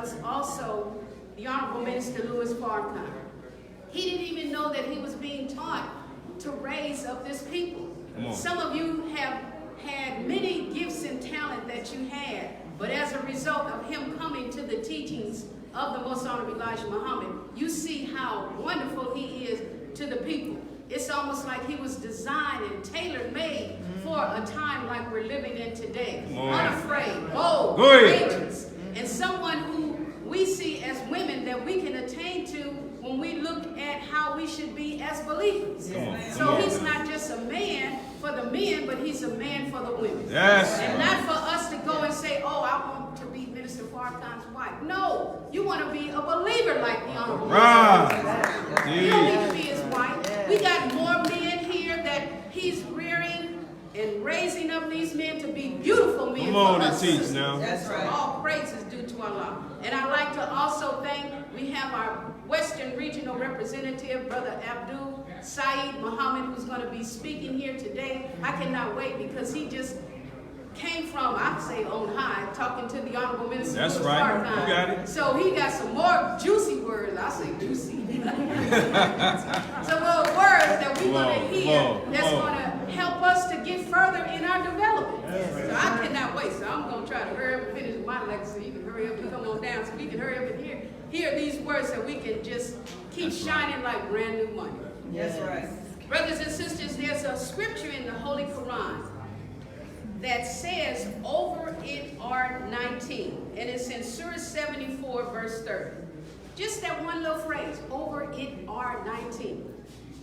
was also the Honorable Minister Louis Farrakhan. He didn't even know that he was being taught to raise up this people. Some of you have had many gifts and talent that you had, but as a result of him coming to the teachings of the Most Honorable Elijah Muhammad, you see how wonderful he is to the people. It's almost like he was designed and tailor-made for a time like we're living in today. Unafraid, bold, courageous, and someone who we see as women that we can attain to when we look at how we should be as believers. So he's not just a man for the men, but he's a man for the women. Yes. And not for us to go and say, oh, I want to be Minister Farrakhan's wife. No, you want to be a believer like the Honorable Minister. You don't need to be his wife. We got more men here that he's rearing and raising up these men to be beautiful men. Come on and teach now. That's right. All praise is due to Allah. And I'd like to also thank, we have our Western Regional Representative, Brother Abdul, Sayyid Muhammad, who's going to be speaking here today. I cannot wait because he just came from, I'd say on high, talking to the Honorable Minister. That's right. You got it. So he got some more juicy words. I say juicy. Some more words that we're going to hear that's going to help us to get further in our development. So I cannot wait. So I'm going to try to hurry up and finish my lecture so you can hurry up and come on down so we can hurry up and hear these words so we can just keep shining like brand new money. That's right. Brothers and sisters, there's a scripture in the Holy Quran that says, over it are 19. And it's in Surah 74, verse 30. Just that one little phrase, over it are 19.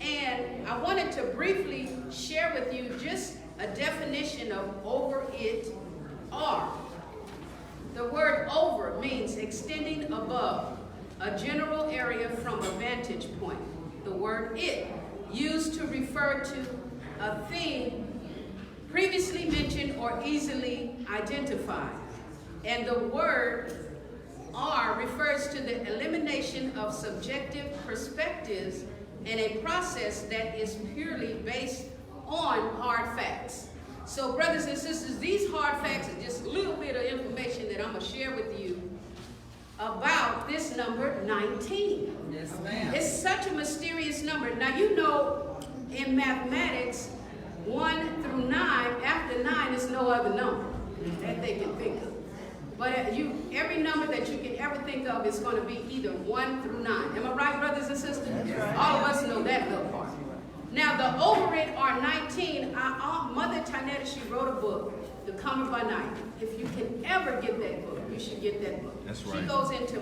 And I wanted to briefly share with you just a definition of over it are. The word over means extending above, a general area from a vantage point. The word it, used to refer to a thing previously mentioned or easily identified. And the word are refers to the elimination of subjective perspectives and a process that is purely based on hard facts. So brothers and sisters, these hard facts are just a little bit of information that I'm going to share with you about this number 19. Yes, ma'am. It's such a mysterious number. Now you know in mathematics, 1 through 9, after 9 is no other number that they can think of. But every number that you can ever think of is going to be either 1 through 9. Am I right, brothers and sisters? Right. All of us know that little part. Now, the over it are 19. Our Mother Tanetta, she wrote a book, The Coming by Night. If you can ever get that book, you should get that book. That's right. She goes into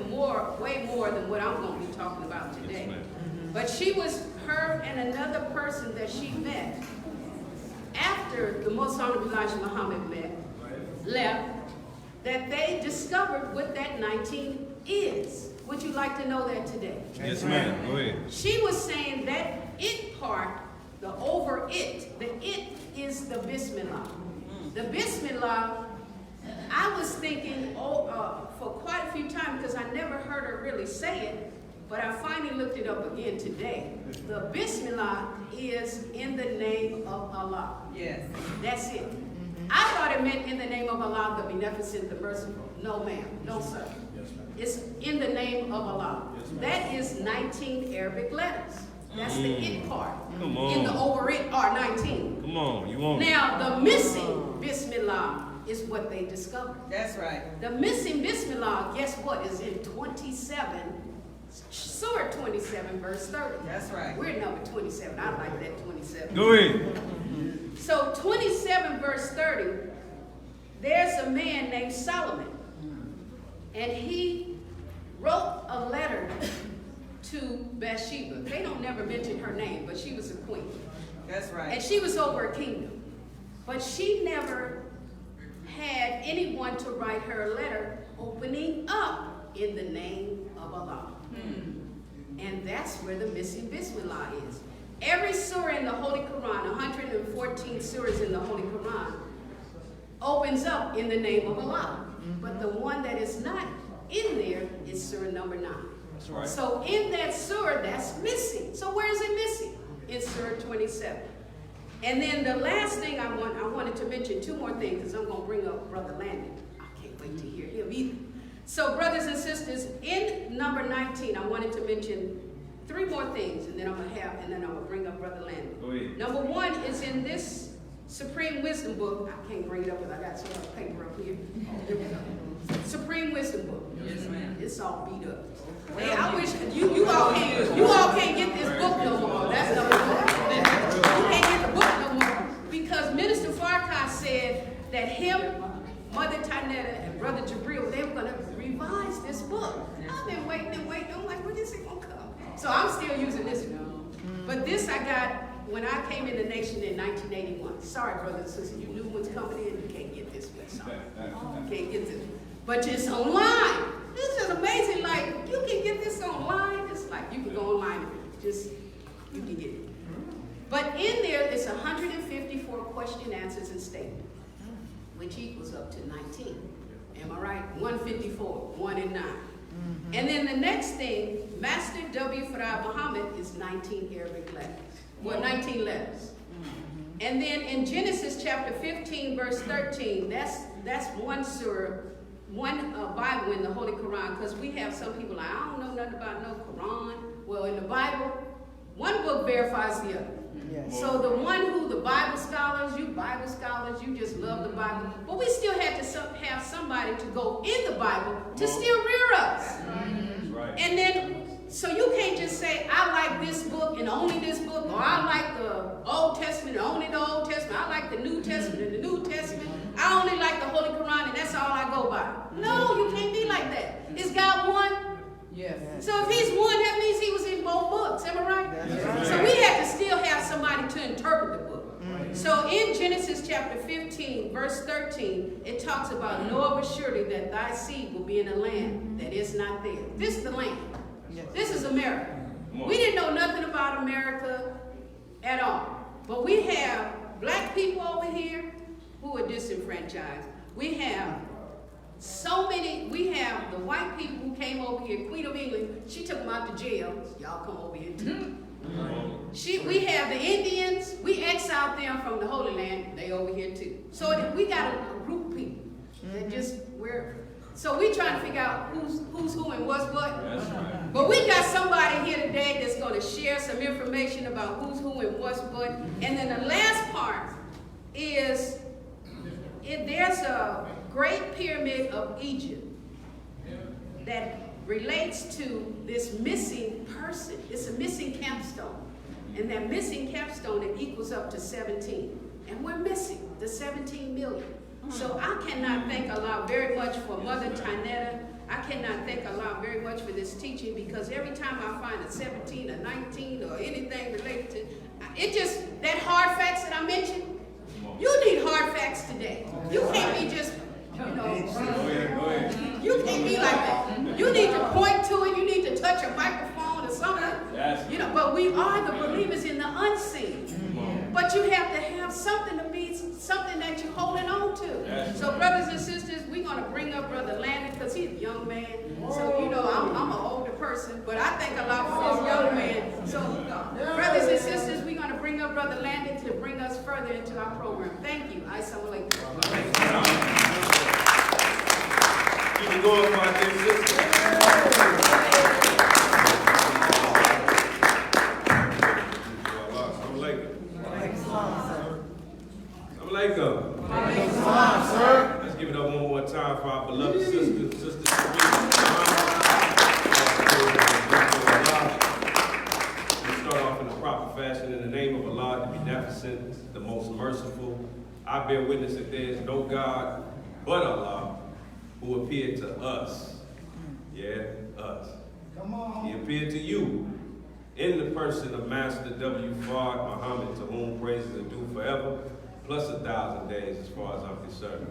way more than what I'm going to be talking about today. Yes, but she was, her and another person that she met after the Most Honorable Elijah Muhammad left, that they discovered what that 19 is. Would you like to know that today? Yes, ma'am. Go ahead. She was saying that it part, the over it, the it is the Bismillah. The Bismillah, I was thinking for quite a few times because I never heard her really say it, but I finally looked it up again today. The Bismillah is in the name of Allah. Yes. That's it. I thought it meant in the name of Allah, the Beneficent, the Merciful. No, ma'am. No, sir. It's in the name of Allah. That is 19 Arabic letters. That's the it part. Come on. In the over it are 19. Come on, you want it. Now, the missing Bismillah is what they discovered. That's right. The missing Bismillah, guess what, is in 27, Surah 27, verse 30. That's right. We're number 27. I like that 27. Go ahead. So 27 verse 30, there's a man named Solomon. And he wrote a letter to Bathsheba. They don't never mention her name, but she was a queen. That's right. And she was over a kingdom. But she never had anyone to write her a letter opening up in the name of Allah. And that's where the missing Bismillah is. Every surah in the Holy Quran, 114 surahs in the Holy Quran, opens up in the name of Allah. But the one that is not in there is surah number 9. That's right. So in that surah, that's missing. So where is it missing? In surah 27. And then the last thing I wanted to mention, 2 more things, because I'm going to bring up Brother Landon. I can't wait to hear him either. So brothers and sisters, in number 19, I wanted to mention 3 more things, and then I'm gonna bring up Brother Landon. Go ahead. Number 1 is in this Supreme Wisdom book. I can't bring it up because I got so much paper up here. Here we go. Supreme Wisdom book. Yes, ma'am. It's all beat up. Hey, I wish you all can't get this book no more. That's number 1. You can't get the book no more because Minister Farkas said that him, Mother Tynetta, and Brother Jabril, they were gonna revise this book. I've been waiting and waiting. I'm like, when is it gonna come? So I'm still using this one. But this I got when I came in the nation in 1981. Sorry, brothers and sisters, you new ones coming in, you can't get this one. Sorry. You can't get this one. But it's online. This is amazing. Like, you can get this online. It's like you can go online and you can get it. But in there, it's 154 question, answers, and statements, which equals up to 19. Am I right? 154, 1 and 9. And then the next thing, Master W. Farah Muhammad is 19 Arabic letters. Well, 19 letters. And then in Genesis chapter 15, verse 13, that's one surah, one Bible in the Holy Quran, because we have some people like, I don't know nothing about no Quran. Well, in the Bible, one book verifies the other. Yes. So the one who the Bible scholars, you just love the Bible. But we still had to have somebody to go in the Bible to still rear us. Right. And then, so you can't just say, I like this book and only this book, or I like the Old Testament and only the Old Testament. I like the New Testament and the New Testament. I only like the Holy Quran and that's all I go by. No, you can't be like that. Is God one? Yes. So if he's one, that means he was in both books. Am I right? Right. So we have to still have somebody to interpret the book. So in Genesis chapter 15, verse 13, it talks about, know of a surety that thy seed will be in a land that is not there. This is the land. This is America. We didn't know nothing about America at all. But we have black people over here who are disenfranchised. We have so many, we have the white people who came over here, Queen of England, she took them out to jail. Y'all come over here too. We have the Indians, we exiled them from the Holy Land, they over here too. So we got a group of people that just, so we trying to figure out who's who and what's what. Right. But we got somebody here today that's going to share some information about who's who and what's what. And then the last part is, there's a Great Pyramid of Egypt that relates to this missing person. It's a missing capstone. And that missing capstone, it equals up to 17. And we're missing the 17 million. So I cannot thank Allah very much for Mother Tynetta. I cannot thank Allah very much for this teaching, because every time I find a 17, a 19, or anything related to it, just that hard facts that I mentioned, you need hard facts today. You can't be just, you can't be like that. You need to point to it. You need to touch a microphone or something. But we are the believers in the unseen. But you have to have something to be, something that you're holding on to. So brothers and sisters, we're going to bring up Brother Landon, because he's a young man. So, I'm an older person, but I thank Allah for this young man. So brothers and sisters, we're going to bring up Brother Landon to bring us further into our program. Thank you. Assalamu alaikum. You can go up my dear sister. Let's give it up one more time for our beloved sister, Sister We start off in the proper fashion. In the name of Allah, the beneficent, the most merciful, I bear witness that there is no God but Allah, who appeared to us. Yeah, us. Come on. He appeared to you in the person of Master W. Fard Muhammad, to whom praises are due forever, plus 1,000 days as far as I'm concerned.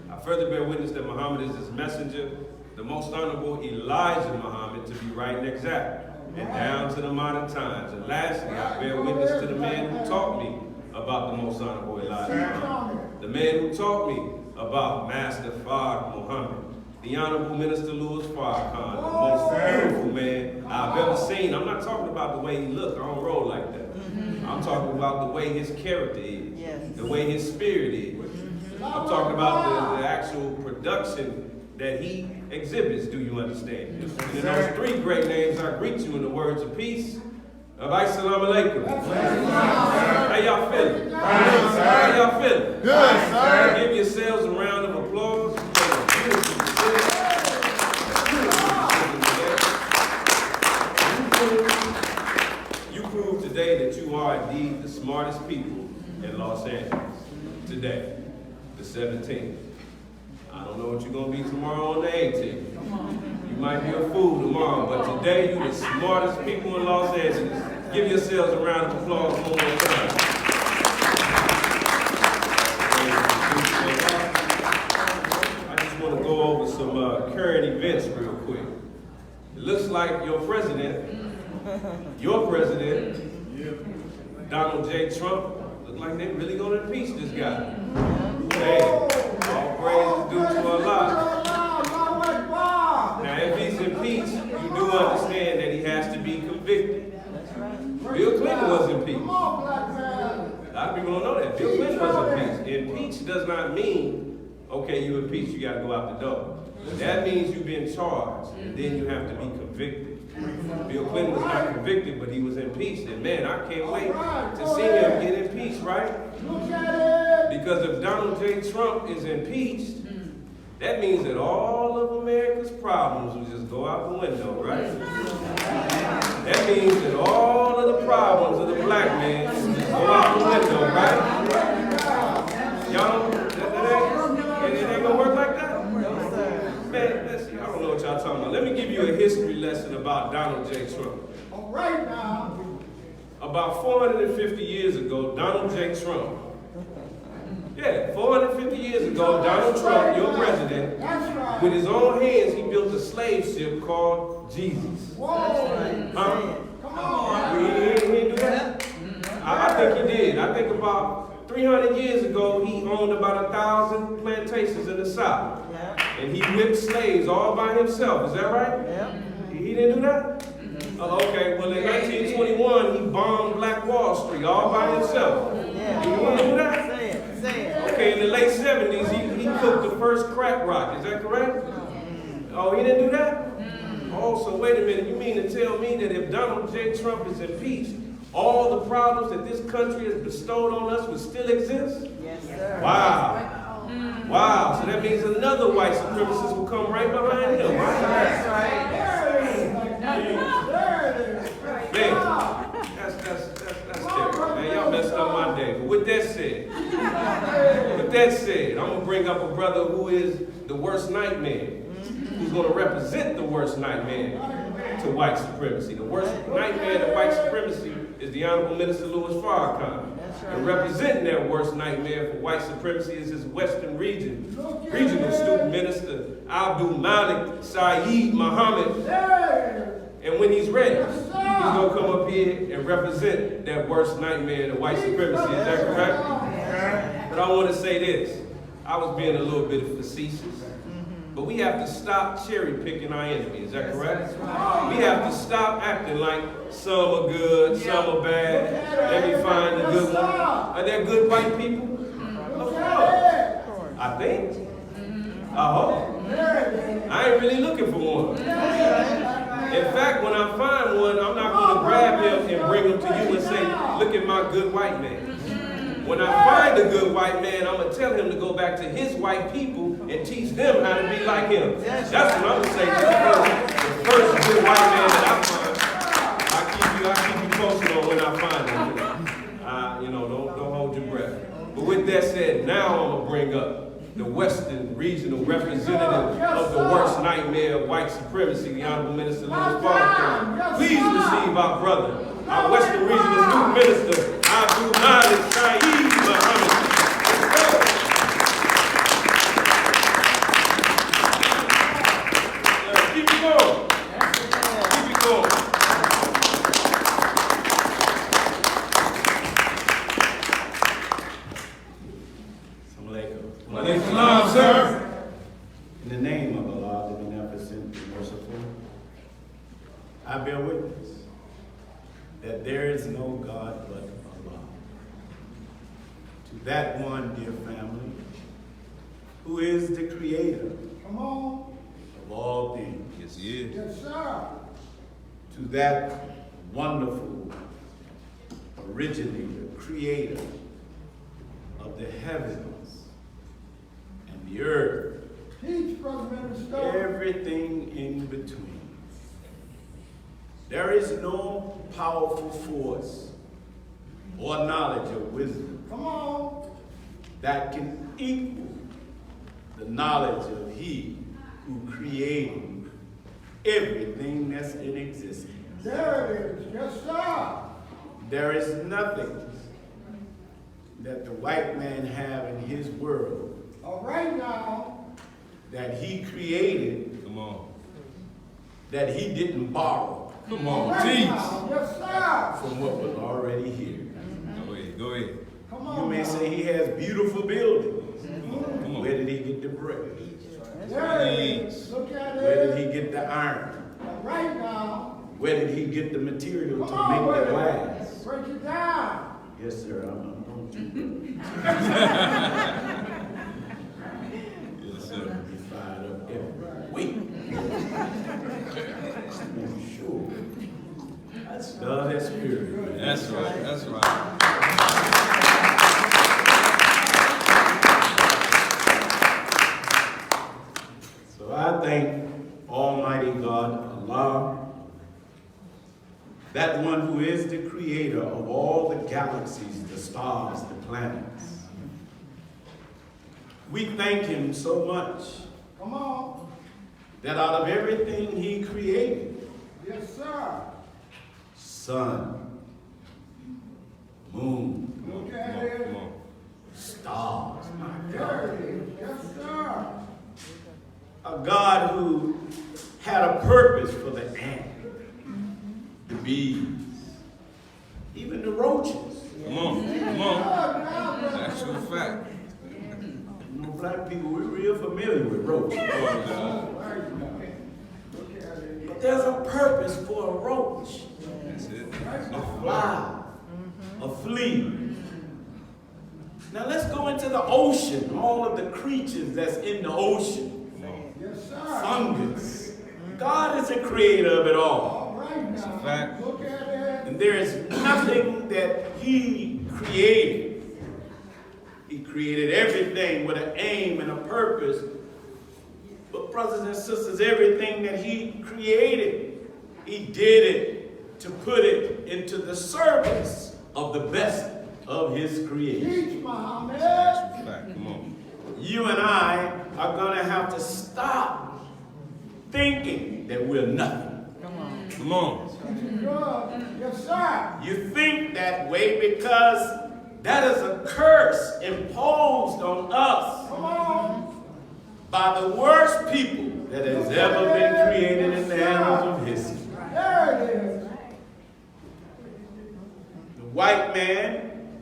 I further bear witness that Muhammad is his messenger, the most honorable Elijah Muhammad, to be right and exact, and down to the modern times. And lastly, I bear witness to the man who taught me about the most honorable Elijah Muhammad, the man who taught me about Master Fard Muhammad, the Honorable Minister Louis Farrakhan, the most beautiful man I've ever seen. I'm not talking about the way he looked. I don't roll like that. I'm talking about the way his character is, the way his spirit is. I'm talking about the actual production that he exhibits, do you understand? And in those 3 great names, I greet you in the words of peace. Assalamu alaikum. How y'all feeling? How y'all feeling? Good, sir. Give yourselves a round of applause. You proved today that you are indeed the smartest people in Los Angeles. Today, the 17th. I don't know what you're going to be tomorrow on the 18th. You might be a fool tomorrow, but today you're the smartest people in Los Angeles. Give yourselves a round of applause one more time. I just want to go over some current events real quick. It looks like your president, Donald J. Trump, look like they're really going to impeach this guy. Hey, all praise is due to Allah. Now, if he's impeached, you do understand that he has to be convicted. Bill Clinton was impeached. A lot of people don't know that. Bill Clinton was impeached. Impeached does not mean, okay, you impeached, you got to go out the door. That means you've been charged, and then you have to be convicted. Bill Clinton was not convicted, but he was impeached. And man, I can't wait to see him get impeached, right? Because if Donald J. Trump is impeached, that means that all of America's problems will just go out the window, right? That means that all of the problems of the black man will just go out the window, right? Y'all, it ain't gonna work like that? Man, listen, I don't know what y'all talking about. Let me give you a history lesson about Donald J. Trump. All right now. About 450 years ago, Donald J. Trump, 450 years ago, Donald Trump, your president, with his own hands, he built a slave ship called Jesus. Whoa. Come on. He didn't do that? I think he did. I think about 300 years ago, he owned about 1,000 plantations in the South. And he whipped slaves all by himself. Is that right? He didn't do that? Okay, well in 1921, he bombed Black Wall Street all by himself. He didn't do that? Okay, in the late 70s, he cooked the first crack rock. Is that correct? Oh, he didn't do that? Oh, so wait a minute. You mean to tell me that if Donald J. Trump is impeached, all the problems that this country has bestowed on us would still exist? Yes, sir. Wow. Wow. So that means another white supremacist will come right behind him, right? That's right. Man, that's terrible. Man, y'all messed up my day. But with that said, I'm going to bring up a brother who is the worst nightmare, who's going to represent the worst nightmare to white supremacy. The worst nightmare to white supremacy is the Honorable Minister Louis Farrakhan. And representing that worst nightmare for white supremacy is his Western regional student minister, Abdul, Malik, Sayyid, Muhammad. And when he's ready, he's going to come up here and represent that worst nightmare to white supremacy. Is that correct? But I want to say this. I was being a little bit facetious. But we have to stop cherry picking our enemy. Is that correct? We have to stop acting like some are good, some are bad. Let me find the good one. Are there good white people? Of course. I think. I hope. I ain't really looking for one. In fact, when I find one, I'm not going to grab him and bring him to you and say, look at my good white man. When I find a good white man, I'm going to tell him to go back to his white people and teach them how to be like him. That's what I'm going to say. The first good white man that I find, I keep you posted on when I find him. Don't hold your breath. But with that said, now I'm going to bring up the Western regional representative of the worst nightmare of white supremacy, the Honorable Minister Louis Farrakhan. Please receive our brother, our Western regional student minister, Abdul Malik, Sayyid, Muhammad. Keep it going. Keep it going. Malik, sir. In the name of Allah, the Beneficent, the Merciful, I bear witness that there is no God but Allah. To that one, dear family, who is the creator, Come on. the of all things. Yes, he is. Yes, sir. To that wonderful originator, creator of the heavens and the earth, Teach, Brother Minister. everything in between. There is no powerful force or knowledge or wisdom Come on. that can equal the knowledge of He who created everything that's in existence. There it is. Yes, sir. There is nothing that the white man have in his world All right now. that he created Come on. that he didn't borrow Come All on, right teach. now. Yes, sir. from what was already here. Go ahead, go ahead. Come on. You may now. say he has beautiful buildings. Come on. Where did he get the brick? There it is. Look at Where did it. he get the iron? All right now. Where did he get the material Come to on make with the it. glass? Break it down. Yes, sir. I'm going to. Yes, sir. Be fired up every week. I'm sure. God has spirit. That's right, that's right. So I thank Almighty God, Allah, that one who is the creator of all the galaxies, the stars, the planets. We thank him so much Come on. that out of everything he created, Yes, sir. sun, moon, Look Come at on, it. come on. stars, my There God. it is. Yes, sir. A God who had a purpose for the ant, the bees, even the roaches. Come on, come Good on. now, Brother Actual Minister. fact. You know, black people, we're real familiar with roaches. Oh, God. Right now. Look at it. But there's a purpose for a roach, That's it. a fly, a flea. Now let's go into the ocean, all of the creatures that's in the ocean. Come on. Yes, sir. Fungus. God is the creator of it all. All right That's a now. fact. Look at it. And there is nothing that he created. He created everything with an aim and a purpose. But brothers and sisters, everything that he created, he did it to put it into the service of the best of his creation. Teach, Muhammad. Actual fact. Come on. You and I are going to have to stop thinking that we're nothing. Come on. Good. Yes, sir. You think that way because that is a curse imposed on us Come on. by the worst people that has ever been created in the annals of history. There it is. The white man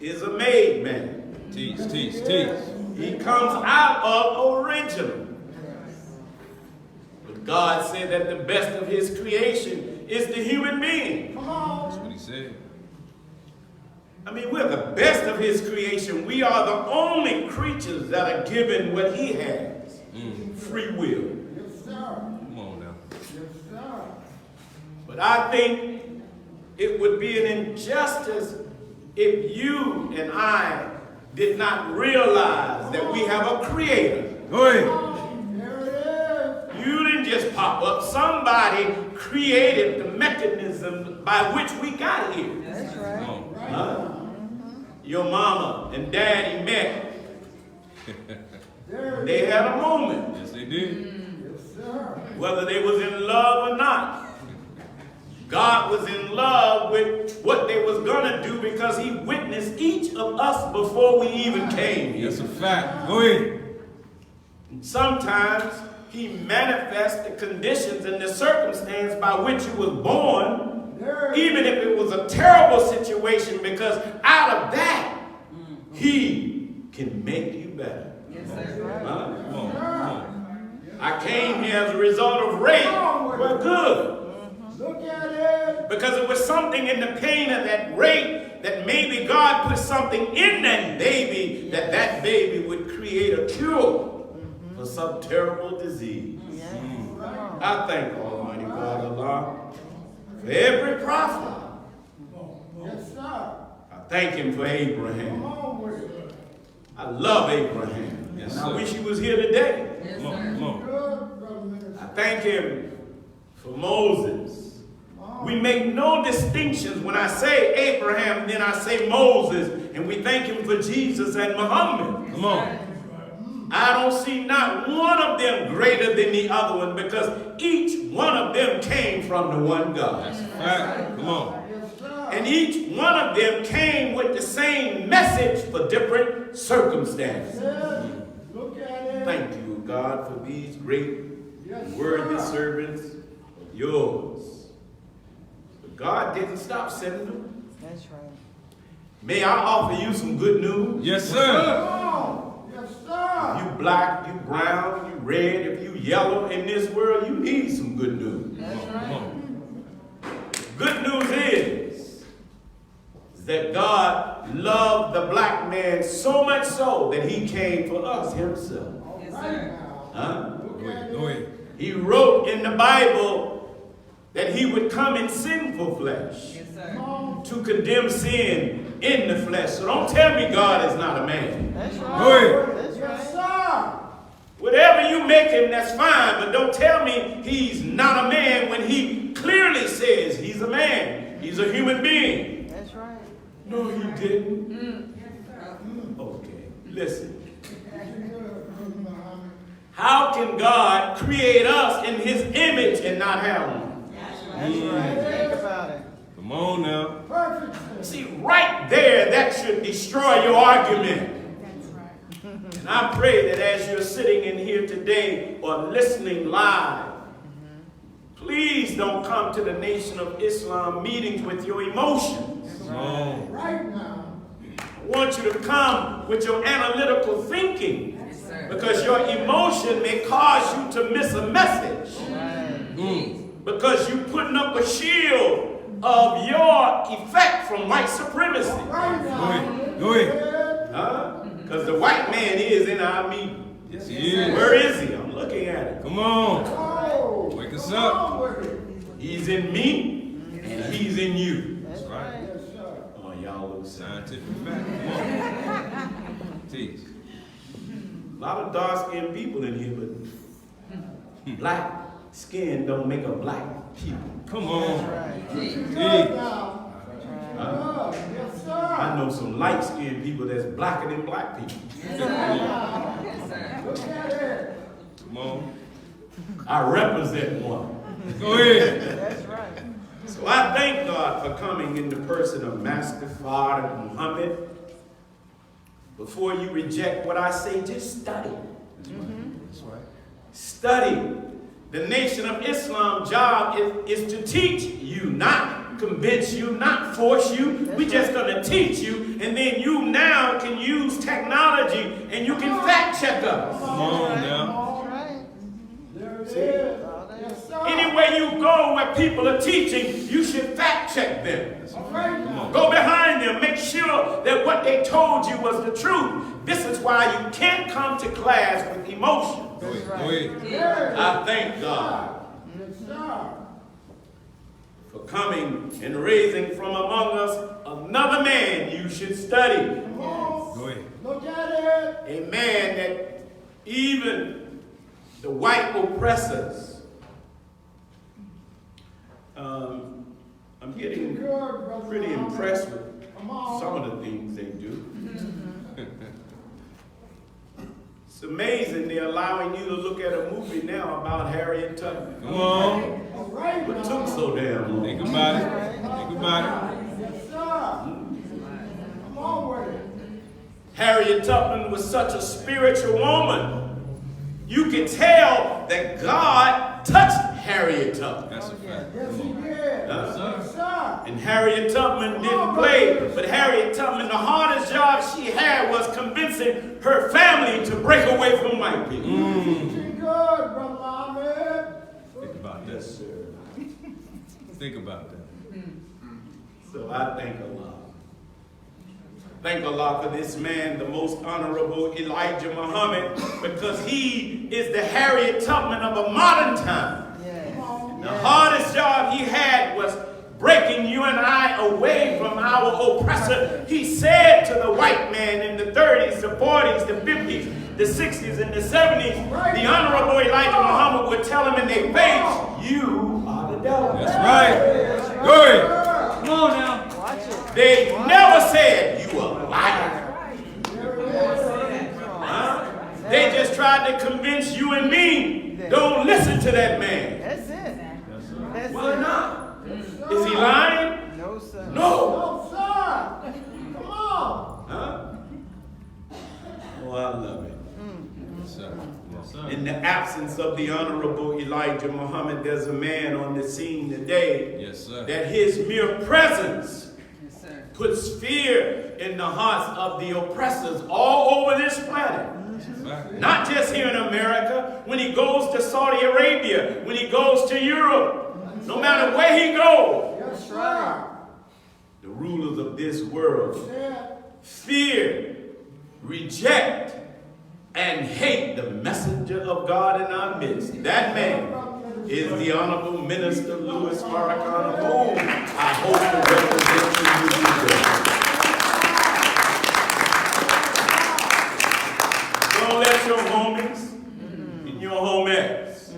is a made man. Teach, teach, teach. He comes out of original. But God said that the best of his creation is the human being. Come That's on. what he said. I mean, we're the best of his creation. We are the only creatures that are given what he has. Free will. Yes, sir. Come on now. Yes, sir. But I think it would be an injustice if you and I did not realize that we have a creator. Go ahead. There it is. You didn't just pop up. Somebody created the mechanism by which we got here. That's Come right. on. Huh? Your mama and daddy met. There it They is. had a moment, Yes, they did. Yes, sir. whether they was in love or not. God was in love with what they was gonna do because he witnessed each of us before we even came here. That's a fact. Go ahead. Sometimes he manifests the conditions and the circumstance by which you was born, There it is. even if it was a terrible situation, because out of that, he can make you better. Yes, that's right. Huh? Come on, come on. I came here as a result of rape. Well, good. Look at it. Because it was something in the pain of that rape that maybe God put something in that baby that baby would create a cure for of some terrible disease. I thank Almighty God Allah for every prophet. Yes, sir. I thank him for Abraham. Come on with it. I love Abraham. Yes, and I sir. wish he was here today. Yes, Come on, sir. come on. Good, brother minister. I thank him for Moses. We make no distinctions when I say Abraham, then I say Moses, and we thank him for Jesus and Muhammad. Come on. I don't see not one of them greater than the other one because each one of them came from the one God. That's a fact. Come on. Yes, sir. And each one of them came with the same message for different circumstances. Yes. Look at it. Thank you, God, for these great, Yes, worthy sir. servants of yours. But God didn't stop sending them. That's right. May I offer you some good news? Yes, Come sir. on. Yes, sir. You black, you brown, you red, if you yellow in this world, you need some good news. Come on. Good news is that God loved the black man so much so that he came for us himself. All Yes, right sir. now. Huh? Look Go at ahead. it. Go ahead. He wrote in the Bible that he would come in sinful flesh Yes, Come sir. on. to condemn sin in the flesh. So don't tell me God is not a man. That's Go right. ahead. That's Yes, right. sir. Whatever you make him, that's fine, but don't tell me he's not a man when he clearly says he's a man. He's a human being. That's right. No, he didn't. Okay, listen. How can God create us in his image and not have one? That's right. Think about it. Come on now. Perfect. See, right there, that should destroy your argument. And I pray that as you're sitting in here today or listening live, please don't come to the Nation of Islam meetings with your emotions. Come on. Right now. I want you to come with your analytical thinking Yes, sir. because your emotion may cause you to miss a message. Mm. Because you're putting up a shield of your effect from white supremacy. Right Go now. ahead. Go ahead. Huh? Because the white man is in our meeting. Yes, he is. Where is he? I'm looking at him. Come on. Oh. Wake us Come up. on with it. He's in me and he's in you. That's right. Yes, sir. Oh, y'all look sad. Scientific fact. Come on. Teach. A lot of dark-skinned people in here, but black skin don't make a black people. Come on. Right. Good Teach. now. Huh? Yes, sir. I know some light-skinned people that's blacker than black people. Yes, sir. Look at it. Come on. I represent one. Go ahead. That's right. So I thank God for coming in the person of Master Father Muhammad. Before you reject what I say, just study. That's right. Study. The Nation of Islam job is to teach you, not convince you, not force you. We're just going to teach you, and then you now can use technology and you can fact check us. Come on now. That's right. There it is. Yes, sir. Anywhere you go where people are teaching, you should fact check them. All right Come now. on. Go behind them. Make sure that what they told you was the truth. This is why you can't come to class with emotion. Go ahead. Go ahead. Yes, I thank God Yes, sir. for coming and raising from among us another man you should study. Come on. Go ahead. Look at it. A man that even the white oppressors, I'm getting Good, brother. pretty impressed with Come on. some of the things they do. It's amazing they're allowing you to look at a movie now about Harriet Tubman. Come on. All right What now. took so damn Think long? about it. Think about it. Yes, sir. Come on with it. Harriet Tubman was such a spiritual woman. You can tell that God touched Harriet Tubman. That's a fact. Yes, he Come on. did. Huh? Yes, sir. And Harriet Tubman didn't play, but Harriet Tubman, the hardest job she had was convincing her family to break away from white people. Teaching good, brother Ahmed. Think about this. Think about that. So I thank Allah. Thank Allah for this man, the most honorable Elijah Muhammad, because he is the Harriet Tubman of a modern time. The hardest job he had was breaking you and I away from our oppressor. He said to the white man in the 30s, the 40s, the 50s, the 60s, and the 70s, the Honorable Elijah Muhammad would tell him in their face, you are the devil. That's right. Good. Come on now. Watch it. They never said you a liar. Huh? They just tried to convince you and me, don't listen to that man. That's it. That's Why it. not? Is he lying? No, sir. No. No, sir. Come on. Huh? Oh, I love it. Yes, sir. Yes, sir. In the absence of the Honorable Elijah Muhammad, there's a man on the scene today Yes, sir. that his mere presence puts fear in the hearts of the oppressors all over this planet. Not just here in America. When he goes to Saudi Arabia, when he goes to Europe, no matter where he goes, Yes, sir. the rulers of this world Yeah. fear, reject, and hate the messenger of God in our midst. That man is the Honorable Minister Louis Farrakhan, of whom I hope to represent you today. Don't let your homies and your homies,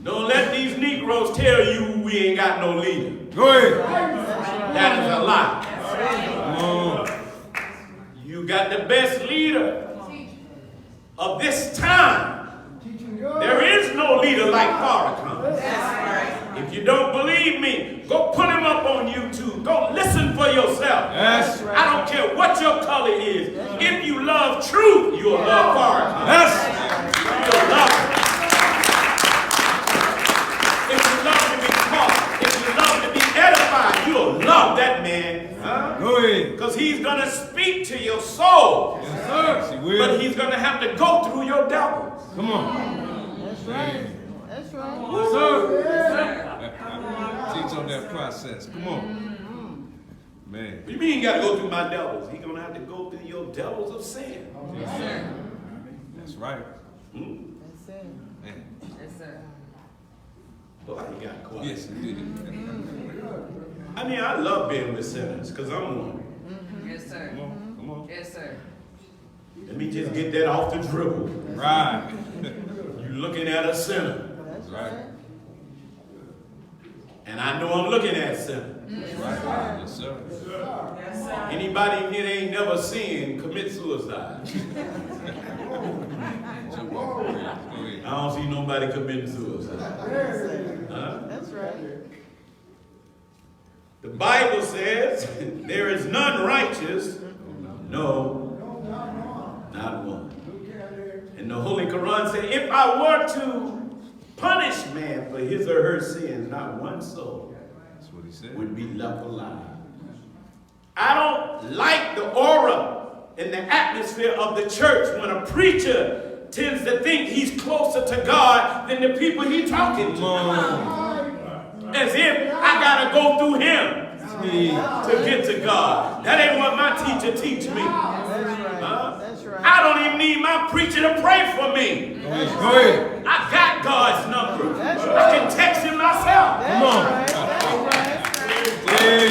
don't let these Negroes tell you we ain't got no leader. Go ahead. That is a lie. You got the best leader of this time. There is no leader like Farrakhan. If you don't believe me, go put him up on YouTube. Go listen for yourself. Yes. I don't care what your color is. If you love truth, you'll love Farrakhan. Yes. You'll love him. If you love to be taught, if you love to be edified, you'll love that man. Huh? Go ahead. Because he's going to speak to your soul. Yes, sir. She will. But he's going to have to go through your devils. Come on. That's right. That's right. Yes, sir. Teach on that process. Come on. Man. What do you mean he got to go through my devils? He's going to have to go through your devils of sin. Yes, sir. That's right. That's it. Man. Yes, sir. Boy, you got quiet. Yes, you did. I mean, I love being with sinners because I'm one. Yes, sir. Come on. Come on. Yes, sir. Let me just get that off the dribble. Right. You looking at a sinner. That's Right. right. And I know I'm looking at sinners. That's right. Yes, sir. Anybody in here that ain't never sinned commit suicide. Jump off. Go ahead. I don't see nobody committing suicide. Huh? That's right. The Bible says there is none righteous. No, not one. And the Holy Quran said, if I were to punish man for his or her sins, not one soul That's what he said. would be left alive. I don't like the aura and the atmosphere of the church when a preacher tends to think he's closer to God than the people he's talking to. As if I gotta go through him to get to God. That ain't what my teacher teach me. That's right. Huh? That's right. I don't even need my preacher to pray for me. Go ahead. I got God's number. That's I right. can text him myself. That's Come on. right. That's right. Hey.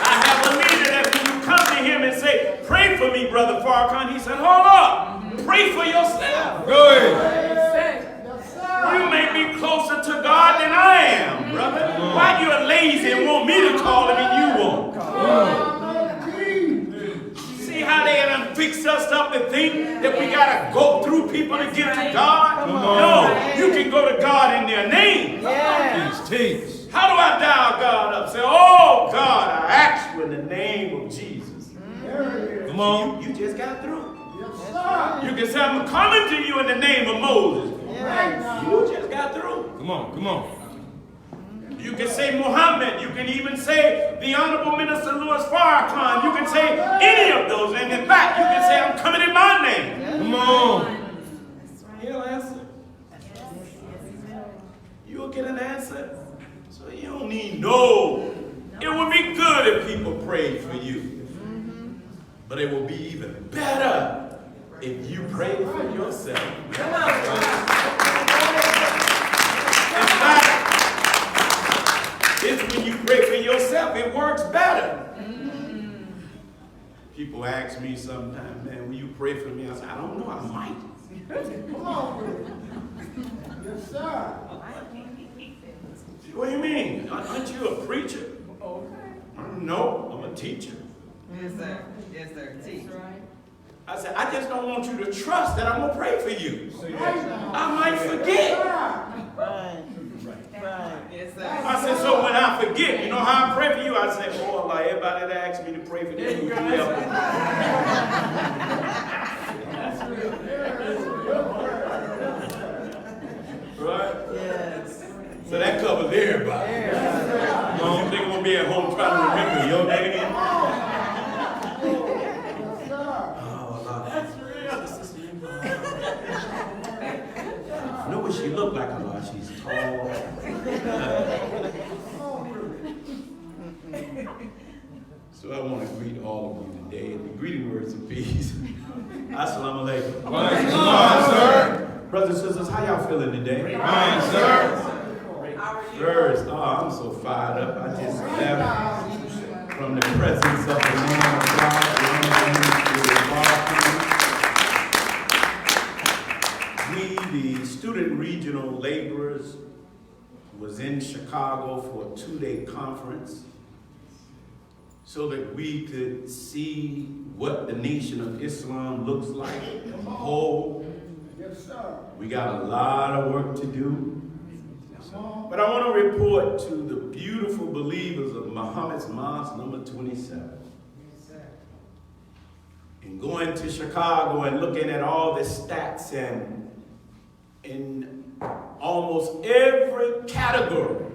I have a leader that when you come to him and say, pray for me, Brother Farrakhan, he said, hold up. Pray for yourself. Go ahead. You may be closer to God than I am, brother. Why you lazy and want me to call him and you won't? See how they done fix us up to think that we got to go through people to get to God? No, you can go to God in their name. Yeah. Teach. How do I dial God up? Say, oh, God, I ask you in the name of Jesus. Come on. You just got through. That's You can say, I'm coming to you in the name of Moses. right. You just got through. Come on. Come on. You can say Muhammad. You can even say the Honorable Minister Louis Farrakhan. You can say any of those. And in fact, you can say, I'm coming in my name. Come on. He'll answer. You'll get an answer. So you don't need no. It would be good if pray for you. But it will be even better if you pray for yourself. In fact, it's when you pray for yourself, it works better. People ask me sometimes, man, will you pray for me? I say, I don't know, I might. Come on with it. Yes, sir. What do you mean? Aren't you a preacher? No, I'm a teacher. Yes, sir. Yes, sir. Teach. I said, I just don't want you to trust that I'm going to pray for you. Right now. I might forget. Right. Right. Yes, sir. I said, so when I forget, you know how I pray for you? I said, oh, Allah, everybody that asks me to pray for them, you help me. Right? Yes. So that covers everybody. You don't think I'm going to be at home trying to remember your name? Yes, sir. Oh, Allah. I know what she looked like, Allah. She's tall. So I want to greet all of you today in the greeting words of peace. Assalamu alaikum. Sir. Brothers and sisters, how y'all feeling today? Fine, sir. Sirs, oh, I'm so fired up. I just left from the presence of the man of God. We, the student regional laborers, was in Chicago for a 2-day conference so that we could see what the Nation of Islam looks like as a whole. Yes, sir. We got a lot of work to do. But I want to report to the beautiful believers of Muhammad's Mosque number 27. And going to Chicago and looking at all the stats and in almost every category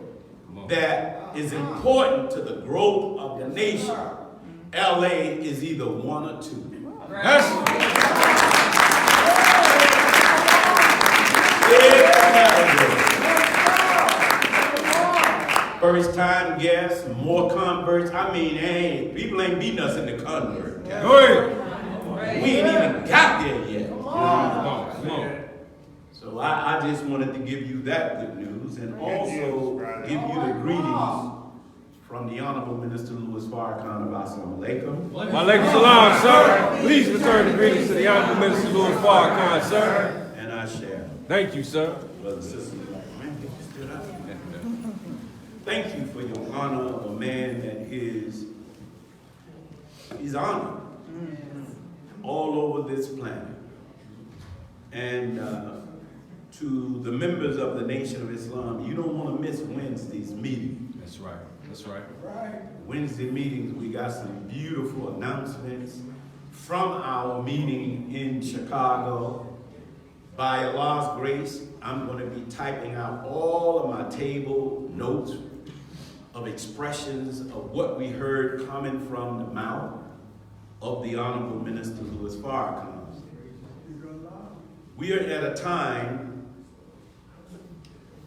that is important to the growth of the nation, LA is either 1 or 2. First time guests, more converts. I mean, hey, people ain't beating us in the convert. We ain't even got there yet. Come on. So I just wanted to give you that good news and also give you the greetings from the Honorable Minister Louis Farrakhan of Assalamu alaikum. Malik salam, sir. Please return the greetings to the Honorable Minister Louis Farrakhan, sir. And I share. Thank you, sir. Brothers and sisters, man, get you stood up. Thank you for your honor of a man that he's honored all over this planet. And to the members of the Nation of Islam, you don't want to miss Wednesday's meeting. That's right. That's right. Wednesday meetings, we got some beautiful announcements from our meeting in Chicago. By Allah's grace, I'm going to be typing out all of my table notes of expressions of what we heard coming from the mouth of the Honorable Minister Louis Farrakhan. We are at a time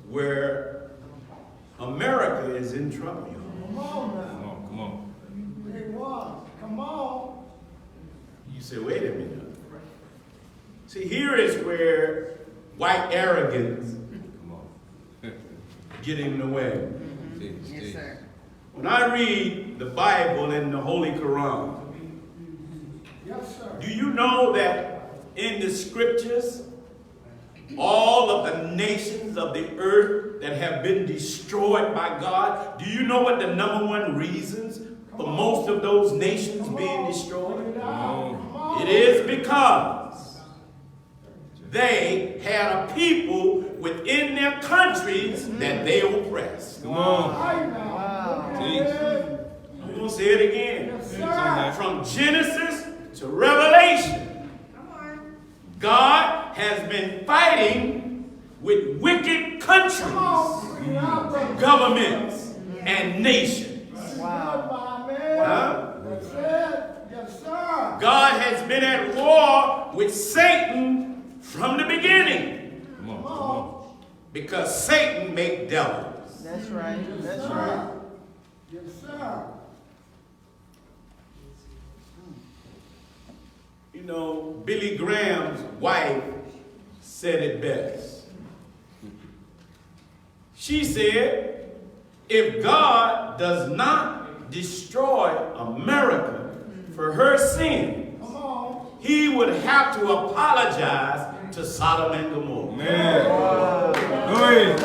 where America is in trouble, y'all. Come on now. Come on. Big one. Come on. You say, wait a minute. See, here is where white arrogance get in the way. Yes, sir. When I read the Bible and the Holy Quran, Yes, sir. do you know that in the scriptures, all of the nations of the earth that have been destroyed by God, do you know what the number one reasons for most of those nations being destroyed? It is because they had a people within their countries that they oppressed. Come on. Right now. I'm going to say it again. Yes, sir. From Genesis to Revelation, God has been fighting with wicked countries, governments, and nations. Wow. Huh? That's it. Yes, sir. God has been at war with Satan from the beginning Come on. because Satan made devils. That's right. That's Sir. right. Yes, sir. You know, Billy Graham's wife said it best. She said, if God does not destroy America for her sin, he would have to apologize to Sodom and Gomorrah. Man. Go ahead.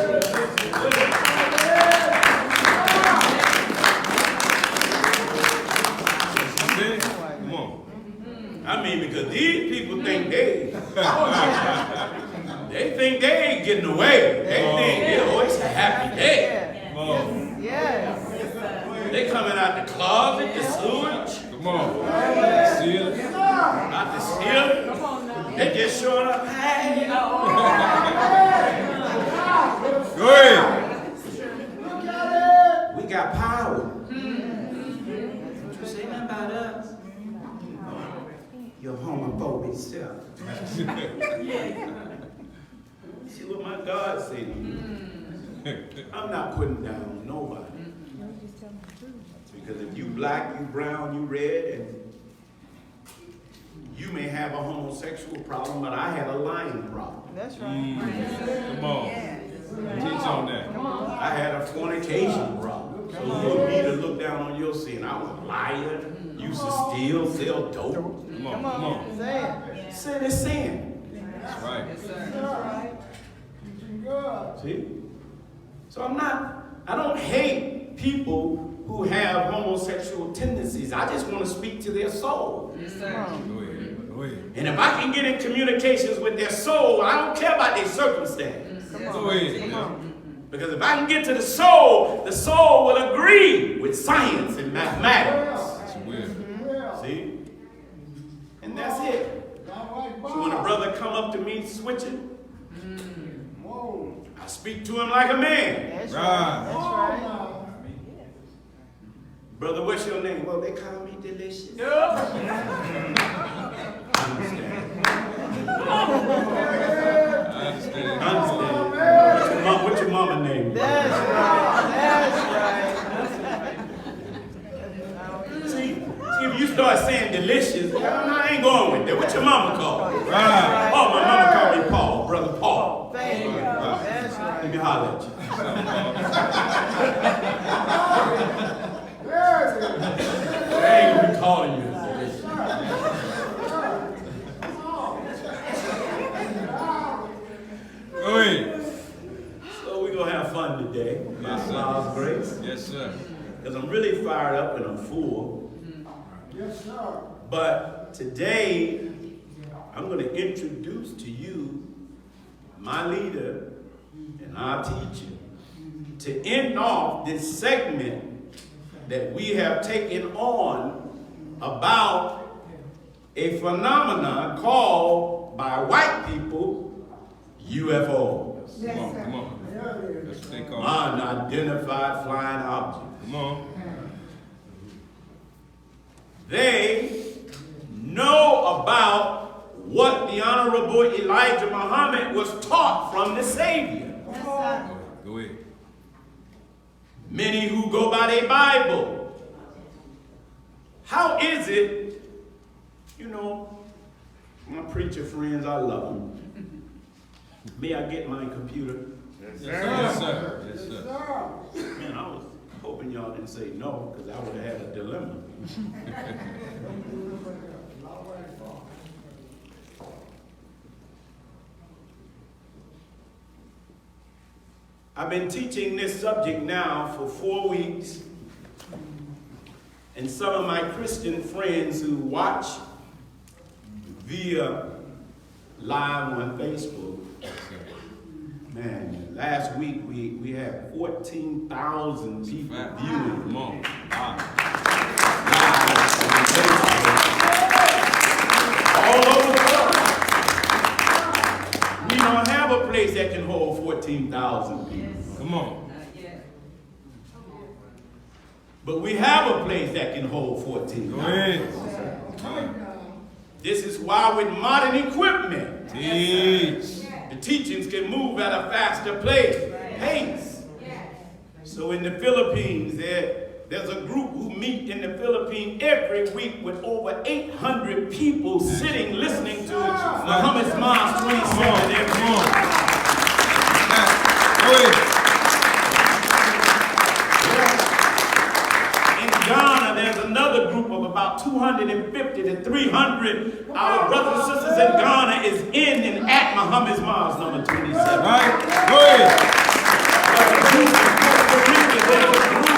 Come on. I mean, because these people think they think they ain't getting away. They think, oh, it's a happy day. Come on. Yes. They coming out the closet, the sewage, Come on. See it? out the ceiling. They just showing up. Hey, Go ahead. we got power. Don't you say nothing about us. Your homophobic self. See what my God said to you. I'm not putting down nobody. Because if you black, you brown, you red, and you may have a homosexual problem, but I had a lying problem. That's right. Come on. Teach on that. I had a fornication problem. So for me to look down on your sin, I was a liar, used to steal, sell dope. Come on. Come on. Say it. Sin is sin. That's right. Yes, sir. See? So I don't hate people who have homosexual tendencies. I just want to speak to their soul. Yes, sir. Go ahead. Go ahead. And if I can get in communications with their soul, I don't care about their circumstance. Go ahead. Because if I can get to the soul will agree with science and mathematics. Yes, it will. See? And that's it. So when a brother come up to me switching, I speak to him like a man. That's Right. right. That's right. Brother, what's your name? Well, they call me Delicious. I understand. Understand. What's your mama name? That's right. That's right. See, if you start saying delicious, I ain't going with that. What's your mama called? Right. Oh, my mama called me Paul, Brother Paul. Thank you. That's right. Let me holler at you. I ain't gonna be calling you delicious. Go ahead. So we're gonna have fun today. Yes, sir. God's grace. Yes, sir. Because I'm really fired up and I'm full. Yes, sir. But today, I'm going to introduce to you my leader and our teacher to end off this segment that we have taken on about a phenomenon called by white people UFOs. Come on. Come on. That's what they call it. Unidentified flying objects. Come on. They know about what the Honorable Elijah Muhammad was taught from the Savior. Go ahead. Many who go by their Bible. How is it, you know, my preacher friends, I love them. May I get my computer? Yes, sir. Yes, sir. Man, I was hoping y'all didn't say no, because I would have had a dilemma. I've been teaching this subject now for 4 weeks, and some of my Christian friends who watch via live on Facebook, man, last week we had 14,000 people viewing. Come on. All over the world. We don't have a place that can hold 14,000 people. Come on. But we have a place that can hold 14,000. Go ahead. This is why with modern equipment, Teach. the teachings can move at a faster pace. So in the Philippines, there's a group who meet in the Philippines every week with over 800 people sitting listening to Muhammad's Mosque 27 every week. In Ghana, there's another group of about 250 to 300. Our brothers and sisters in Ghana is in and at Muhammad's Mosque number 27. Right? Go ahead. There's a group in Costa Rica, there's a group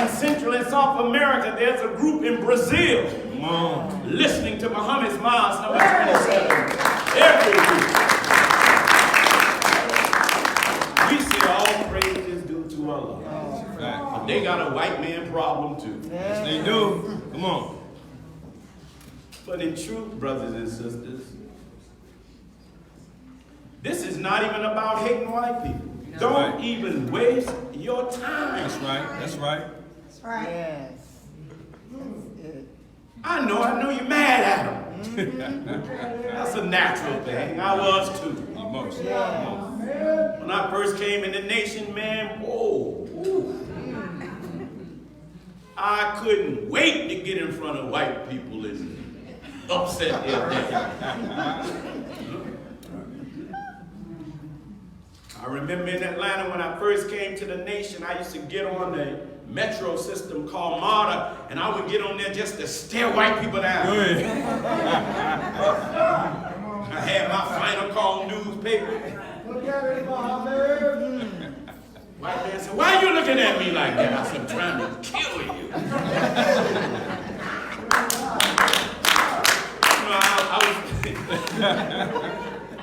in Central and South America, there's a group in Brazil listening to Muhammad's Mosque number 27 every week. We say all praise is due to Allah. But they got a white man problem too. Yes, they do. Come on. But in truth, brothers and sisters, this is not even about hating white people. Don't even waste your time. That's right. That's right. That's right. Yes. I know you're mad at them. That's a natural thing. I was too. Emotion. When I first came in the nation, man, whoa. I couldn't wait to get in front of white people and upset their day. I remember in Atlanta when I first came to the nation, I used to get on the metro system called MARTA, and I would get on there just to stare white people down. I had my final call newspaper. Look at it, Muhammad. White man said, "Why are you looking at me like that?" I said, "I'm trying to kill you."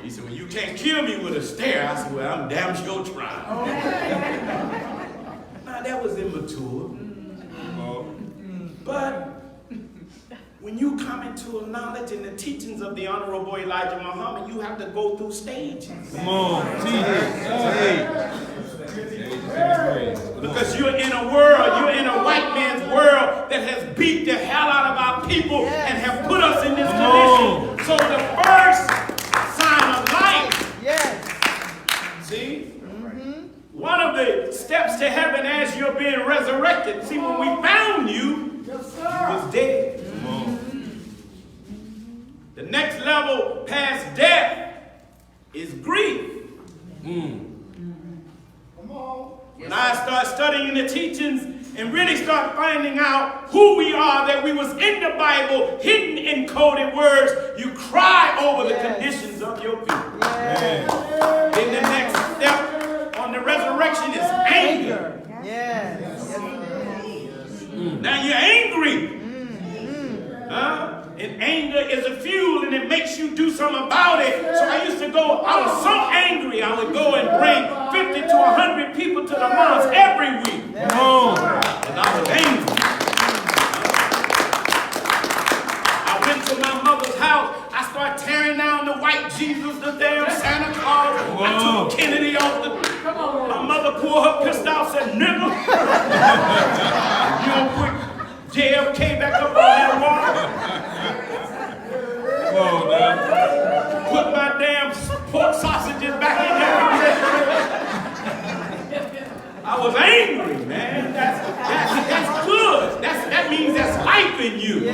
He said, "Well, you can't kill me with a stare." I said, "Well, I'm damn sure trying." Now, that was immature. But when you come into a knowledge and the teachings of the Honorable Elijah Muhammad, you have to go through stages. Come on. Because you're in a world, you're in a white man's world that has beat the hell out of our people and have put us in this condition. So the first sign of life, see, one of the steps to heaven as you're being resurrected. See, when we found you, you was dead. The next level past death is grief. When I start studying the teachings and really start finding out who we are, that we was in the Bible, hidden in coded words, you cry over the conditions of your people. Then the next step on the resurrection is anger. Now you're angry. And anger is a fuel and it makes you do something about it. So I used to go, I was so angry, I would go and bring 50 to 100 people to the mosque every week. And I was angry. I went to my mother's house. I started tearing down the white Jesus, the damn Santa Claus. I took Kennedy off the... My mother pulled her pistol out and said, "Nigga." You don't put JFK back up on that wall. Put my damn pork sausages back in there. I was angry, man. That's good. That means that's life in you.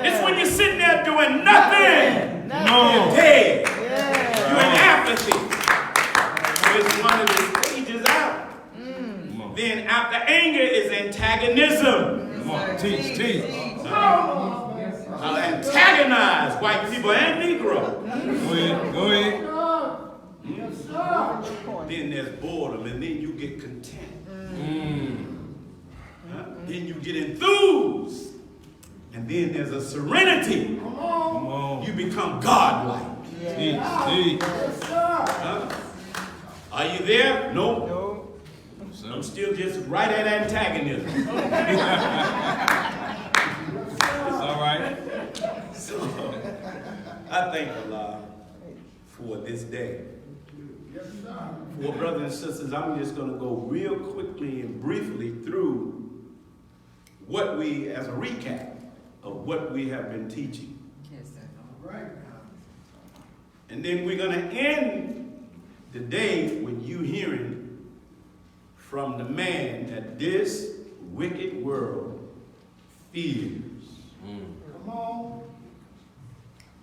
It's when you're sitting there doing nothing. You're dead. You're in apathy. So it's one of the stages out. Then after anger is antagonism. Come on, teach. I'll antagonize white people and Negro. Go ahead. Then there's boredom, and then you get content. Then you get enthused. And then there's a serenity. Come on. You become godlike. Teach. Are you there? Nope. I'm still just right at antagonism. It's all right. So, I thank Allah for this day. Well, brothers and sisters, I'm just going to go real quickly and briefly through what we, as a recap of what we have been teaching. And then we're going to end the day with you hearing from the man that this wicked world fears. Come on.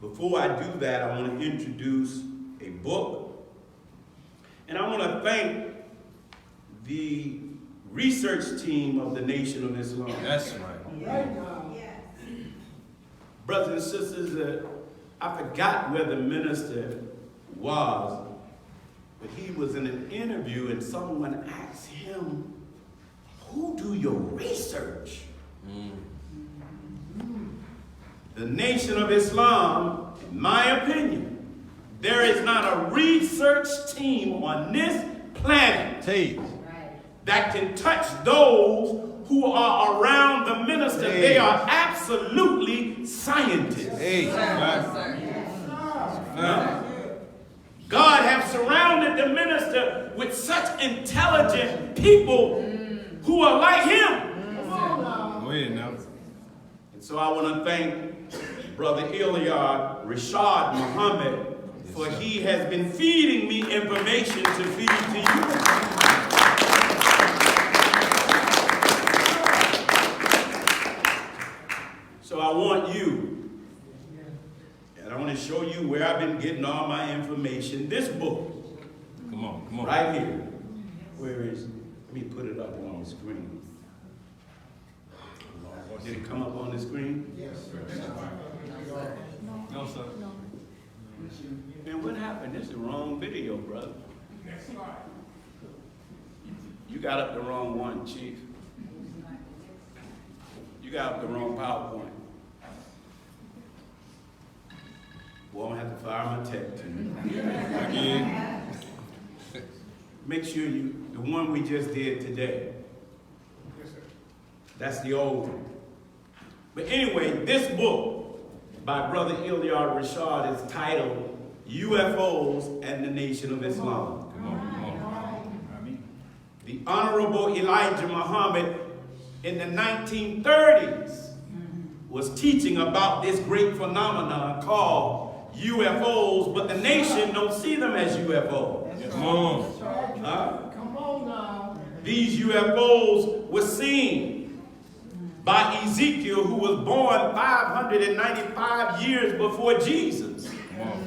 Before I do that, I want to introduce a book. And I want to thank the research team of the Nation of Islam. That's right. Right now. Brothers and sisters, I forgot where the minister was, but he was in an interview and someone asked him, who do your research? The Nation of Islam, in my opinion, there is not a research team on this planet that can touch those who are around the minister. They are absolutely scientists. God has surrounded the minister with such intelligent people who are like him. Go ahead now. And so I want to thank Brother Ilyar Rashad Muhammad, for he has been feeding me information to feed to you. So I want you, and I want to show you where I've been getting all my information. This book, Come on. right here. Where is it? Let me put it up on the screen. Did it come up on the screen? Yes, sir. No, sir. Man, what happened? This is the wrong video, brother. You got up the wrong one, Chief. You got up the wrong PowerPoint. Well, I'm gonna have to fire my tech team. Again. Make sure the one we just did today. That's the old one. But anyway, this book by Brother Ilyar Rashad is titled UFOs and the Nation of Islam. Come on. The Honorable Elijah Muhammad in the 1930s was teaching about this great phenomenon called UFOs, but the nation don't see them as UFOs. Come on. Come on now. These UFOs were seen by Ezekiel, who was born 595 years before Jesus. Come on.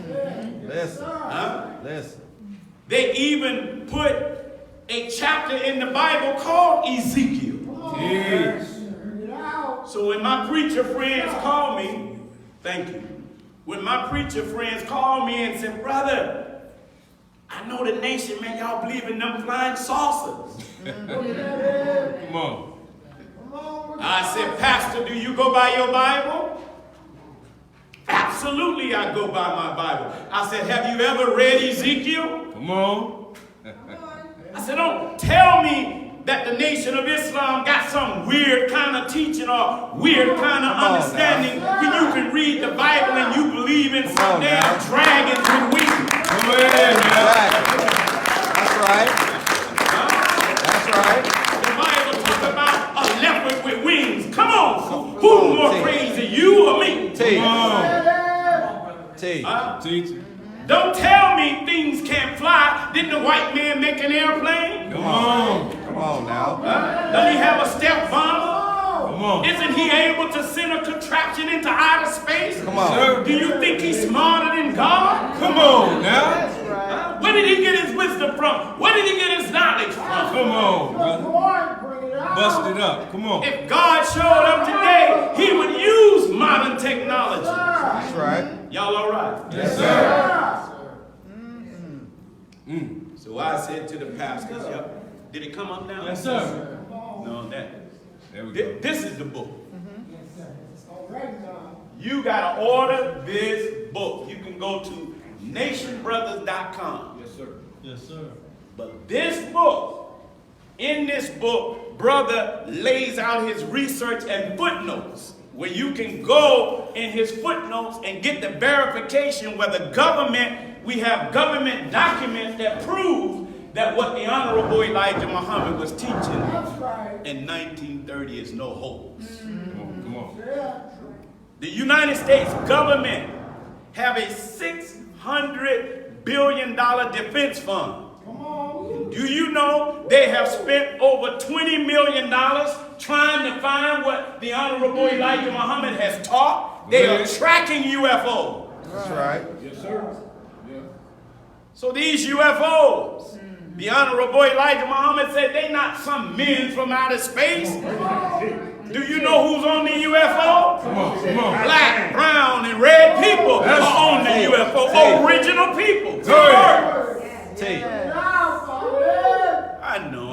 Listen. They even put a chapter in the Bible called Ezekiel. Yes. Bring it out. So when my preacher friends call me, thank you. When my preacher friends call me and say, brother, I know the nation, man, y'all believe in them flying saucers. Come on. Come on. I said, Pastor, do you go by your Bible? Absolutely, I go by my Bible. I said, have you ever read Ezekiel? Come on. I said, don't tell me that the Nation of Islam got some weird kind of teaching or weird kind of understanding when you can read the Bible and you believe in some damn dragons with wings. Come on, man. That's right. That's right. The Bible talks about a leopard with wings. Come on. Who's more crazy, you or me? Come on. Teach. Don't tell me things can't fly. Didn't the white man make an airplane? Come on. Come on now. Doesn't he have a stealth bomber? Come on. Isn't he able to send a contraption into outer space? Come on. Sir. Do you think he's smarter than God? Come on now. That's right. Where did he get his wisdom from? Where did he get his knowledge from? Come on, brother. Bring it out. Bust it up. Come on. If God showed up today, he would use modern technology. That's right. Y'all all right? Yes, sir. So I said to the pastors, yep. Did it come up now? Yes, sir. No, that. There we go. This is the book. All right now. You got to order this book. You can go to nationbrothers.com. Yes, sir. Yes, sir. But this book, in this book, brother lays out his research and footnotes, where you can go in his footnotes and get the verification where the government, we have government documents that prove that what the Honorable Elijah Muhammad was teaching That's right. in 1930 is no hoax. Come on. Yeah. The United States government have a $600 billion defense fund. Come on. Do you know they have spent over $20 million trying to find what the Honorable Elijah Muhammad has taught? They are tracking UFOs. That's right. Yes, sir. Yeah. So these UFOs, the Honorable Elijah Muhammad said they not some men from outer space. Do you know who's on the UFO? Come on, come on. Black, brown, and red people are on the UFO. Original people. Take. I know.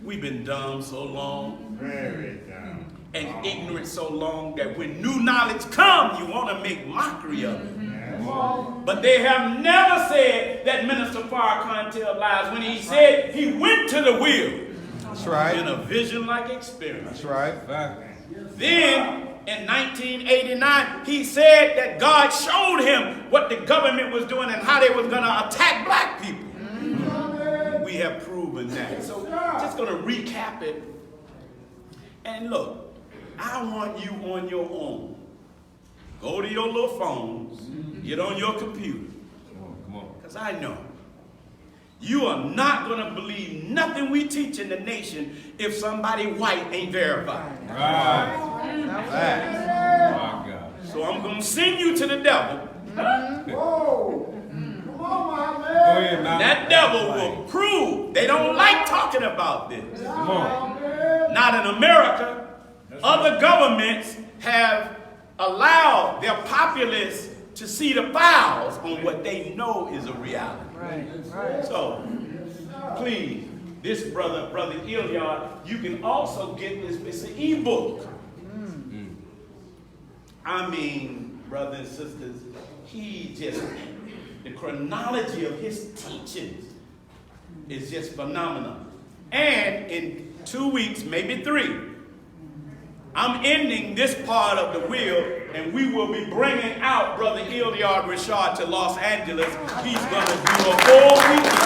We've been dumb so long. Very dumb. And ignorant so long that when new knowledge comes, you want to make mockery of it. But they have never said that Minister Farrakhan tell lies when he said he went to the wheel. That's right. In a vision-like experience. That's right. Then, in 1989, he said that God showed him what the government was doing and how they was going to attack black people. We have proven that. So, just going to recap it. And look, I want you on your own. Go to your little phones, get on your computer. Come on. Because I know you are not going to believe nothing we teach in the nation if somebody white ain't verified. Right. My God. So I'm going to send you to the devil. Whoa. Come on, my Go man. ahead now. That devil will prove they don't like talking about this. Come on. Not in America. Other governments have allowed their populace to see the files on what they know is a reality. Right. So, please, this brother Ilyard, you can also get this. It's an ebook. I mean, brothers and sisters, the chronology of his teachings is just phenomenal. And in 2 weeks, maybe 3, I'm ending this part of the wheel, and we will be bringing out Brother Ilyard Rashad to Los Angeles. He's going to do a whole weekend.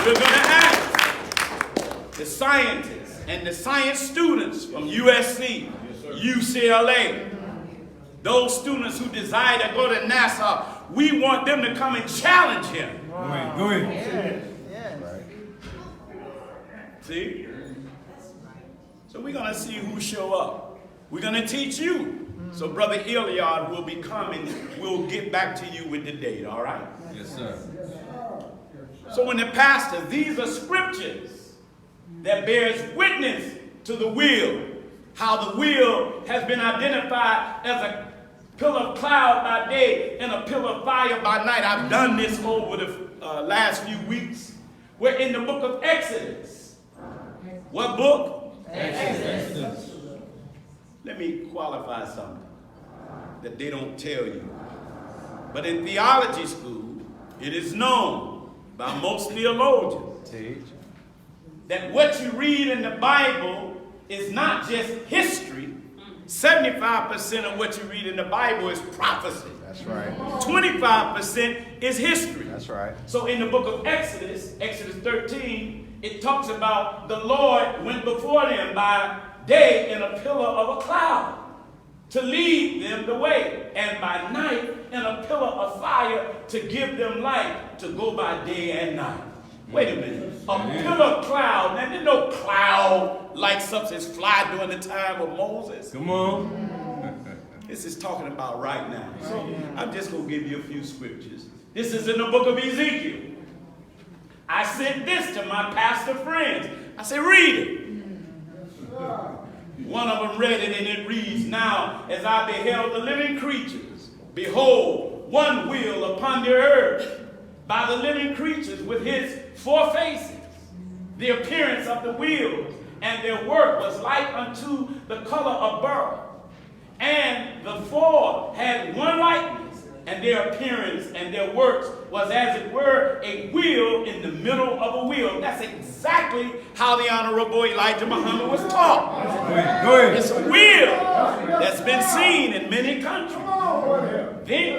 We're going to ask the scientists and the science students from USC, UCLA, those students who desire to go to NASA, we want them to come and challenge him. Go ahead. See? So we're going to see who show up. We're going to teach you. So Brother Ilyard will be coming. We'll get back to you with the date, all right? Yes, sir. So when the pastor, these are scriptures that bears witness to the will, how the will has been identified as a pillar of cloud by day and a pillar of fire by night. I've done this over the last few weeks. We're in the book of Exodus. What book? Exodus. Let me qualify something that they don't tell you. But in theology school, it is known by most theologians that what you read in the Bible is not just history. 75% of what you read in the Bible is prophecy. That's right. 25% is history. That's right. So in the book of Exodus, Exodus 13, it talks about the Lord went before them by day in a pillar of a cloud to lead them the way, and by night in a pillar of fire to give them light to go by day and night. Wait a minute. A pillar of cloud. Now, there's no cloud like substance fly during the time of Moses. Come on. This is talking about right now. So I'm just going to give you a few scriptures. This is in the book of Ezekiel. I sent this to my pastor friends. I said, read it. One of them read it, and it reads, "Now, as I beheld the living creatures, behold, one wheel upon the earth, by the living creatures with his 4 faces. The appearance of the wheels and their work was like unto the color of beryl. And the 4 had one likeness, and their appearance and their works was as it were a wheel in the middle of a wheel." That's exactly how the Honorable Elijah Muhammad was taught. Go ahead. It's a wheel that's been seen in many countries.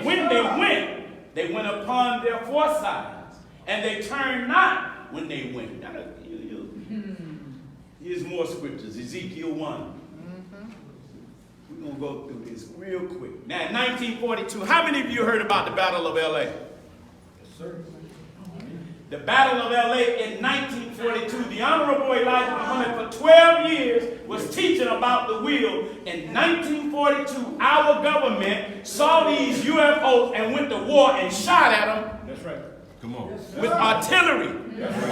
When they went upon their 4 sides, and they turned not when they went. Now, here's more scriptures. Ezekiel 1. We're going to go through this real quick. Now, in 1942, how many of you heard about the Battle of L.A.? Yes, sir. The Battle of L.A. in 1942, the Honorable Elijah Muhammad for 12 years was teaching about the wheel. In 1942, our government saw these UFOs and went to war and shot at them. That's right. Come on. With artillery.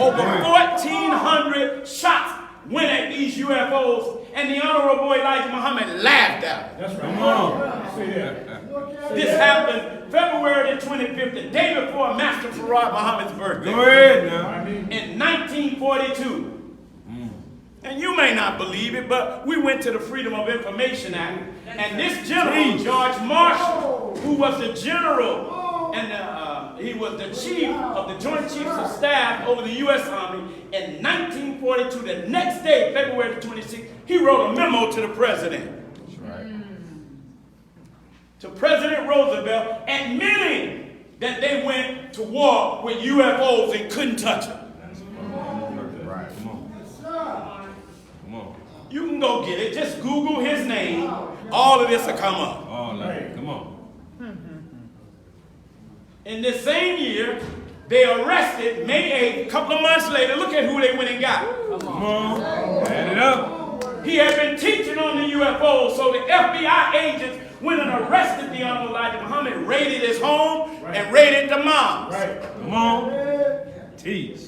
Over 1,400 shots went at these UFOs, and the Honorable Elijah Muhammad laughed at them. That's right. Come on. See that. This happened February the 25th, the day before Master Farad Muhammad's birthday. Go ahead now. In 1942. And you may not believe it, but we went to the Freedom of Information Act, and this general, George Marshall, who was the general, and he was the chief of the Joint Chiefs of Staff over the U.S. Army, in 1942, the next day, February the 26th, he wrote a memo to the president. That's right. To President Roosevelt, admitting that they went to war with UFOs and couldn't touch them. Right. Come on. Come on. You can go get it. Just Google his name. All of this will come up. All right. Come on. In this same year, they arrested May 8th, a couple of months later. Look at who they went and got. Come on. Add it up. He had been teaching on the UFOs, so the FBI agents went and arrested the Honorable Elijah Muhammad, raided his home, and raided the moms. Right. Come on. Teach.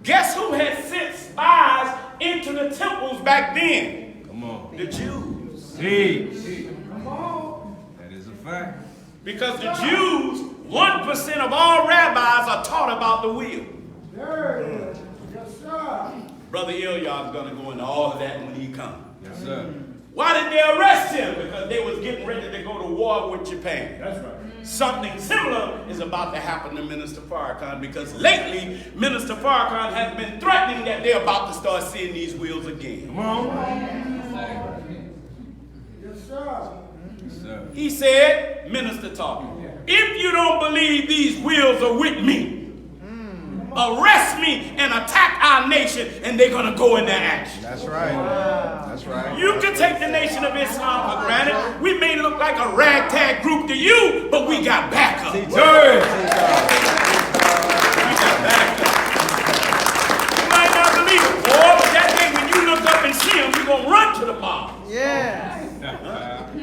Guess who had sent spies into the temples back then? Come on. The Jews. Teach. Come on. That is a fact. Because the Jews, 1% of all rabbis are taught about the wheel. Yes, sir. Brother Ilyad's going to go into all of that when he comes. Yes, sir. Why did they arrest him? Because they was getting ready to go to war with Japan. That's right. Something similar is about to happen to Minister Farrakhan, because lately Minister Farrakhan has been threatening that they're about to start seeing these wheels again. Come on. Yes, sir. Yes, sir. He said, Minister talking, if you don't believe these wheels are with me, arrest me and attack our nation, and they're going to go into action. That's right. That's right. You can take the Nation of Islam for granted. We may look like a ragtag group to you, but we got backup. We got backup. You might not believe it, boy, but that day when you look up and see them, you're going to run to the bar. Yeah.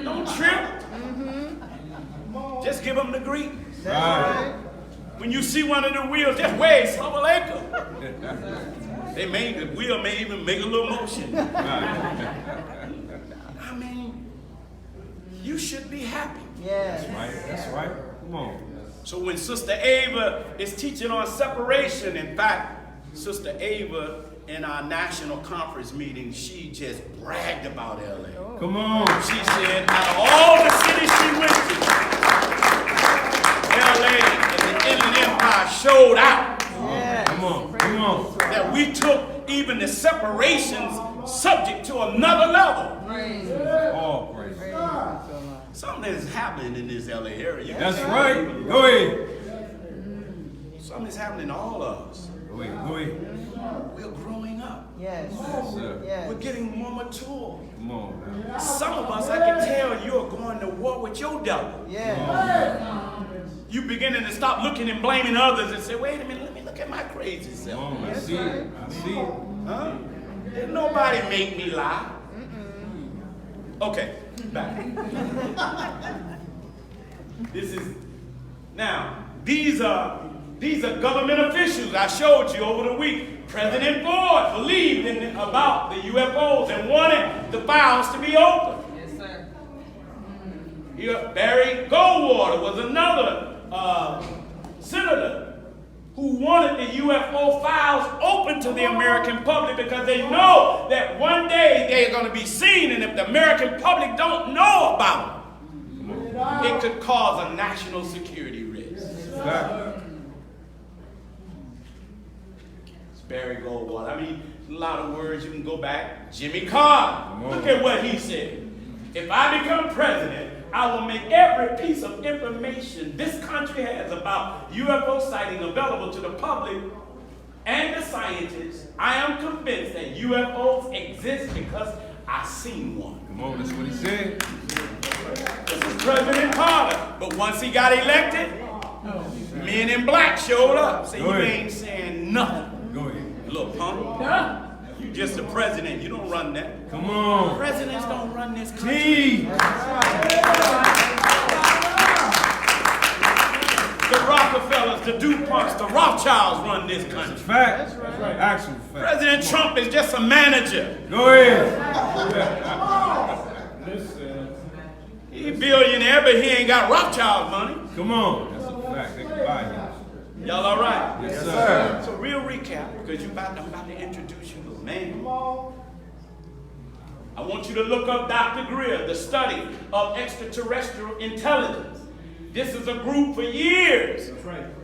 Don't trip. Just give them the greeting. Right. When you see one of the wheels, just wave, Assalamu alaikum. They made the wheel may even make a little motion. I mean, you should be happy. Yes. That's right. That's right. Come on. So when Sister Ava is teaching on separation, in fact, Sister Ava in our national conference meeting, she just bragged about LA. Come on. She said, out of all the cities she went to, LA and the Inland Empire showed out. Yes. Come on. Come on. That we took even the separations subject to another level. All praise. Something is happening in this LA area. That's right. Go ahead. Something is happening to all of us. Go ahead. Go ahead. We're growing up. Yes. Yes, sir. Yes. We're getting more mature. Come on now. Some of us, I can tell, you're going to war with your devil. Yes. You beginning to stop looking and blaming others and say, wait a minute, let me look at my crazy Come self. on. I see it. I see it. Huh? Did nobody make me lie? Okay, back. This is, now, these are government officials I showed you over the week. President Ford believed about the UFOs and wanted the files to be open. Yes, sir. Here, Barry Goldwater was another senator who wanted the UFO files open to the American public because they know that one day they're going to be seen, and if the American public don't know about them, it could cause a national security risk. It's Barry Goldwater. I mean, a lot of words you can go back. Jimmy Carter, look at what he said. If I become president, I will make every piece of information this country has about UFO sighting available to the public and the scientists. I am convinced that UFOs exist because I've seen one. Come on. That's what he said. This is President Carter. But once he got elected, men in black showed up. Say, you ain't saying nothing. Go ahead. Little punk. You just the president. You don't run that. Come on. Presidents don't run this country. T. The Rockefellers, the DuPonts, the Rothschilds run this country. Fact. Actual fact. President Trump is just a manager. Go ahead. He's a billionaire, but he ain't got Rothschild money. Come on. That's a fact. They can buy him. Y'all all right? Yes, sir. So real recap, because I'm about to introduce you to a man. I want you to look up Dr. Greer, the study of extraterrestrial intelligence. This is a group for years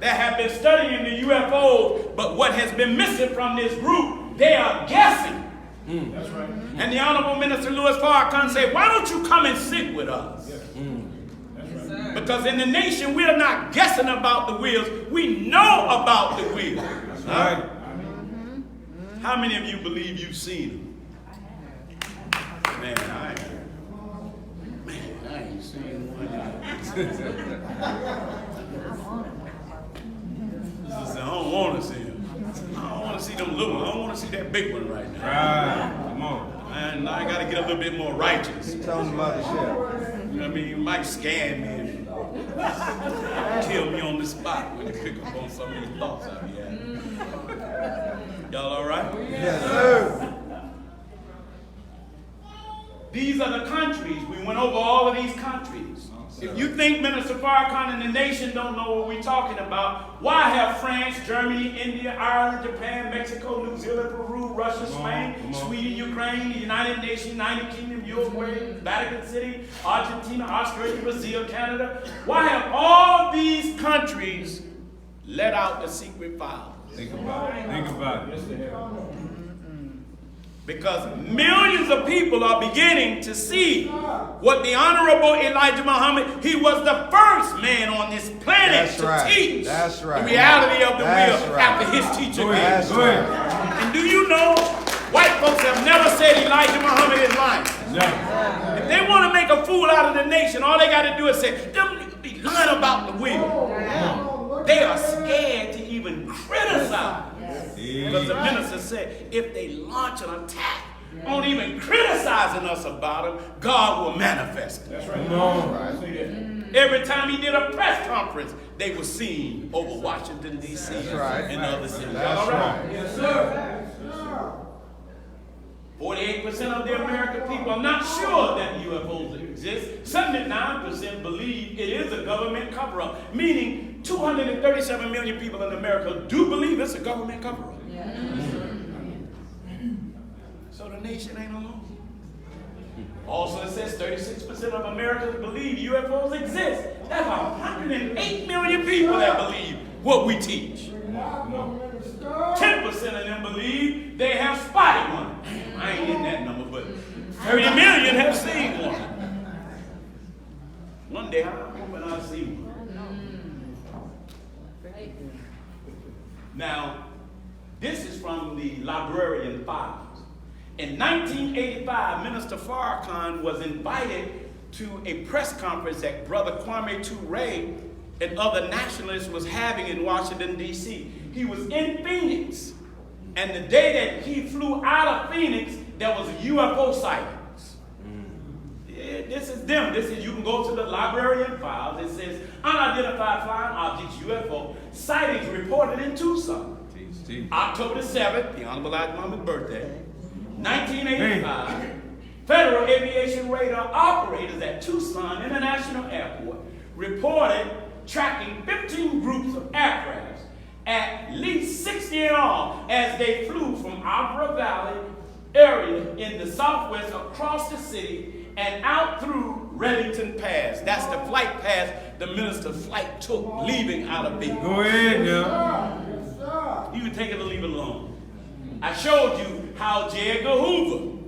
that have been studying the UFOs, but what has been missing from this group, they are guessing. That's right. And the Honorable Minister Louis Farrakhan said, why don't you come and sit with us? Yes. That's right. Because in the nation, we are not guessing about the wheels. We know about the wheels. That's right. How many of you believe you've seen them? Man, I ain't seen one. I don't want to see them. I don't want to see them little ones. I don't want to see that big one right now. Right. Come on. And I got to get a little bit more righteous. Tell them about the shit. You know what I mean? You might scam me and kill me on the spot when you pick up on some of these thoughts out here. Y'all all right? Yes, sir. These are the countries. We went over all of these countries. If you think Minister Farrakhan and the nation don't know what we're talking about, why have France, Germany, India, Ireland, Japan, Mexico, New Zealand, Peru, Russia, Spain, Sweden, Ukraine, the United Nations, United Kingdom, Uruguay, Vatican City, Argentina, Australia, Brazil, Canada? Why have all of these countries let out the secret files? Think about it. Think about it. Because millions of people are beginning to see what the Honorable Elijah Muhammad, he was the first man on this planet to teach the reality of the will after his teacher. And do you know, white folks have never said Elijah Muhammad is lying. If they want to make a fool out of the nation, all they got to do is say, them niggas be lying about the will. They are scared to even criticize. Because the minister said, if they launch an attack on even criticizing us about them, God will manifest. That's right. Every time he did a press conference, they were seen over Washington, D.C. and other cities. All right? Yes, sir. 48% of the American people are not sure that UFOs exist. 79% believe it is a government cover-up, meaning 237 million people in America do believe it's a government cover-up. So the nation ain't alone. Also, it says 36% of Americans believe UFOs exist. That's 108 million people that believe what we teach. 10% of them believe they have spotted one. I ain't in that number, but 30 million have seen one. One day, I'm hoping I'll see one. Now, this is from the Librarian Files. In 1985, Minister Farrakhan was invited to a press conference that Brother Kwame Ture and other nationalists was having in Washington, D.C. He was in Phoenix, and the day that he flew out of Phoenix, there was a UFO sightings. Yeah, this is them. This is, you can go to the Librarian Files. It says, unidentified flying objects, UFO, sightings reported in Tucson. October the 7th, the Honorable Elijah Muhammad's birthday, 1985, Federal Aviation Radar operators at Tucson International Airport reported tracking 15 groups of aircrafts, at least 60 in all, as they flew from Opera Valley area in the southwest across the city and out through Reddington Pass. That's the flight path the minister's flight took leaving out of Vegas. Go ahead, yeah. You can take it or leave it alone. I showed you how J. Edgar Hoover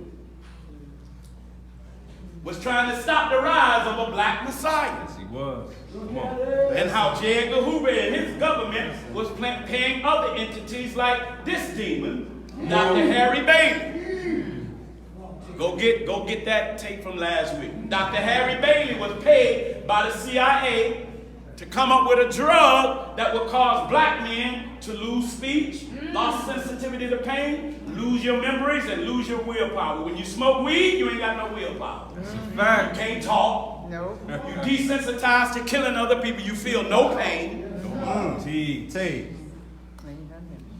was trying to stop the rise of a black messiah. Yes, he was. Come on. And how J. Edgar Hoover and his government was paying other entities like this demon, Dr. Harry Bailey. Go get that tape from last week. Dr. Harry Bailey was paid by the CIA to come up with a drug that would cause black men to lose speech, lost sensitivity to pain, lose your memories, and lose your willpower. When you smoke weed, you ain't got no willpower. You can't talk. No. You desensitized to killing other people. You feel no pain.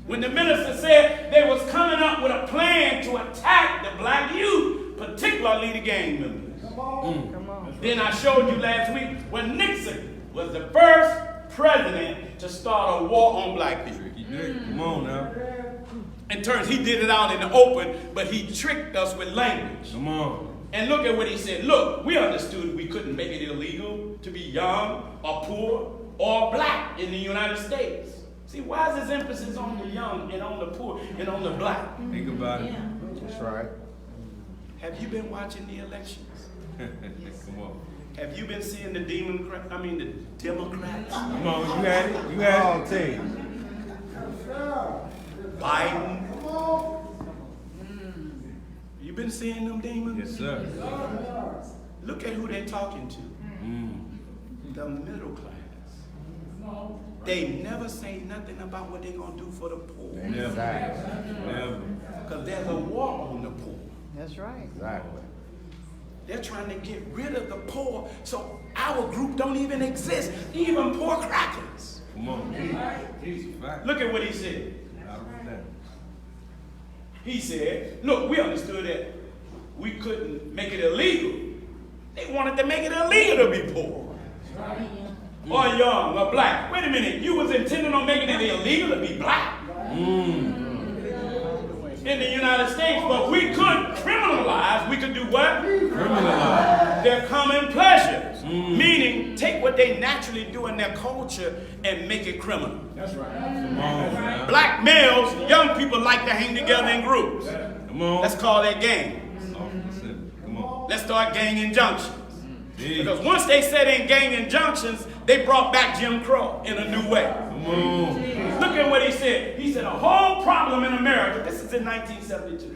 When the minister said they was coming up with a plan to attack the black youth, particularly the gang members. Come on. Then I showed you last week when Nixon was the first president to start a war on black people. Come on now. In turns, he did it out in the open, but he tricked us with language. Come on. And look at what he said. Look, we understood we couldn't make it illegal to be young or poor or black in the United States. See, why is his emphasis on the young and on the poor and on the black? Think about it. That's right. Have you been watching the elections? Come on. Have you been seeing the Democrats? Come on, you had it. You had it. T. Biden. You been seeing them demons? Yes, sir. Look at who they're talking to. The middle class. They never say nothing about what they're going to do for the poor. Never. Because there's a war on the poor. That's right. Exactly. They're trying to get rid of the poor, so our group don't even exist. Even poor crackers. Come on. Look at what he said. He said, look, we understood that we couldn't make it illegal. They wanted to make it illegal to be poor. Or young, or black. Wait a minute, you was intending on making it illegal to be black in the United States, but we could criminalize, we could do what? Criminalize their common pleasures. Meaning, take what they naturally do in their culture and make it criminal. That's right. Come on now. Black males, young people like to hang together in groups. Come on. Let's call that gang. Come on. Let's start gang injunctions. Yeah. Because once they set in gang injunctions, they brought back Jim Crow in a new way. Come on. Look at what he said. He said the whole problem in America, this is in 1972,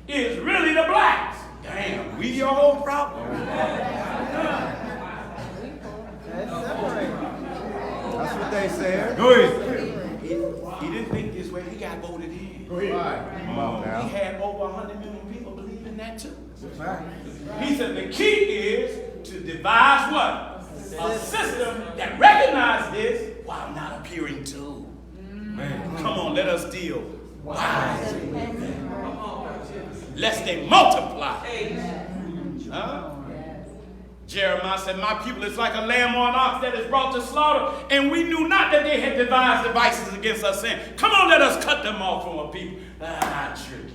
is really the blacks. Damn, we your whole problem? That's what they said. Go ahead. He didn't think this way. He got voted in. Go ahead. Come on He now. had over 100 million people believe in that too. Right. He said the key is to devise what? A system that recognizes this while not appearing to. Man. Come on, let us deal wisely with them. Lest they multiply. Huh? Jeremiah said, my people is like a lamb or an ox that is brought to slaughter, and we knew not that they had devised devices against us, saying, come on, let us cut them off from our people. Tricky.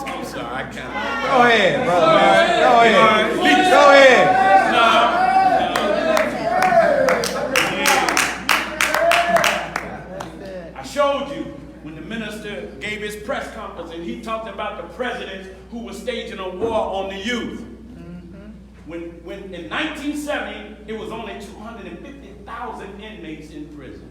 I'm sorry, I can't. Go ahead, brother. Go ahead. Go ahead. I showed you when the minister gave his press conference and he talked about the presidents who were staging a war on the youth. When in 1970, it was only 250,000 inmates in prison.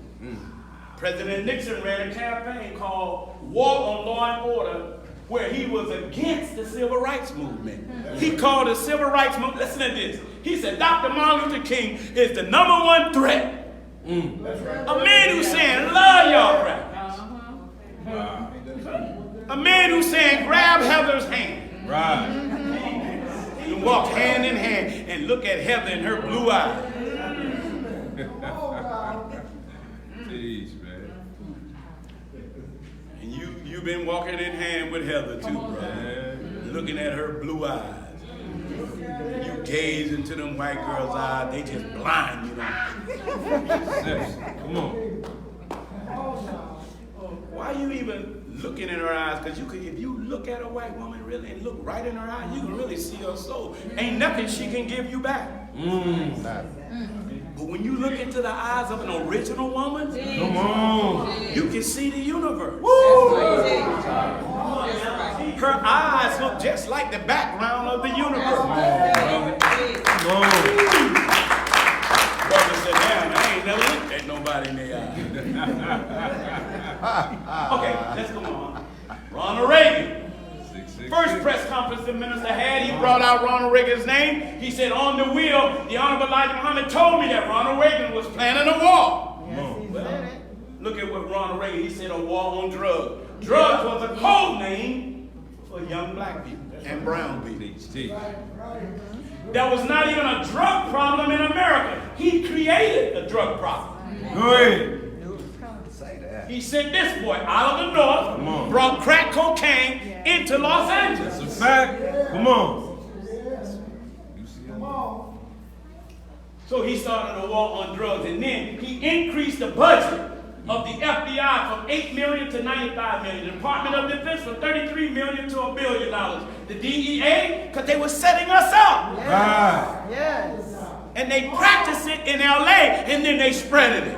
President Nixon ran a campaign called War on Law and Order, where he was against the civil rights movement. He called the civil rights movement, listen to this. He said, Dr. Martin Luther King is the #1 threat. A man who's saying, love y'all crackers. A man who's saying, grab Heather's hand. Right. And walk hand in hand and look at Heather in her blue eyes. Jeez, man. And you've been walking in hand with Heather too, brother. Looking at her blue eyes. You gaze into them white girls' eyes, they just blind you. Come on. Why are you even looking in her eyes? Because if you look at a white woman really and look right in her eyes, you can really see her soul. Ain't nothing she can give you back. But when you look into the eyes of an original woman, Come on. you can see the universe. Her eyes look just like the background of the universe. Come on. Brother said, damn, I ain't never looked at nobody in the eye. Okay, let's go on. Ronald Reagan. First press conference the minister had, he brought out Ronald Reagan's name. He said, on the wheel, the Honorable Elijah Muhammad told me that Ronald Reagan was planning a war. Well, look at what Ronald Reagan, he said, a war on drugs. Drugs was a code name for young black people and brown people. There was not even a drug problem in America. He created a drug problem. Go ahead. He sent this boy out of the north, brought crack cocaine into Los Angeles. That's a fact. Come on. So he started a war on drugs, and then he increased the budget of the FBI from $8 million to $95 million. The Department of Defense from $33 million to $1 billion. The DEA, because they were setting us up. Right. Yes. And they practiced it in LA, and then they spread it.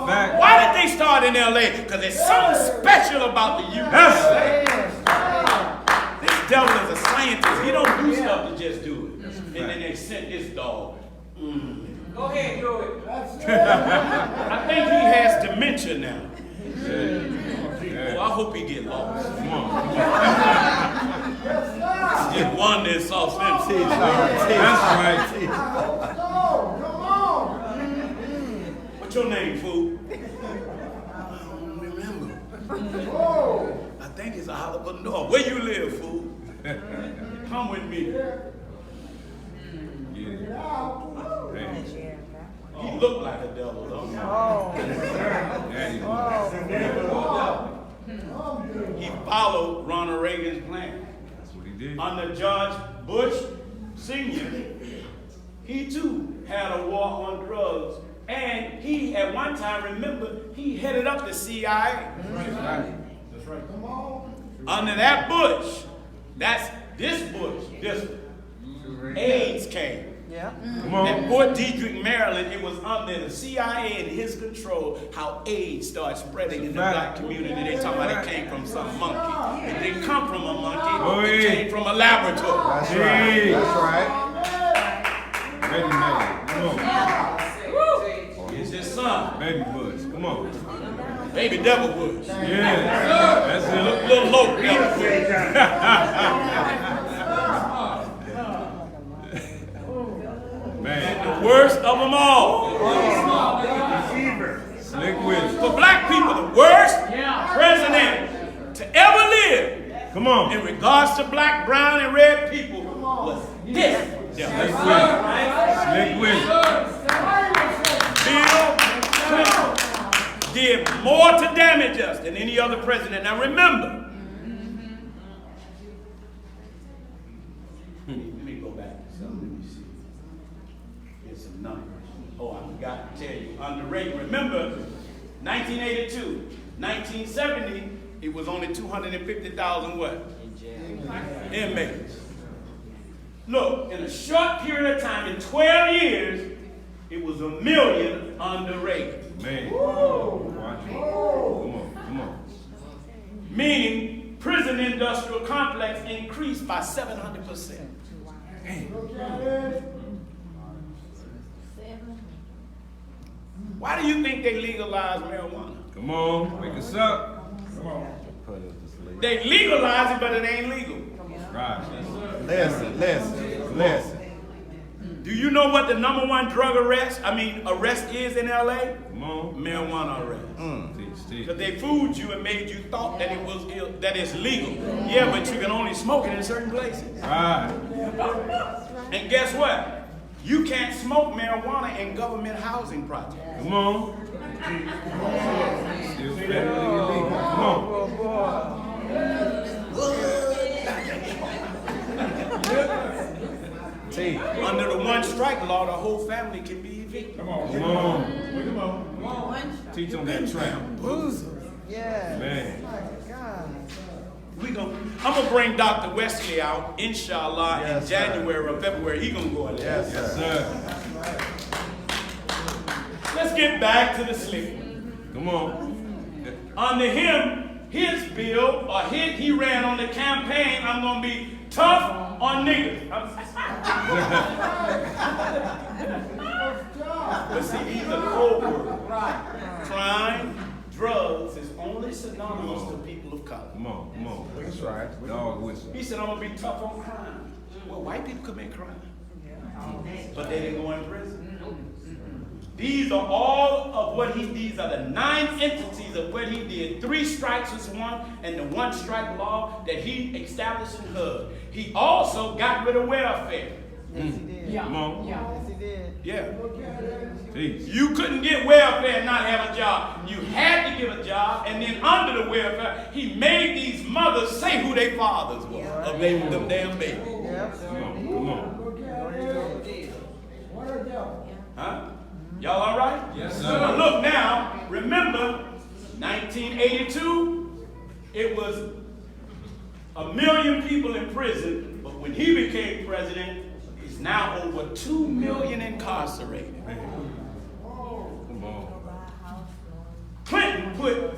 Fact. Why did they start in LA? Because there's something special about the U.S. Yes. This devil is a scientist. He don't do stuff to just do it. And then they sent this dog. Go ahead, do it. I think he has dementia now. Yeah. Oh, I hope he get lost. Come on. Just wander in South Central. That's right. What's your name, fool? I don't remember. I think it's Oliver North. Where you live, fool? Come with me. He looked like a devil, don't he? He followed Ronald Reagan's plan. That's what he did. Under George Bush Sr., he too had a war on drugs. And he, at one time, remember, he headed up the CIA. That's right. Come on. Under that Bush, that's this Bush, this one, AIDS came. Yeah. Come on. At Fort Detrick, Maryland, it was under the CIA and his control how AIDS started spreading in the black community. They talking about it came from some monkey. It didn't come from a monkey. It came from a laboratory. That's right. That's right. Ready made. Come on. It's his son, Baby Bush. Come on. Baby Devil Bush. Yeah. That's it. Little low Devil Bush. Man. The worst of them all. Slick with For black people, the worst president to ever live Come on. in regards to black, brown, and red people was this. Slick with Bill Clinton did more to damage us than any other president. Now remember, let me go back to something. Let me see. Here's some numbers. Oh, I forgot to tell you. Under Reagan, remember, 1982, 1970, it was only 250,000 what? Inmates. Look, in a short period of time, in 12 years, it was 1 million under Reagan. Man. Watch it. Come on. Come on. Meaning, prison industrial complex increased by 700%. Why do you think they legalized marijuana? Come on. Wake us up. They legalized it, but it ain't legal. Right. Listen. Do you know what the #1 drug arrest is in LA? Come on. Marijuana arrest. Teach. Because they fooled you and made you thought that that it's legal. Yeah, but you can only smoke it in certain places. Right. And guess what? You can't smoke marijuana in government housing projects. Come on. Still federally illegal. Come on. Under the one strike law, the whole family can be evicted. Come on. Teach them that trap. Yeah. Man. I'm gonna bring Dr. Wesley out, inshallah, in January or February. He gonna go in there. Yes, sir. Let's get back to the slick one. Come on. Under him, his bill, or he ran on the campaign, I'm gonna be tough on niggas. But see, these are code words. Crime, drugs is only synonymous to people of color. Come on. That's right. Dog whistle. He said, I'm going to be tough on crime. Well, white people commit crime. But they didn't go in prison. These are all of what these are the 9 entities of what he did. 3 strikes was one, and the 1 strike law that he established in HUD. He also got rid of welfare. Yes, he did. Come on. Yes, he did. Yeah. Peace. You couldn't get welfare and not have a job. You had to give a job, and then under the welfare, he made these mothers say who their fathers were of them damn babies. Yep. Come on. Huh? Y'all all right? Yes, sir. Now look now, remember, 1982, it was 1 million people in prison, but when he became president, it's now over 2 million incarcerated. Come on. Clinton put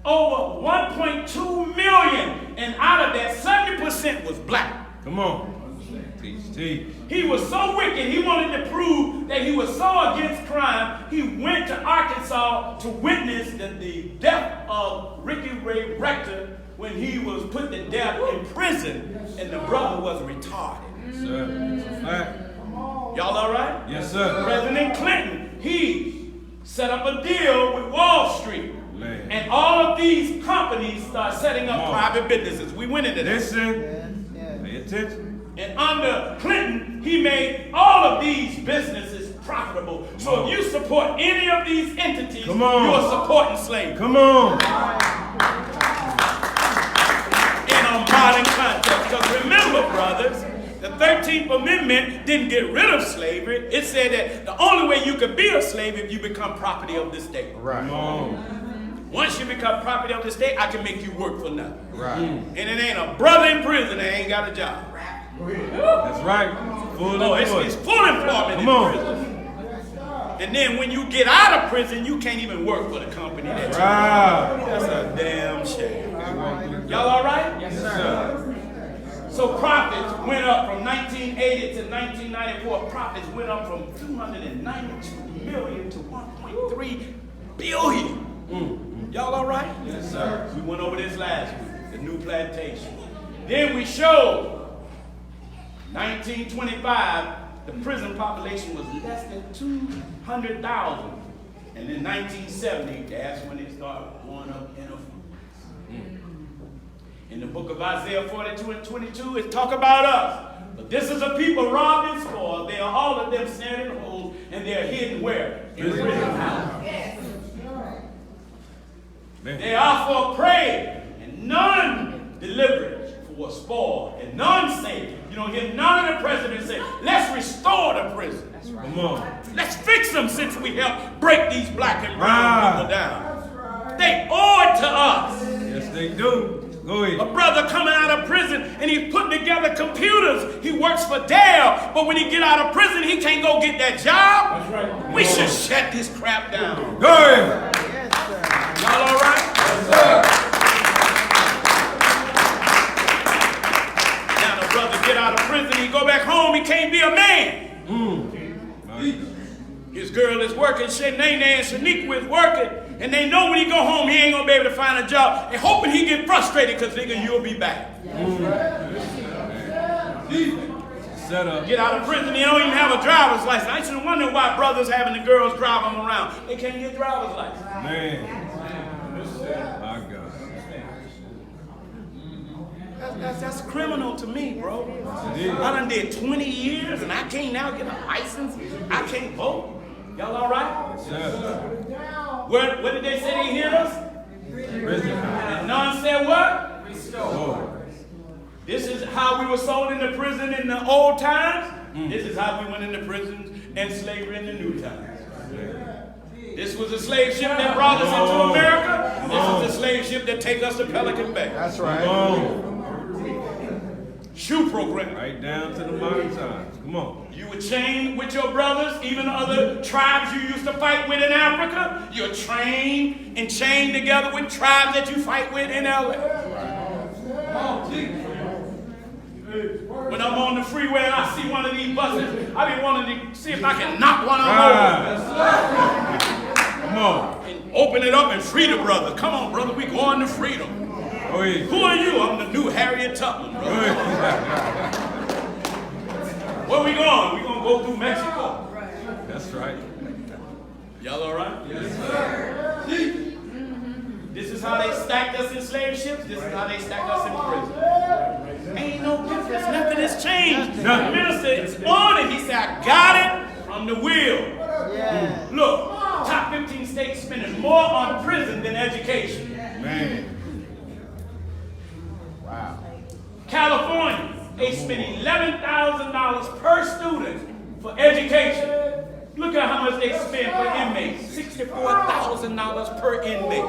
over 1.2 million, and out of that, 70% was black. Come on. Teach. He was so wicked, he wanted to prove that he was so against crime, he went to Arkansas to witness the death of Ricky Ray Rector when he was put to death in prison, and the brother was retarded. Yes, sir. That's a fact. Y'all all right? Yes, sir. President Clinton, he set up a deal with Wall Street. Man. And all of these companies start setting up private businesses. We went into this. Listen. Yes. Pay attention. And under Clinton, he made all of these businesses profitable. So if you support any of these entities, Come on. you're supporting slavery. Come on. In a modern context. Because remember, brothers, the 13th Amendment didn't get rid of slavery. It said that the only way you could be a slave is if you become property of the state. Come on. Once you become property of the state, I can make you work for nothing. Right. And it ain't a brother in prison that ain't got a job. That's right. Full It's full employment Come in on. prison. And then when you get out of prison, you can't even work for the company that you Right. That's a damn shame. Y'all all right? Yes, sir. So profits went up from 1980 to 1994. Profits went up from 292 million to 1.3 billion. Y'all all right? Yes, sir. We went over this last week, the new plantation. Then we showed 1925, the prison population was less than 200,000. And in 1970, that's when it started going up in a In the book of Isaiah 42 and 22, it talk about us. But this is a people robbed and spoiled. They are all of them snared in holes, and they are hidden where? In prison houses. They are for prey, and none delivered for spoil, and none saved. You don't hear none of the presidents say, let's restore the prison. Come on. Let's fix them since we helped break these black and brown people down. They owe it to us. Yes, they do. Go A ahead. brother coming out of prison and he's putting together computers. He works for Dell, but when he get out of prison, he can't go get that job. That's right. We should shut this crap down. Go ahead. Yes, sir. Y'all all right? Yes, sir. Now the brother get out of prison, he go back home, he can't be a man. His girl is working, Nene and Shaniqua is working, and they know when he go home, he ain't gonna be able to find a job. They hoping he get frustrated because nigga, you'll be back. Set up. Get out of prison, they don't even have a driver's license. I should wonder why brothers having the girls drive them around. They can't get driver's license. Man. My God. That's criminal to me, bro. It is. I done did 20 years and I can't now get a license. I can't vote. Y'all all right? Yes, sir. What did they say they hit us? Prison. And none said what? Oh. This is how we were sold into prison in the old times. This is how we went into prison and slavery in the new times. This was a slave ship that brought us into America. This is the slave ship that take us to Pelican Bay. That's Come right. on. Shoe program. Right down to the modern times. Come on. You were chained with your brothers, even other tribes you used to fight with in Africa. You're trained and chained together with tribes that you fight with in LA. When I'm on the freeway and I see one of these buses, I be wanting to see if I can knock one of them over. Come on. And open it up and free the brother. Come on, brother, we going to freedom. Oh, yeah. Who are you? I'm the new Harriet Tubman, brother. Oh, yeah. Where we going? We gonna go through Mexico. That's right. Y'all all right? Yes, sir. This is how they stacked us in slave ships. This is how they stacked us in prison. Ain't no difference. Nothing has changed. The minister is on it. He said, I got it from the wheel. Yeah. Look, top 15 states spending more on prison than education. Man. Wow. California, they spend $11,000 per student for education. Look at how much they spend per inmate. $64,000 per inmate.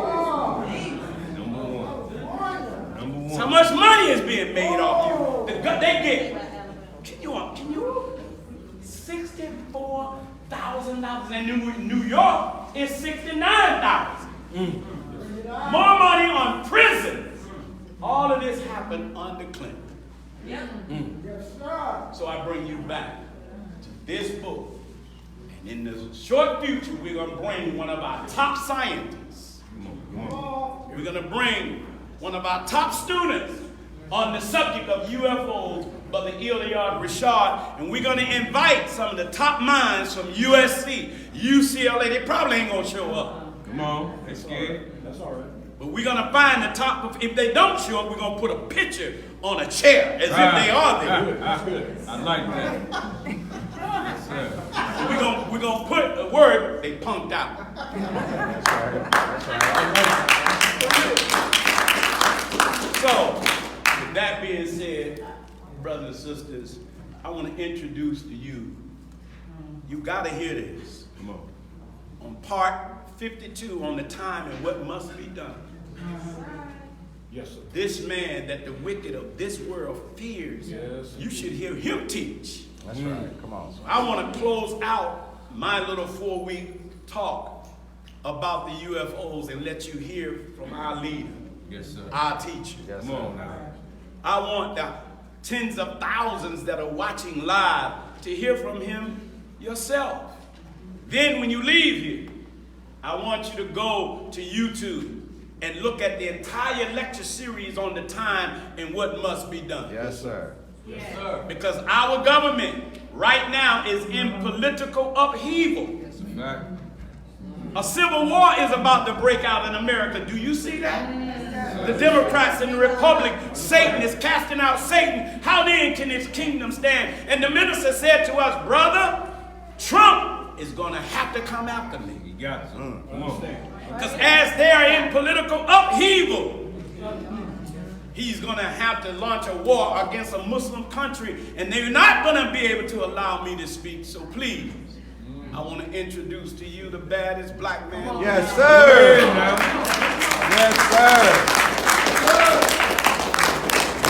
Number one. That's how much money is being made off you. They get. Can you? $64,000. And New York is $69,000. More money on prisons. All of this happened under Clinton. Yes, sir. So I bring you back to this book. And in the short future, we're going to bring one of our top scientists. We're going to bring one of our top students on the subject of UFOs, Brother Iliad Rashad. And we're going to invite some of the top minds from USC, UCLA. They probably ain't going to show up. Come on. They scared. That's all right. But we're going to find the top. If they don't show up, we're going to put a picture on a chair as if they are there. I like that. Yes, sir. We're gonna put the word they punked out. So, with that being said, brothers and sisters, I want to introduce to you. You got to hear this. Come on. On part 52 on the time and what must be done. Yes, sir. This man that the wicked of this world fears, Yes. you should hear him teach. That's right. Come on. I want to close out my little 4-week talk about the UFOs and let you hear from our leader, Yes, sir. our teacher. Yes, Come on now. I want the tens of thousands that are watching live to hear from him yourself. Then when you leave here, I want you to go to YouTube and look at the entire lecture series on the time and what must be done. Yes, sir. Yes, sir. Because our government right now is in political upheaval. That's a fact. A civil war is about to break out in America. Do you see that? The Democrats and the Republic, Satan is casting out Satan. How then can his kingdom stand? And the minister said to us, brother, Trump is going to have to come after me. You got it. Come on. Because as they are in political upheaval, he's going to have to launch a war against a Muslim country, and they're not going to be able to allow me to speak. So please, I want to introduce to you the baddest black man. Yes, sir. Yes, sir.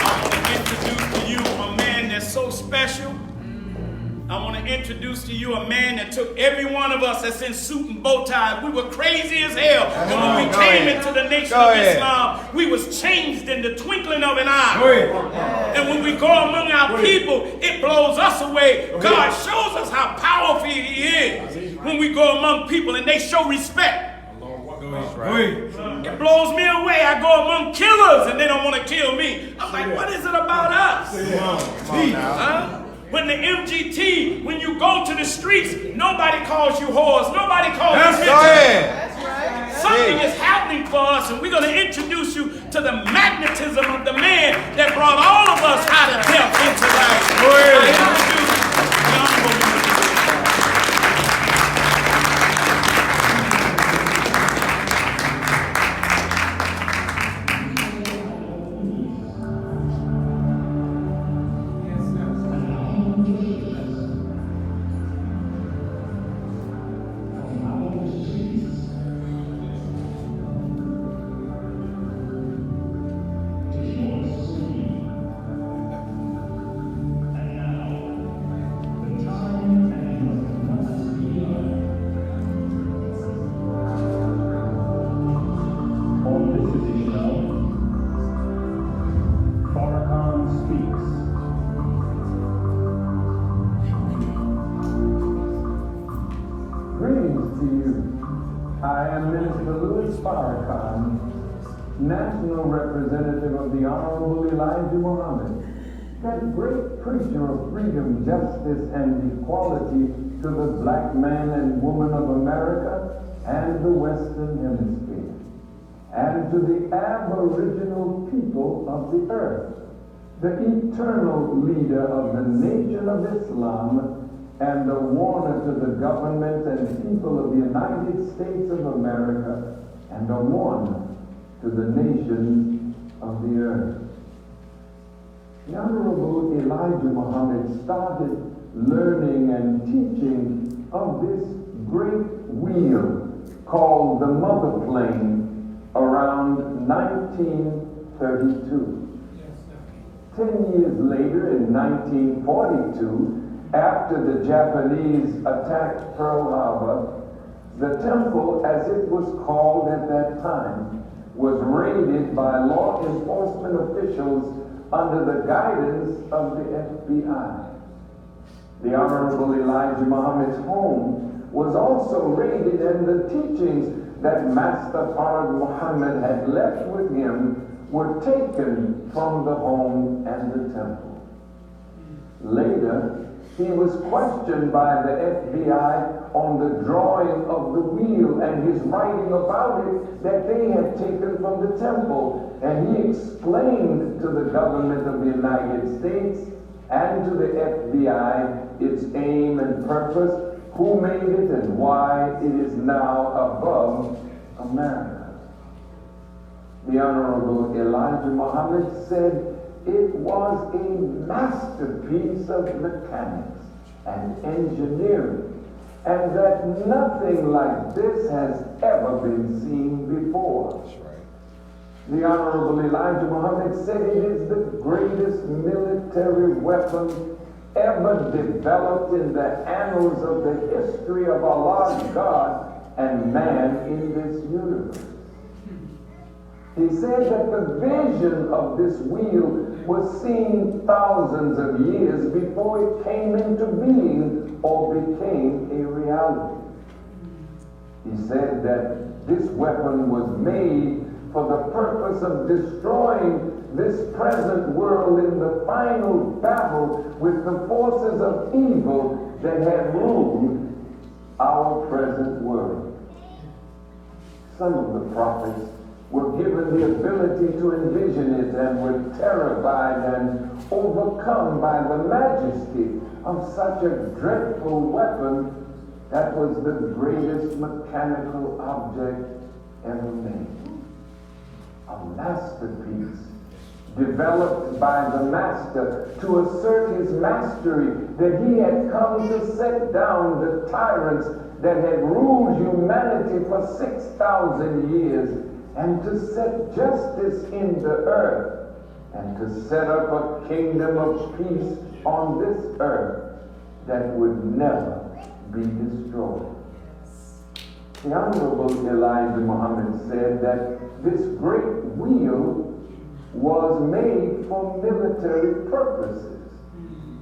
I want to introduce to you a man that's so special. I want to introduce to you a man that took every one of us that's in suit and bow tie. We were crazy as hell. And when we came into the nation of Islam, we was changed in the twinkling of an eye. And when we go among our people, it blows us away. God shows us how powerful he is when we go among people and they show respect. It blows me away. I go among killers and they don't want to kill me. I'm like, what is it about us? Come on now. Huh? When the MGT, when you go to the streets, nobody calls you whores. Nobody calls you bitches. Go ahead. Something is happening for us, and we're going to introduce you to the magnetism of the man that brought all of us out of death into life. Go ahead. I introduce the honorable minister. Prime Minister Louis Farrakhan, National Representative of the Honorable Elijah Muhammad, that great preacher of freedom, justice, and equality to the black man and woman of America and the Western Hemisphere, and to the aboriginal people of the earth, the eternal leader of the nation of Islam, and the warner to the government and people of the United States of America, and a warner to the nations of the earth. The Honorable Elijah Muhammad started learning and teaching of this great wheel called the mother plane around 1932. 10 years later, in 1942, after the Japanese attacked Pearl Harbor, the temple, as it was called at that time, was raided by law enforcement officials under the guidance of the FBI. The Honorable Elijah Muhammad's home was also raided, and the teachings that Master Farad Muhammad had left with him were taken from the home and the temple. Later, he was questioned by the FBI on the drawing of the wheel and his writing about it that they had taken from the temple. And he explained to the government of the United States and to the FBI its aim and purpose, who made it, and why it is now above America. The Honorable Elijah Muhammad said it was a masterpiece of mechanics and engineering, and that nothing like this has ever been seen before. That's right. The Honorable Elijah Muhammad said it is the greatest military weapon ever developed in the annals of the history of Allah, God, and man in this universe. He said that the vision of this wheel was seen thousands of years before it came into being or became a reality. He said that this weapon was made for the purpose of destroying this present world in the final battle with the forces of evil that had ruled our present world. Some of the prophets were given the ability to envision it and were terrified and overcome by the majesty of such a dreadful weapon that was the greatest mechanical object ever made. A masterpiece developed by the master to assert his mastery, that he had come to set down the tyrants that had ruled humanity for 6,000 years, and to set justice in the earth, and to set up a kingdom of peace on this earth that would never be destroyed. The Honorable Elijah Muhammad said that this great wheel was made for military purposes,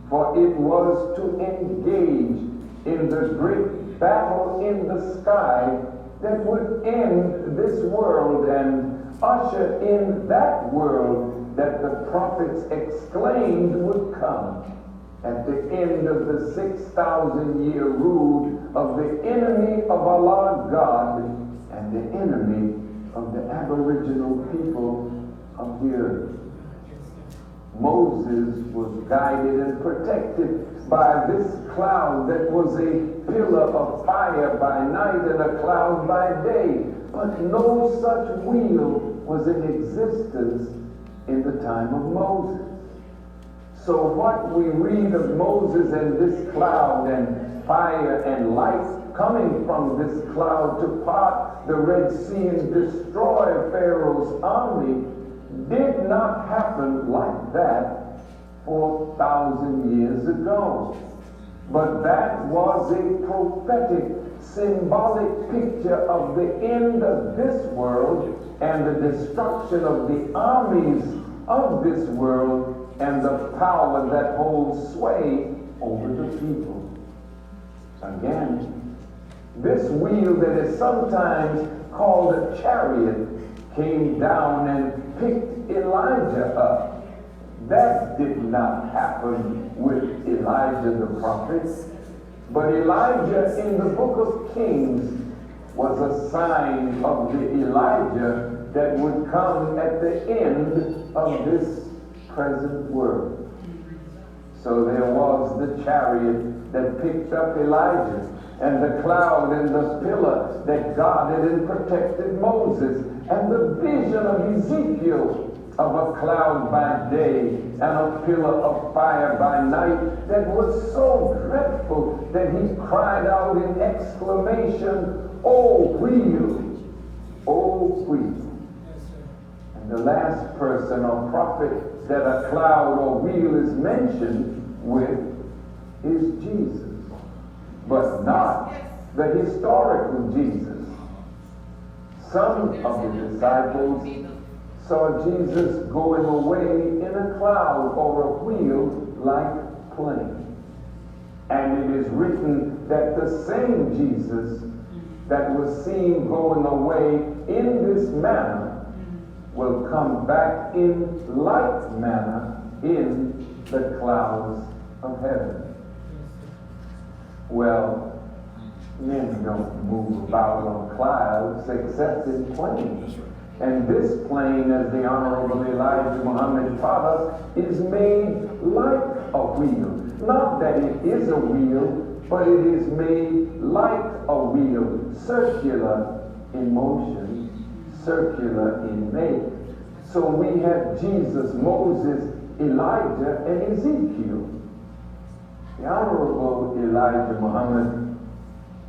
for it was to engage in the great battle in the sky that would end this world and usher in that world that the prophets exclaimed would come at the end of the 6,000-year rule of the enemy of Allah, God, and the enemy of the aboriginal people of the earth. Moses was guided and protected by this cloud that was a pillar of fire by night and a cloud by day. But no such wheel was in existence in the time of Moses. So what we read of Moses and this cloud and fire and light coming from this cloud to part the Red Sea and destroy Pharaoh's army did not happen like that 4,000 years ago. But that was a prophetic, symbolic picture of the end of this world and the destruction of the armies of this world and the power that holds sway over the people. Again, This wheel that is sometimes called a chariot came down and picked Elijah up. That did not happen with Elijah the prophet. But Elijah in the book of Kings was a sign of the Elijah that would come at the end of this present world. So there was the chariot that picked up Elijah, and the cloud and the pillar that guarded and protected Moses, and the vision of Ezekiel of a cloud by day and a pillar of fire by night that was so dreadful that he cried out in exclamation, "Oh, wheel, oh, wheel." And the last person or prophet that a cloud or wheel is mentioned with is Jesus, but not the historical Jesus. Some of the disciples saw Jesus going away in a cloud or a wheel-like plane. And it is written that the same Jesus that was seen going away in this manner will come back in like manner in the clouds of heaven. Well, men don't move about on clouds except in planes. And this plane, as the Honorable Elijah Muhammad taught us, is made like a wheel. Not that it is a wheel, but it is made like a wheel, circular in motion, circular in make. So we have Jesus, Moses, Elijah, and Ezekiel. The Honorable Elijah Muhammad,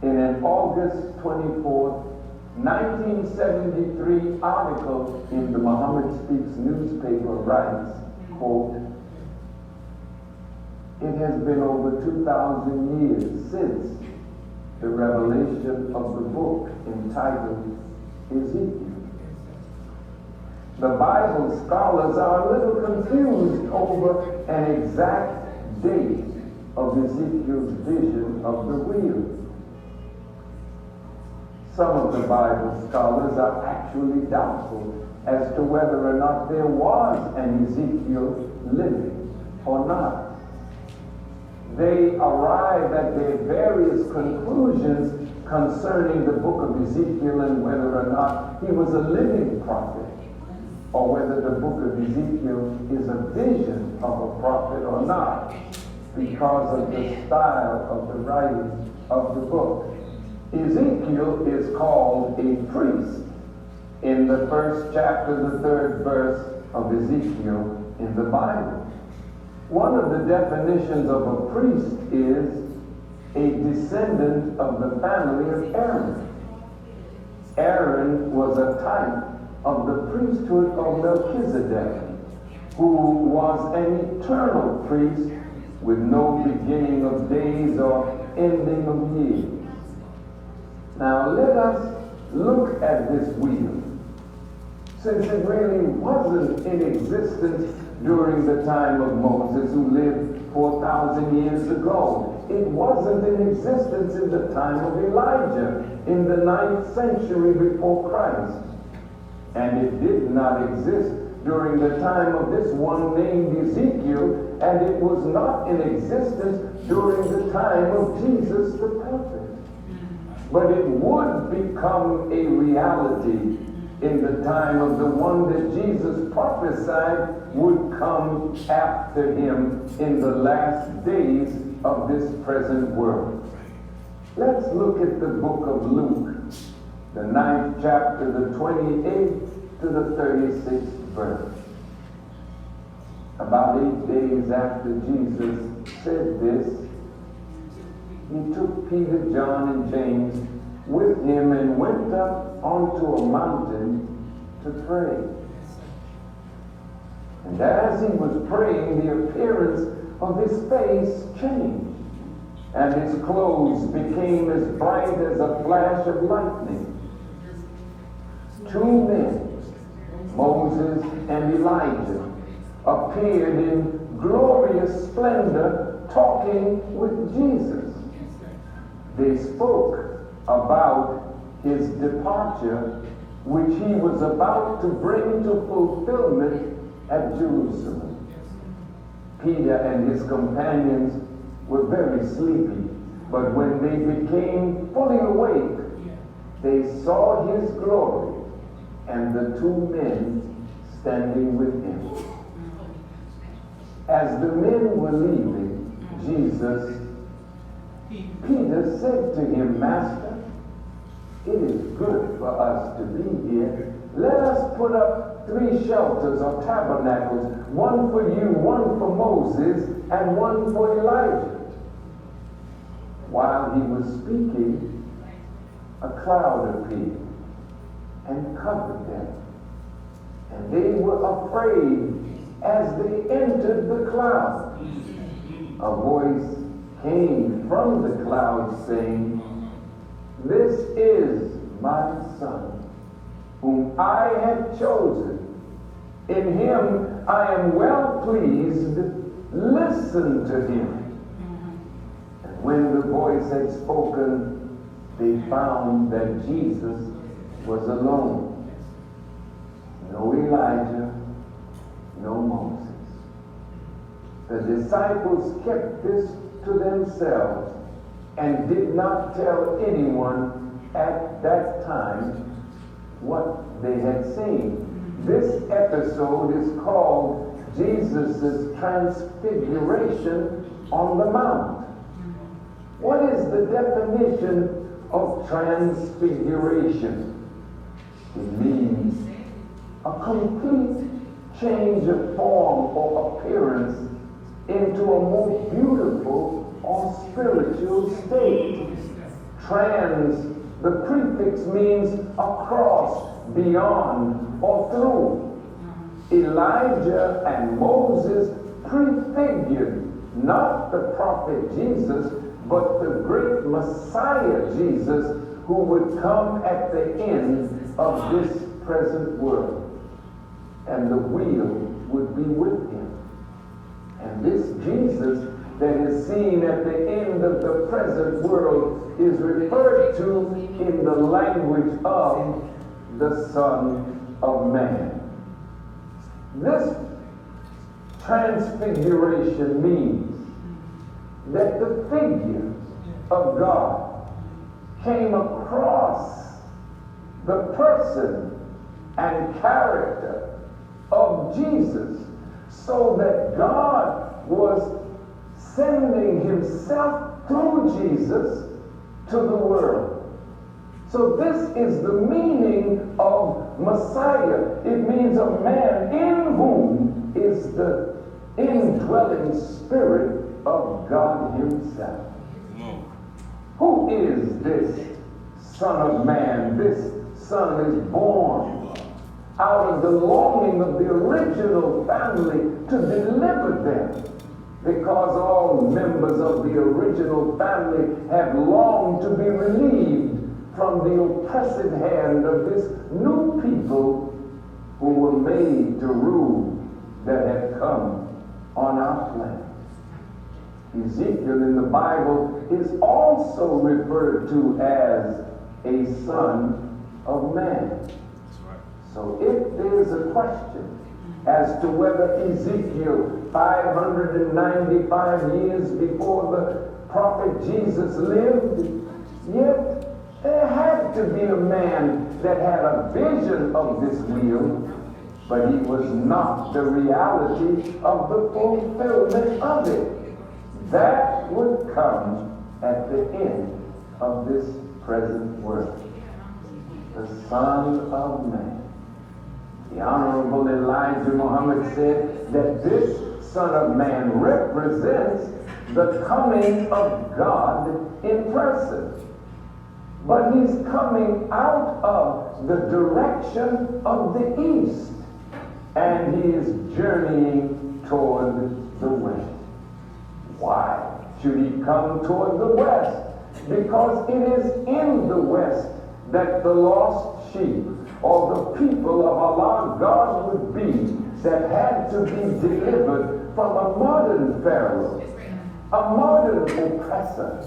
in an August 24th, 1973 article in the Muhammad Speaks newspaper writes, quote, "It has been over 2,000 years since the revelation of the book entitled Ezekiel. The Bible scholars are a little confused over an exact date of Ezekiel's vision of the wheel. Some of the Bible scholars are actually doubtful as to whether or not there was an Ezekiel living or not. They arrive at their various conclusions concerning the book of Ezekiel and whether or not he was a living prophet, or whether the book of Ezekiel is a vision of a prophet or not, because of the style of the writing of the book. Ezekiel is called a priest in the first chapter, the 3rd verse of Ezekiel in the Bible. One of the definitions of a priest is a descendant of the family of Aaron. Aaron was a type of the priesthood of Melchizedek, who was an eternal priest with no beginning of days or ending of years. Now let us look at this wheel. Since it really wasn't in existence during the time of Moses, who lived 4,000 years ago, it wasn't in existence in the time of Elijah in the 9th century before Christ. And it did not exist during the time of this one named Ezekiel, and it was not in existence during the time of Jesus the prophet. But it would become a reality in the time of the one that Jesus prophesied would come after him in the last days of this present world. Let's look at the book of Luke, the 9th chapter, the 28th to the 36th verse. About 8 days after Jesus said this, he took Peter, John, and James with him and went up onto a mountain to pray. And as he was praying, the appearance of his face changed, and his clothes became as bright as a flash of lightning. 2 men, Moses and Elijah, appeared in glorious splendor talking with Jesus. They spoke about his departure, which he was about to bring to fulfillment at Jerusalem. Peter and his companions were very sleepy, but when they became fully awake, they saw his glory and the two men standing with him. As the men were leaving Jesus, Peter said to him, Master, it is good for us to be here. Let us put up 3 shelters or tabernacles, one for you, one for Moses, and one for Elijah. While he was speaking, a cloud appeared and covered them. And they were afraid as they entered the cloud. A voice came from the cloud saying, This is my Son, whom I have chosen. In him I am well pleased. Listen to him. And when the voice had spoken, they found that Jesus was alone. No Elijah, no Moses. The disciples kept this to themselves and did not tell anyone at that time what they had seen. This episode is called Jesus' transfiguration on the Mount. What is the definition of transfiguration? It means a complete change of form or appearance into a more beautiful or spiritual state. Trans, the prefix means across, beyond, or through. Elijah and Moses prefigured not the prophet Jesus, but the great Messiah Jesus, who would come at the end of this present world. And the wheel would be with him. And this Jesus that is seen at the end of the present world is referred to in the language of the Son of Man. This transfiguration means that the figure of God came across the person and character of Jesus, so that God was sending himself through Jesus to the world. So this is the meaning of Messiah. It means a man in whom is the indwelling spirit of God himself. Who is this Son of Man? This Son is born out of the longing of the original family to deliver them, because all members of the original family have longed to be relieved from the oppressive hand of this new people who were made to rule that had come on our planet. Ezekiel in the Bible is also referred to as a son of man. So if there's a question as to whether Ezekiel 595 years before the prophet Jesus lived, yet there had to be a man that had a vision of this wheel, but he was not the reality of the fulfillment of it. That would come at the end of this present world. The Son of Man. The Honorable Elijah Muhammad said that this Son of Man represents the coming of God in person. But he's coming out of the direction of the east, and he is journeying toward the west. Why should he come toward the west? Because it is in the west that the lost sheep, or the people of Allah God would be, that had to be delivered from a modern Pharaoh. a modern oppressor.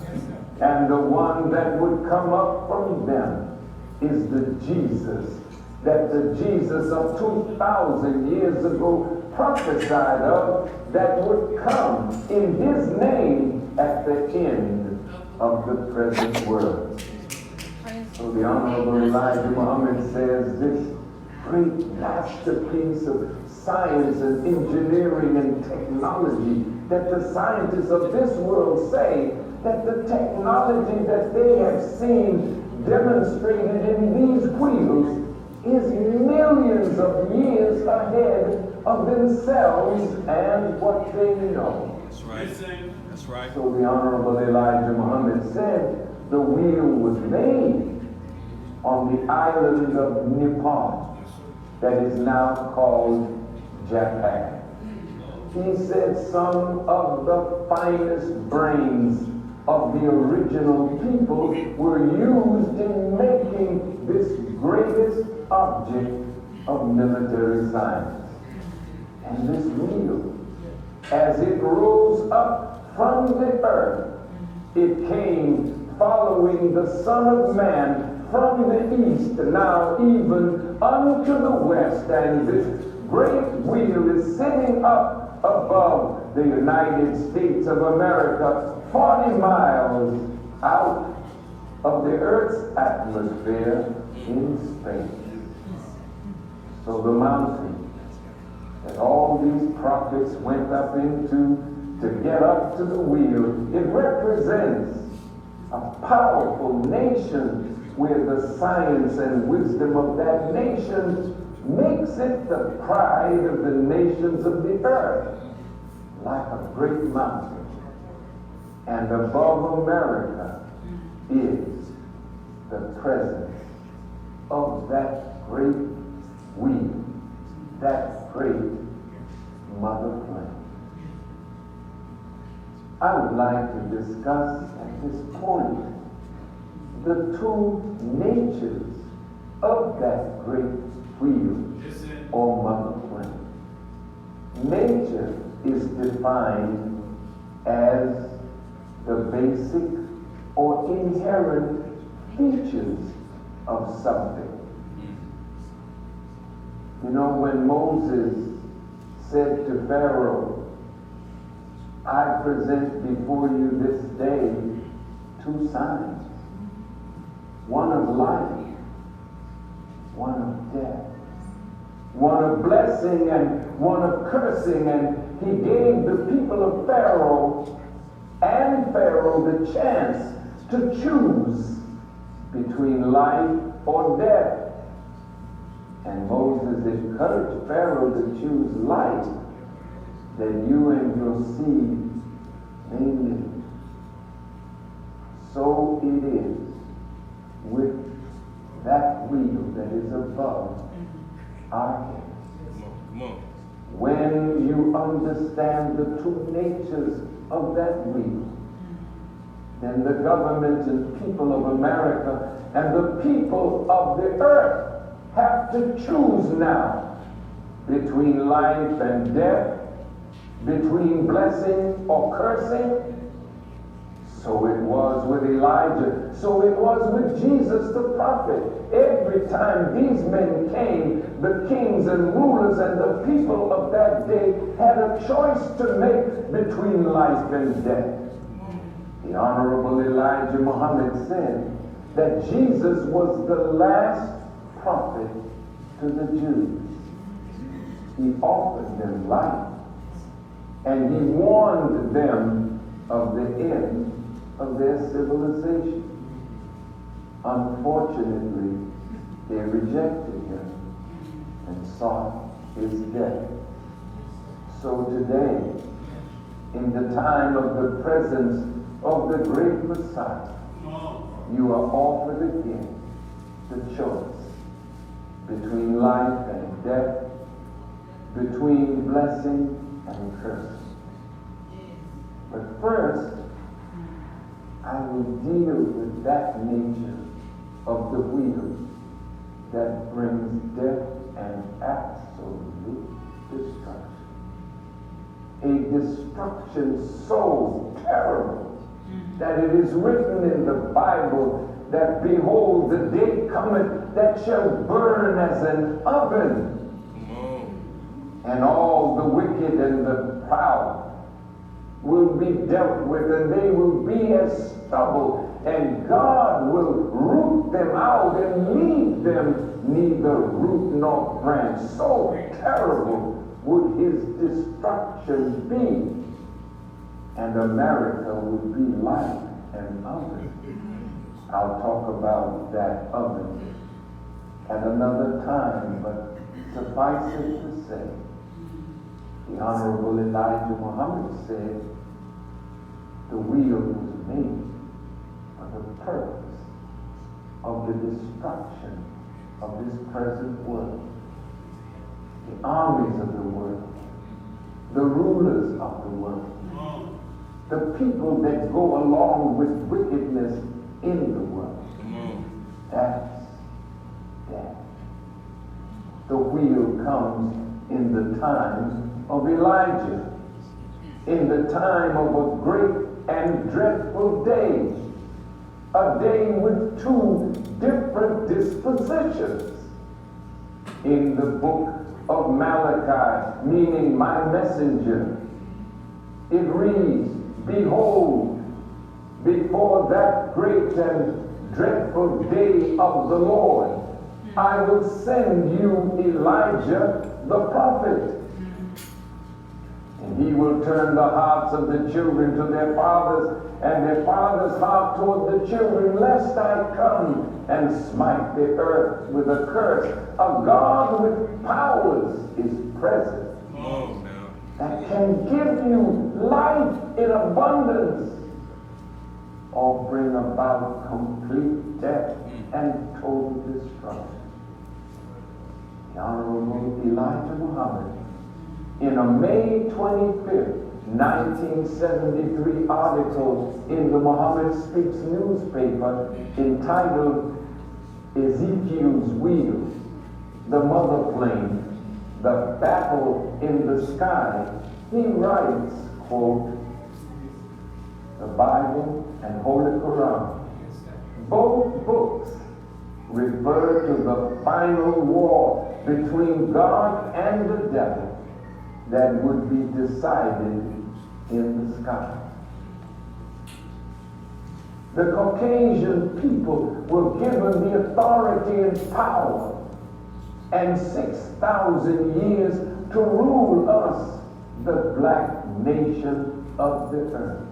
And the one that would come up from them is the Jesus that the Jesus of 2,000 years ago prophesied of, that would come in his name at the end of the present world. So the Honorable Elijah Muhammad says this great masterpiece of science and engineering and technology, that the scientists of this world say that the technology that they have seen demonstrated in these wheels is millions of years ahead of themselves and what they know. That's right. That's right. So the Honorable Elijah Muhammad said the wheel was made on the island of Nepal that is now called Japan. He said some of the finest brains of the original people were used in making this greatest object of military science. And this wheel, as it rose up from the earth, it came following the Son of Man from the east, now even unto the west, and this great wheel is sitting up above the United States of America, 40 miles out of the Earth's atmosphere in space. So the mountain that all these prophets went up into to get up to the wheel, it represents a powerful nation where the science and wisdom of that nation makes it the pride of the nations of the earth, like a great mountain. And above America is the presence of that great wheel, that great mother planet. I would like to discuss at this point the two natures of that great wheel or mother planet. Nature is defined as the basic or inherent features of something. You know, when Moses said to Pharaoh, I present before you this day two signs, one of life, one of death, one of blessing and one of cursing, and he gave the people of Pharaoh the chance to choose between life or death. And Moses encouraged Pharaoh to choose life, that you and your seed may live. So it is with that wheel that is above our heads. Come on. When you understand the two natures of that wheel, then the government and people of America and the people of the earth have to choose now between life and death, between blessing or cursing. So it was with Elijah. So it was with Jesus the prophet. Every time these men came, the kings and rulers and the people of that day had a choice to make between life and death. The Honorable Elijah Muhammad said that Jesus was the last prophet to the Jews. He offered them life, and he warned them of the end of their civilization. Unfortunately, they rejected him and sought his death. So today, in the time of the presence of the great Messiah, you are offered again the choice between life and death, between blessing and curse. But first, I will deal with that nature of the wheel that brings death and absolute destruction. A destruction so terrible that it is written in the Bible that, behold, the day cometh that shall burn as an oven, and all the wicked and the proud will be dealt with, and they will be as stubble, and God will root them out and leave them neither root nor branch. So terrible would his destruction be. And America would be like an oven. I'll talk about that oven at another time, but suffice it to say, the Honorable Elijah Muhammad said, the wheel was made for the purpose of the destruction of this present world. The armies of the world, the rulers of the world, the people that go along with wickedness in the world. That's death. The wheel comes in the time of Elijah, in the time of a great and dreadful day, a day with two different dispositions. In the book of Malachi, meaning my messenger, it reads, behold, before that great and dreadful day of the Lord, I will send you Elijah the prophet. And he will turn the hearts of the children to their fathers, and their fathers' heart toward the children, lest I come and smite the earth with a curse. A God with powers is present that can give you life in abundance or bring about complete death and total destruction. The Honorable Elijah Muhammad, in a May 25th, 1973 article in the Muhammad Speaks newspaper entitled Ezekiel's Wheel, the Mother Plane, the Battle in the Sky, he writes, quote, the Bible and Holy Quran, both books refer to the final war between God and the devil that would be decided in the sky. The Caucasian people were given the authority and power and 6,000 years to rule us, the black nation of the earth.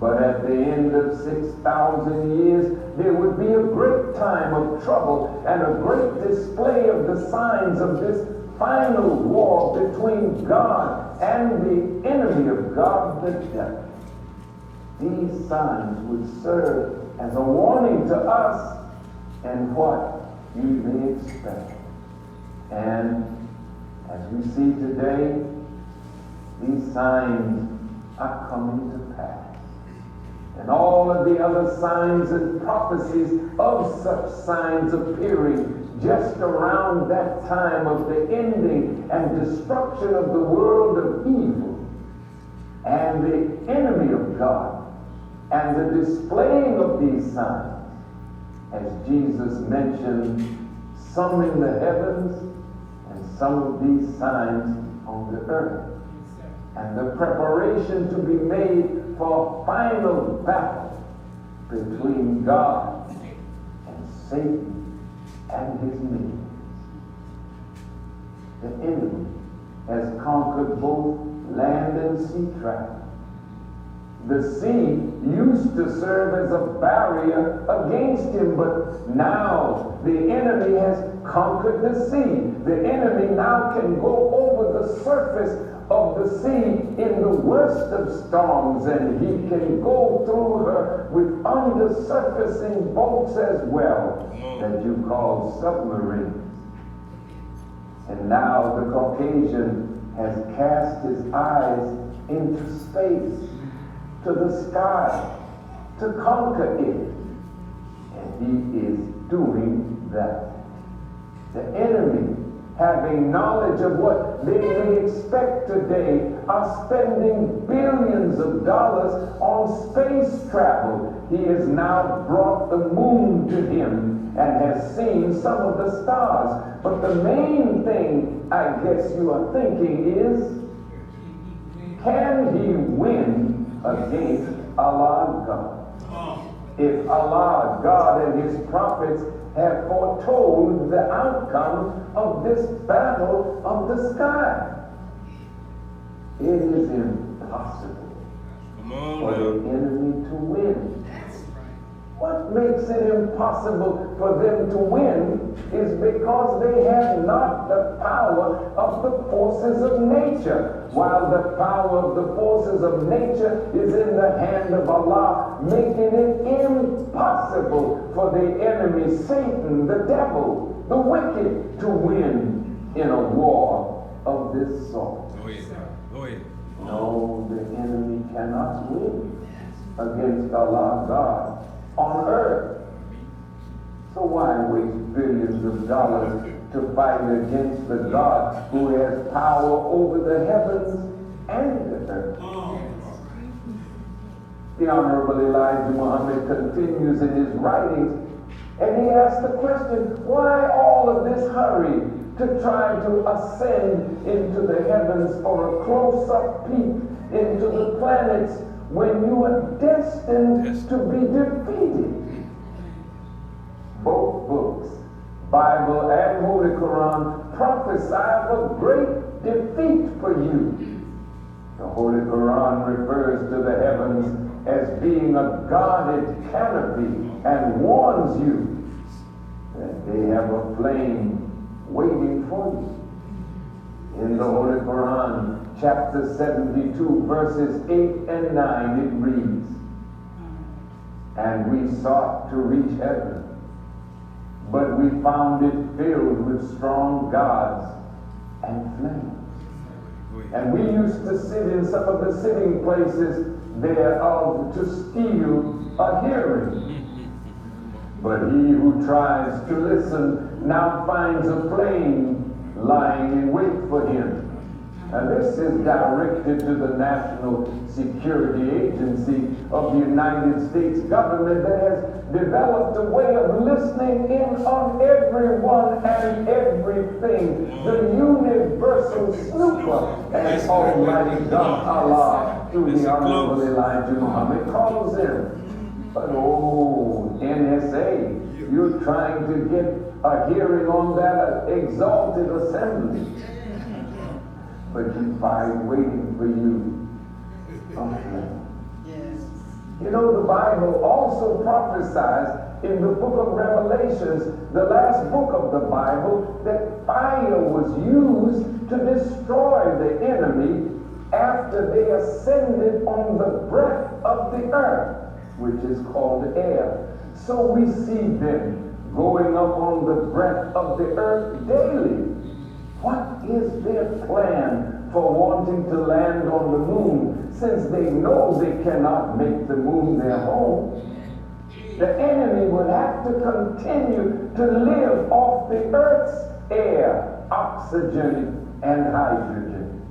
But at the end of 6,000 years, there would be a great time of trouble and a great display of the signs of this final war between God and the enemy of God, the devil. These signs would serve as a warning to us and what you may expect. And as we see today, these signs are coming to pass. And all of the other signs and prophecies of such signs appearing just around that time of the ending and destruction of the world of evil and the enemy of God and the displaying of these signs, as Jesus mentioned, some in the heavens and some of these signs on the earth, and the preparation to be made for a final battle between God and Satan and his minions. The enemy has conquered both land and sea travel. The sea used to serve as a barrier against him, but now the enemy has conquered the sea. The enemy now can go over the surface of the sea in the worst of storms, and he can go through her with undersurfacing boats as well, that you call submarines. And now the Caucasian has cast his eyes into space, to the sky, to conquer it. And he is doing that. The enemy, having knowledge of what they may expect today, are spending billions of dollars on space travel. He has now brought the moon to him and has seen some of the stars. But the main thing I guess you are thinking is, can he win against Allah God? If Allah God and his prophets have foretold the outcome of this battle of the sky, it is impossible for the enemy to win. What makes it impossible for them to win is because they have not the power of the forces of nature. While the power of the forces of nature is in the hand of Allah, making it impossible for the enemy, Satan, the devil, the wicked, to win in a war of this sort. No, the enemy cannot win against Allah God on earth. So why waste billions of dollars to fight against the God who has power over the heavens and the earth? The Honorable Elijah Muhammad continues in his writings, and he asks the question, why all of this hurry to try to ascend into the heavens for a close-up peek into the planets when you are destined to be defeated? Both books, Bible and Holy Quran, prophesy of a great defeat for you. The Holy Quran refers to the heavens as being a guarded canopy and warns you that they have a flame waiting for you. In the Holy Quran, chapter 72, verses 8 and 9, it reads, "And we sought to reach heaven, but we found it filled with strong gods and flames. And we used to sit in some of the sitting places thereof to steal a hearing. But he who tries to listen now finds a flame lying in wait for him." And this is directed to the National Security Agency of the United States government that has developed a way of listening in on everyone and everything. The universal snooper, as Almighty God Allah, through the Honorable Elijah Muhammad, calls him. But oh, NSA, you're trying to get a hearing on that exalted assembly. But you find waiting for you a flame. You know, the Bible also prophesies in the book of Revelations, the last book of the Bible, that fire was used to destroy the enemy after they ascended on the breath of the earth, which is called air. So we see them going up on the breath of the earth daily. What is their plan for wanting to land on the moon, since they know they cannot make the moon their home? The enemy would have to continue to live off the earth's air, oxygen, and hydrogen.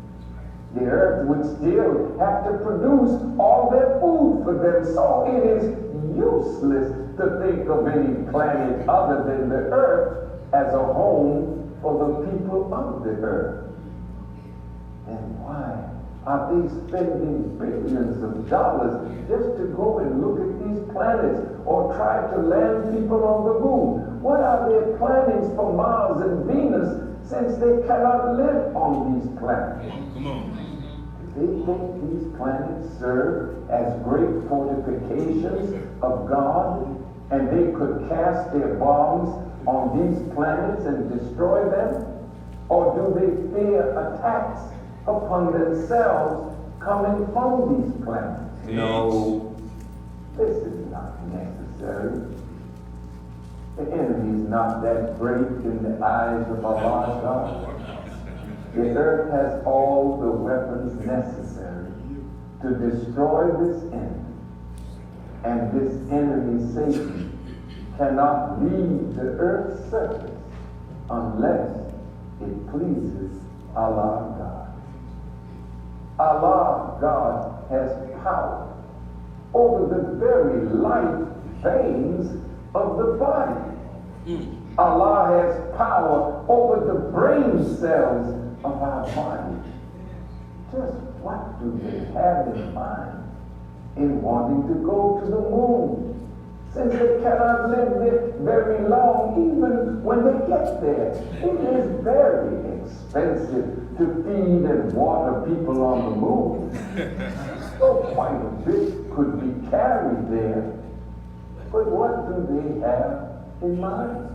The earth would still have to produce all their food for them, so it is useless to think of any planet other than the earth as a home for the people of the earth. And why are they spending billions of dollars just to go and look at these planets or try to land people on the moon? What are their plannings for Mars and Venus, since they cannot live on these planets? They think these planets serve as great fortifications of God, and they could cast their bombs on these planets and destroy them? Or do they fear attacks upon themselves coming from these planets? No, this is not necessary. The enemy is not that great in the eyes of Allah God. The earth has all the weapons necessary to destroy this enemy. And this enemy, Satan, cannot leave the earth's surface unless it pleases Allah God. Allah, God, has power over the very life veins of the body. Allah has power over the brain cells of our body. Just what do they have in mind in wanting to go to the moon? Since they cannot live there very long, even when they get there. It is very expensive to feed and water people on the moon. So quite a bit could be carried there. But what do they have in mind?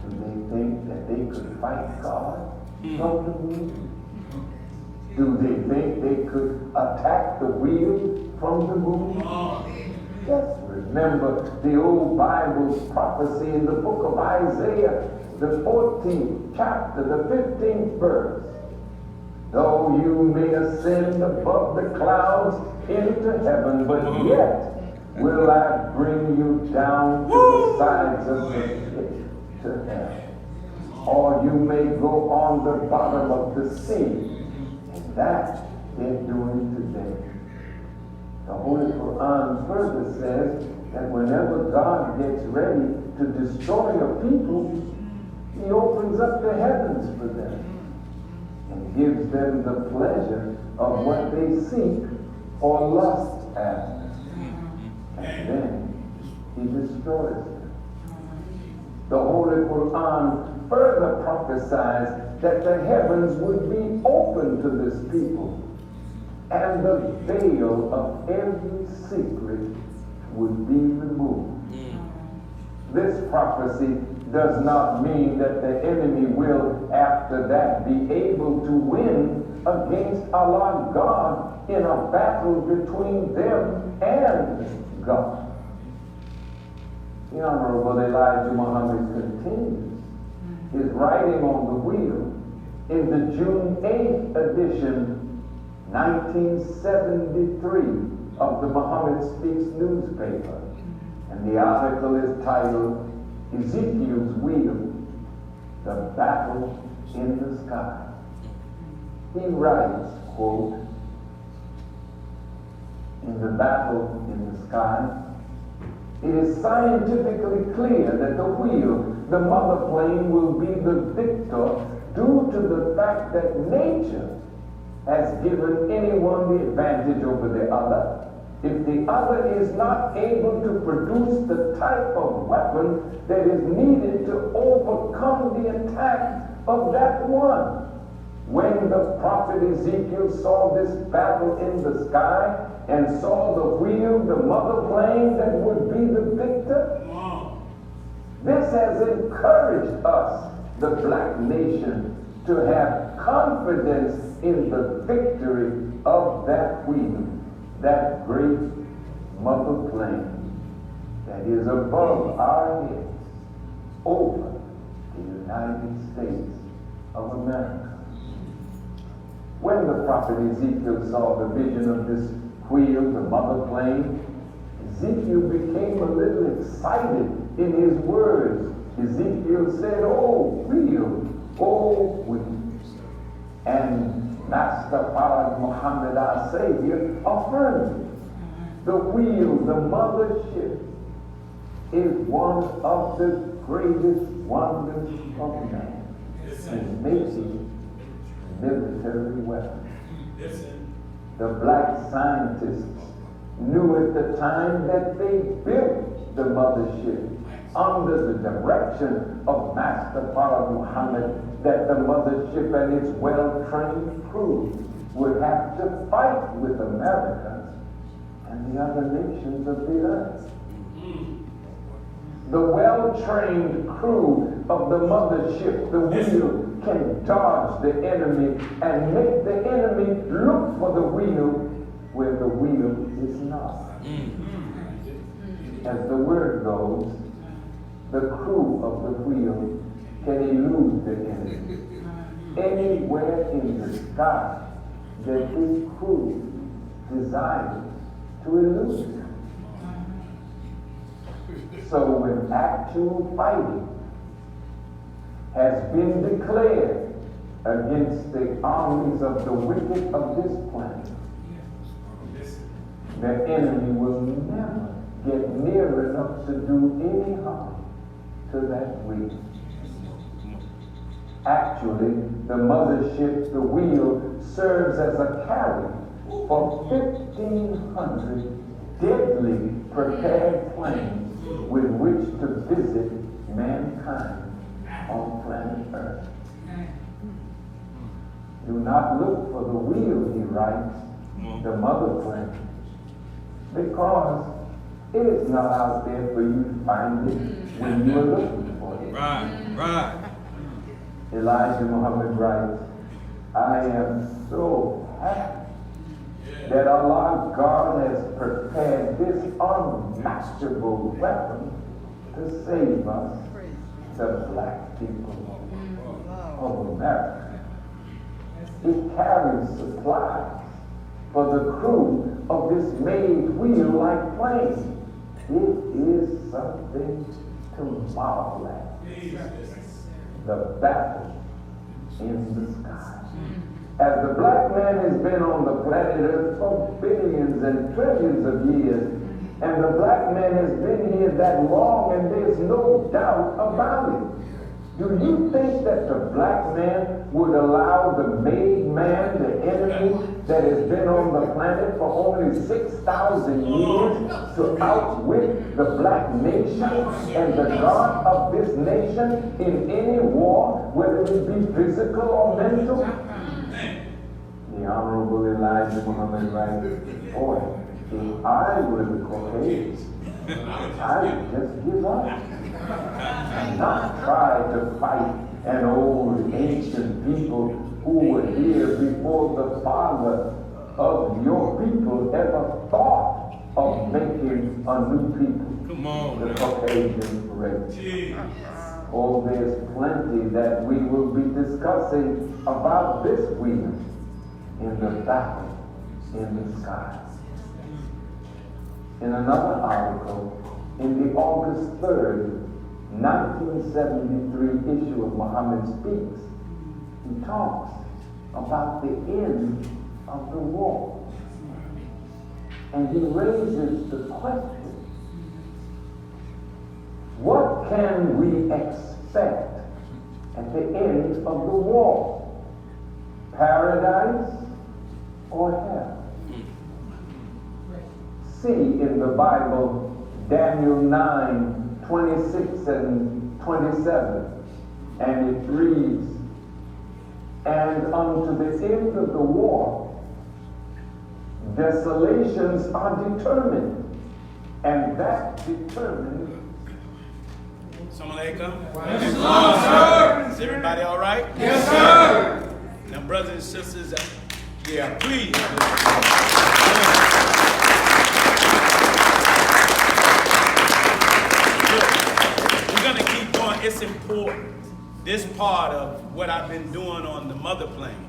Do they think that they could fight God from the moon? Do they think they could attack the wheel from the moon? Just remember the old Bible's prophecy in the book of Isaiah, the 14th chapter, the 15th verse. Though you may ascend above the clouds into heaven, but yet will I bring you down to the sides of the pit to hell. Or you may go on the bottom of the sea. And that they're doing today. The Holy Quran further says that whenever God gets ready to destroy a people, he opens up the heavens for them and gives them the pleasure of what they seek or lust after. And then he destroys them. The Holy Quran further prophesies that the heavens would be open to this people, and the veil of every secret would be removed. This prophecy does not mean that the enemy will, after that, be able to win against Allah God in a battle between them and God. The Honorable Elijah Muhammad continues his writing on the wheel in the June 8th edition 1973 of the Muhammad Speaks newspaper. And the article is titled, Ezekiel's Wheel, the Battle in the Sky. He writes, quote, in the battle in the sky, it is scientifically clear that the wheel, the mother plane, will be the victor due to the fact that nature has given anyone the advantage over the other. If the other is not able to produce the type of weapon that is needed to overcome the attack of that one. When the prophet Ezekiel saw this battle in the sky and saw the wheel, the mother plane that would be the victor, this has encouraged us, the black nation, to have confidence in the victory of that wheel, that great mother plane that is above our heads over the United States of America. When the prophet Ezekiel saw the vision of this wheel, the mother plane, Ezekiel became a little excited in his words. Ezekiel said, "Oh, wheel, oh, wheel." And Master Prophet Muhammad, our Savior, affirmed it. The wheel, the mothership, is one of the greatest wonders of man in making military weapons. The black scientists knew at the time that they built the mothership under the direction of Master Prophet Muhammad, that the mothership and its well-trained crew would have to fight with America and the other nations of the earth. The well-trained crew of the mothership, the wheel, can dodge the enemy and make the enemy look for the wheel where the wheel is not. As the word goes, the crew of the wheel can elude the enemy anywhere in the sky that this crew desires to elude him. So when actual fighting has been declared against the armies of the wicked of this planet, the enemy will never get near enough to do any harm to that wheel. Actually, the mothership, the wheel, serves as a carrier for 1,500 deadly prepared planes with which to visit mankind on planet Earth. Do not look for the wheel, he writes, the mother plane, because it is not out there for you to find it when you are looking for it. Right. Elijah Muhammad writes, I am so happy that Allah God has prepared this unmatchable weapon to save us, the black people of America. It carries supplies for the crew of this made wheel-like plane. It is something to marvel at. The battle in the sky. As the black man has been on the planet Earth for billions and trillions of years, and the black man has been here that long, and there's no doubt about it. Do you think that the black man would allow the made man, the enemy that has been on the planet for only 6,000 years, to outwit the black nation and the God of this nation in any war, whether it be physical or mental? The Honorable Elijah Muhammad writes, boy, if I were the Caucasians, I would just give up. Not try to fight an old ancient people who were here before the father of your people ever thought of making a new people. Come on, the Caucasian race. Oh, there's plenty that we will be discussing about this wheel in the battle in the sky. In another article, in the August 3rd, 1973 issue of Muhammad Speaks, he talks about the end of the war. And he raises the question, what can we expect at the end of the war? Paradise or hell? See in the Bible, Daniel 9:26 and 27, and it reads, and unto the end of the war, desolations are determined, and that determines. Someone like come? Yes, sir. Is everybody all right? Yes, sir. Now, brothers and sisters, yeah, please. We're going to keep going. It's important. This part of what I've been doing on the mother plane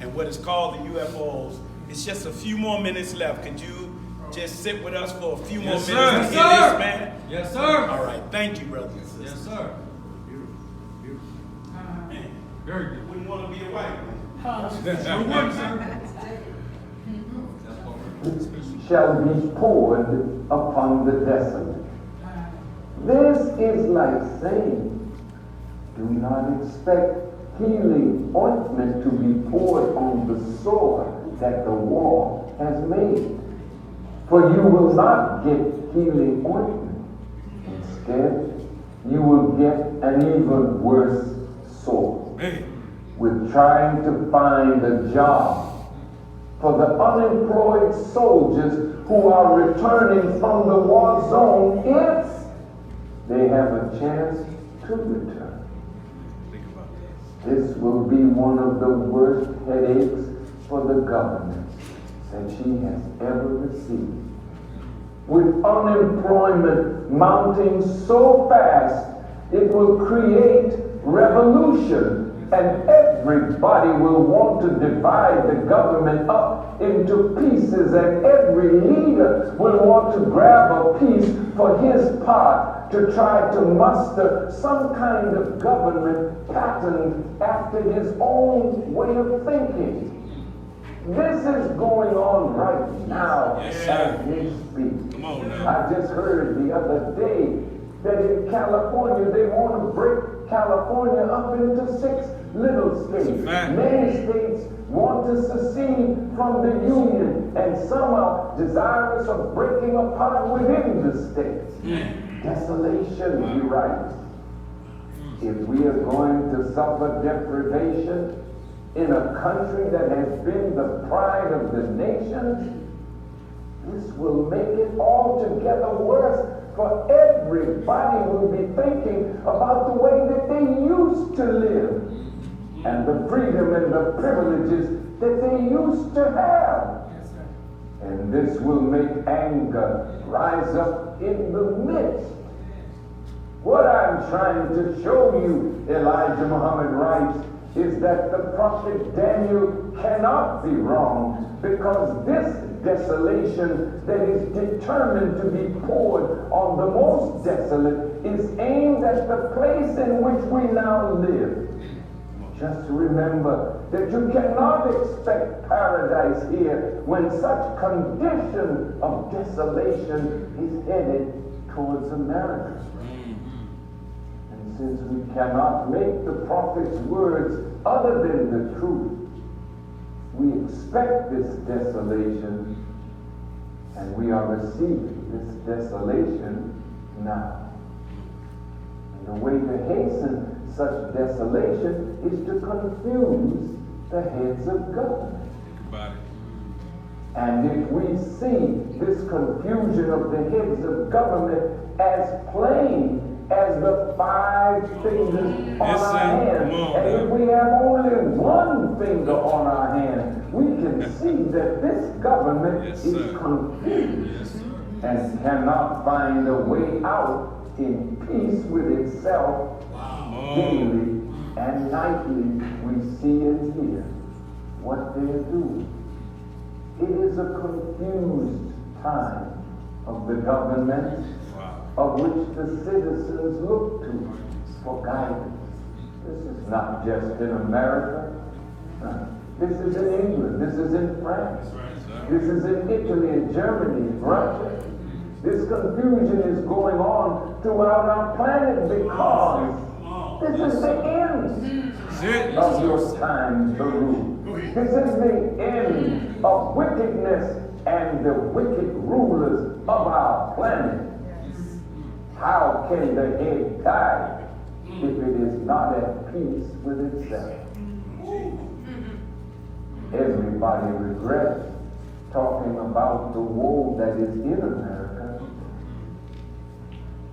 and what is called the UFOs, it's just a few more minutes left. Could you just sit with us for a few more minutes to hear this, man? Yes, sir. All right. Thank you, brothers and sisters. Yes, sir. Man, Very good. wouldn't want to be a white man. Shall be poured upon the desolate. This is like saying, do not expect healing ointment to be poured on the sore that the war has made. For you will not get healing ointment. Instead, you will get an even worse sore. With trying to find a job. For the unemployed soldiers who are returning from the war zone, if they have a chance to return. This will be one of the worst headaches for the government that she has ever received. With unemployment mounting so fast, it will create revolution, and everybody will want to divide the government up into pieces, and every leader will want to grab a piece for his part to try to muster some kind of government patterned after his own way of thinking. This is going on right now as we speak. Come on now. I just heard the other day that in California they want to break California up into 6 little states. Fact. Many states want to secede from the Union, and some are desirous of breaking apart within the states. Desolation, he writes. If we are going to suffer deprivation in a country that has been the pride of the nation, this will make it altogether worse, for everybody will be thinking about the way that they used to live and the freedom and the privileges that they used to have. And this will make anger rise up in the midst. What I'm trying to show you, Elijah Muhammad writes, is that the prophet Daniel cannot be wrong, because this desolation that is determined to be poured on the most desolate is aimed at the place in which we now live. Just remember that you cannot expect paradise here when such condition of desolation is headed towards America. And since we cannot make the prophet's words other than the truth, we expect this desolation, and we are receiving this desolation now. And the way to hasten such desolation is to confuse the heads of government. Think about it. And if we see this confusion of the heads of government as plain as the 5 fingers on our hand, and if we have only one finger on our hand, we can see that this government is confused and cannot find a way out in peace with itself. Daily and nightly we see and hear what they are doing. It is a confused time of the government of which the citizens look to for guidance. This is not just in America. This is in England. This is in France. This is in Italy and Germany, Russia. This confusion is going on throughout our planet because this is the end of your time to rule. This is the end of wickedness and the wicked rulers of our planet. How can the head die if it is not at peace with itself? Everybody regrets talking about the woe that is in America.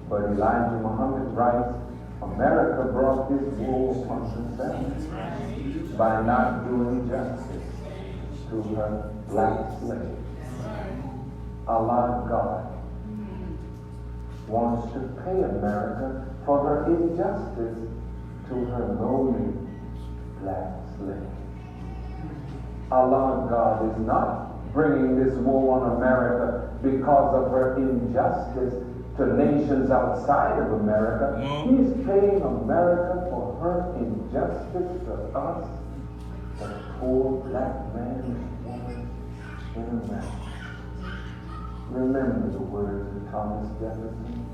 But Elijah Muhammad writes, America brought this woe upon herself by not doing justice to her black slaves. Allah God wants to pay America for her injustice to her lowly black slaves. Allah God is not bringing this woe on America because of her injustice to nations outside of America. He's paying America for her injustice to us, the poor black man and woman in America. Remember the words of Thomas Jefferson.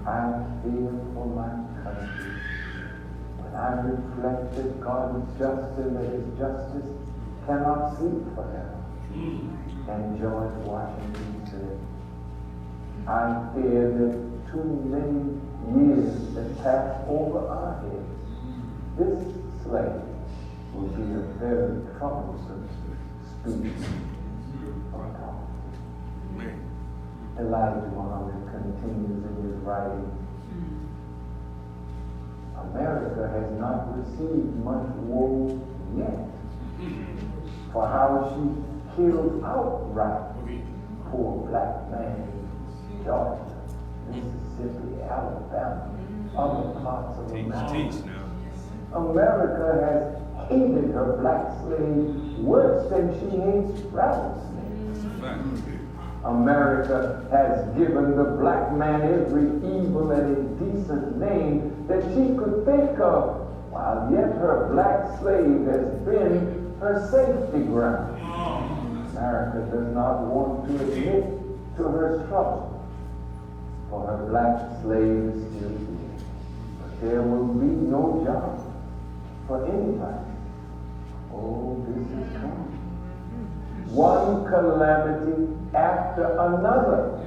I fear for my country when I reflect that God is just and that his justice cannot sleep forever. And George Washington said, I fear that too many years that pass over our heads, this slave will be a very troublesome speech of God. Elijah Muhammad continues in his writing. America has not received much woe yet for how she killed outright poor black man in Georgia, Mississippi, Alabama, other parts of America. America has hated her black slave worse than she hates rattlesnakes. America has given the black man every evil and indecent name that she could think of, while yet her black slave has been her safety ground. America does not want to admit to her trouble, for her black slave is still here. But there will be no job for anybody. Oh, this is coming. One calamity after another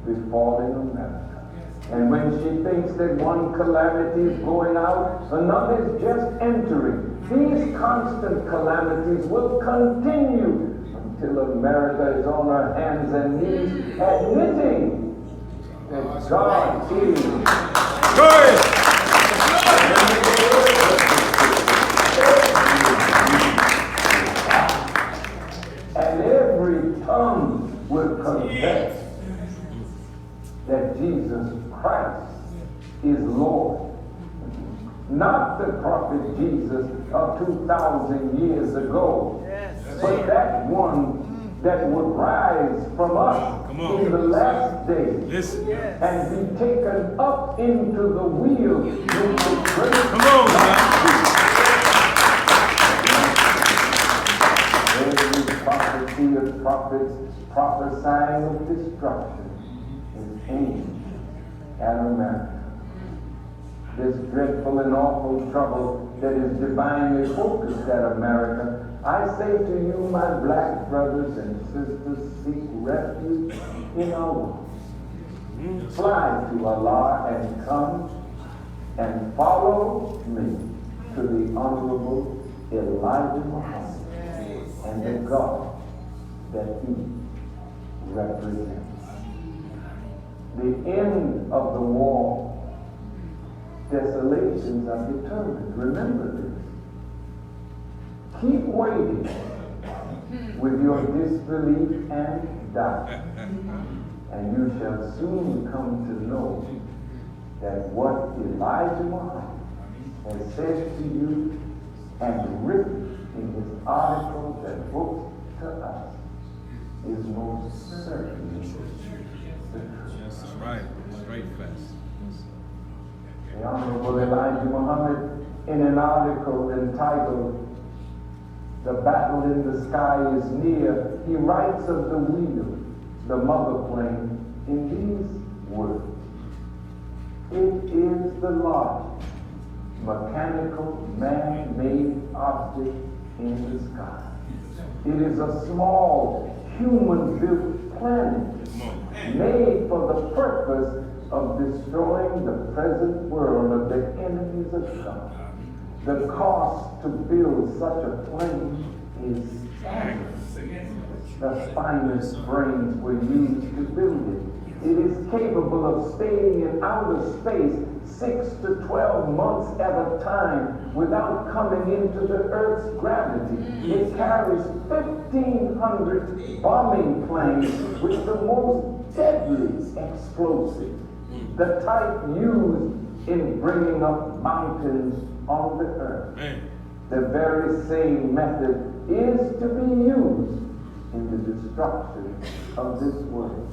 befalling America. And when she thinks that one calamity is going out, another is just entering. These constant calamities will continue until America is on her hands and knees admitting that God is. Good. And every tongue will confess that Jesus Christ is Lord. Not the prophet Jesus of 2,000 years ago, but that one that would rise from us in the last days and be taken up into the wheel in the great. Come on, man. Every prophecy of prophets prophesying of destruction is aimed at America. This dreadful and awful trouble that is divinely focused at America, I say to you, my black brothers and sisters, seek refuge in Allah. Fly to Allah and come and follow me to the Honorable Elijah Muhammad and the God that he represents. The end of the war, desolations are determined. Remember this. Keep waiting with your disbelief and doubt, and you shall soon come to know that what Elijah Muhammad has said to you and written in his articles and books to us is most certainly the truth. That's right. Straight fast. The Honorable Elijah Muhammad, in an article entitled "The Battle in the Sky is Near," he writes of the wheel, the mother plane, in these words: "It is the largest mechanical man-made object in the sky. It is a small human-built planet made for the purpose of destroying the present world of the enemies of God. The cost to build such a plane is staggering. The finest brains were used to build it. It is capable of staying in outer space 6 to 12 months at a time without coming into the Earth's gravity. It carries 1,500 bombing planes with the most deadly explosives, the type used in bringing up mountains on the earth. The very same method is to be used in the destruction of this world.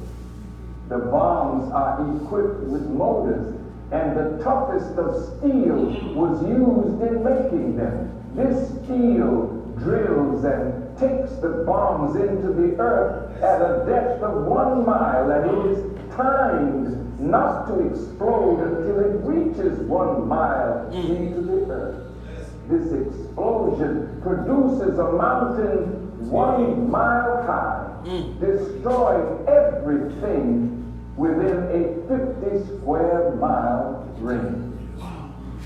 The bombs are equipped with motors, and the toughest of steel was used in making them. This steel drills and takes the bombs into the earth at a depth of 1 mile, and it is timed not to explode until it reaches 1 mile into the earth. This explosion produces a mountain 1 mile high, destroying everything within a 50 square mile range.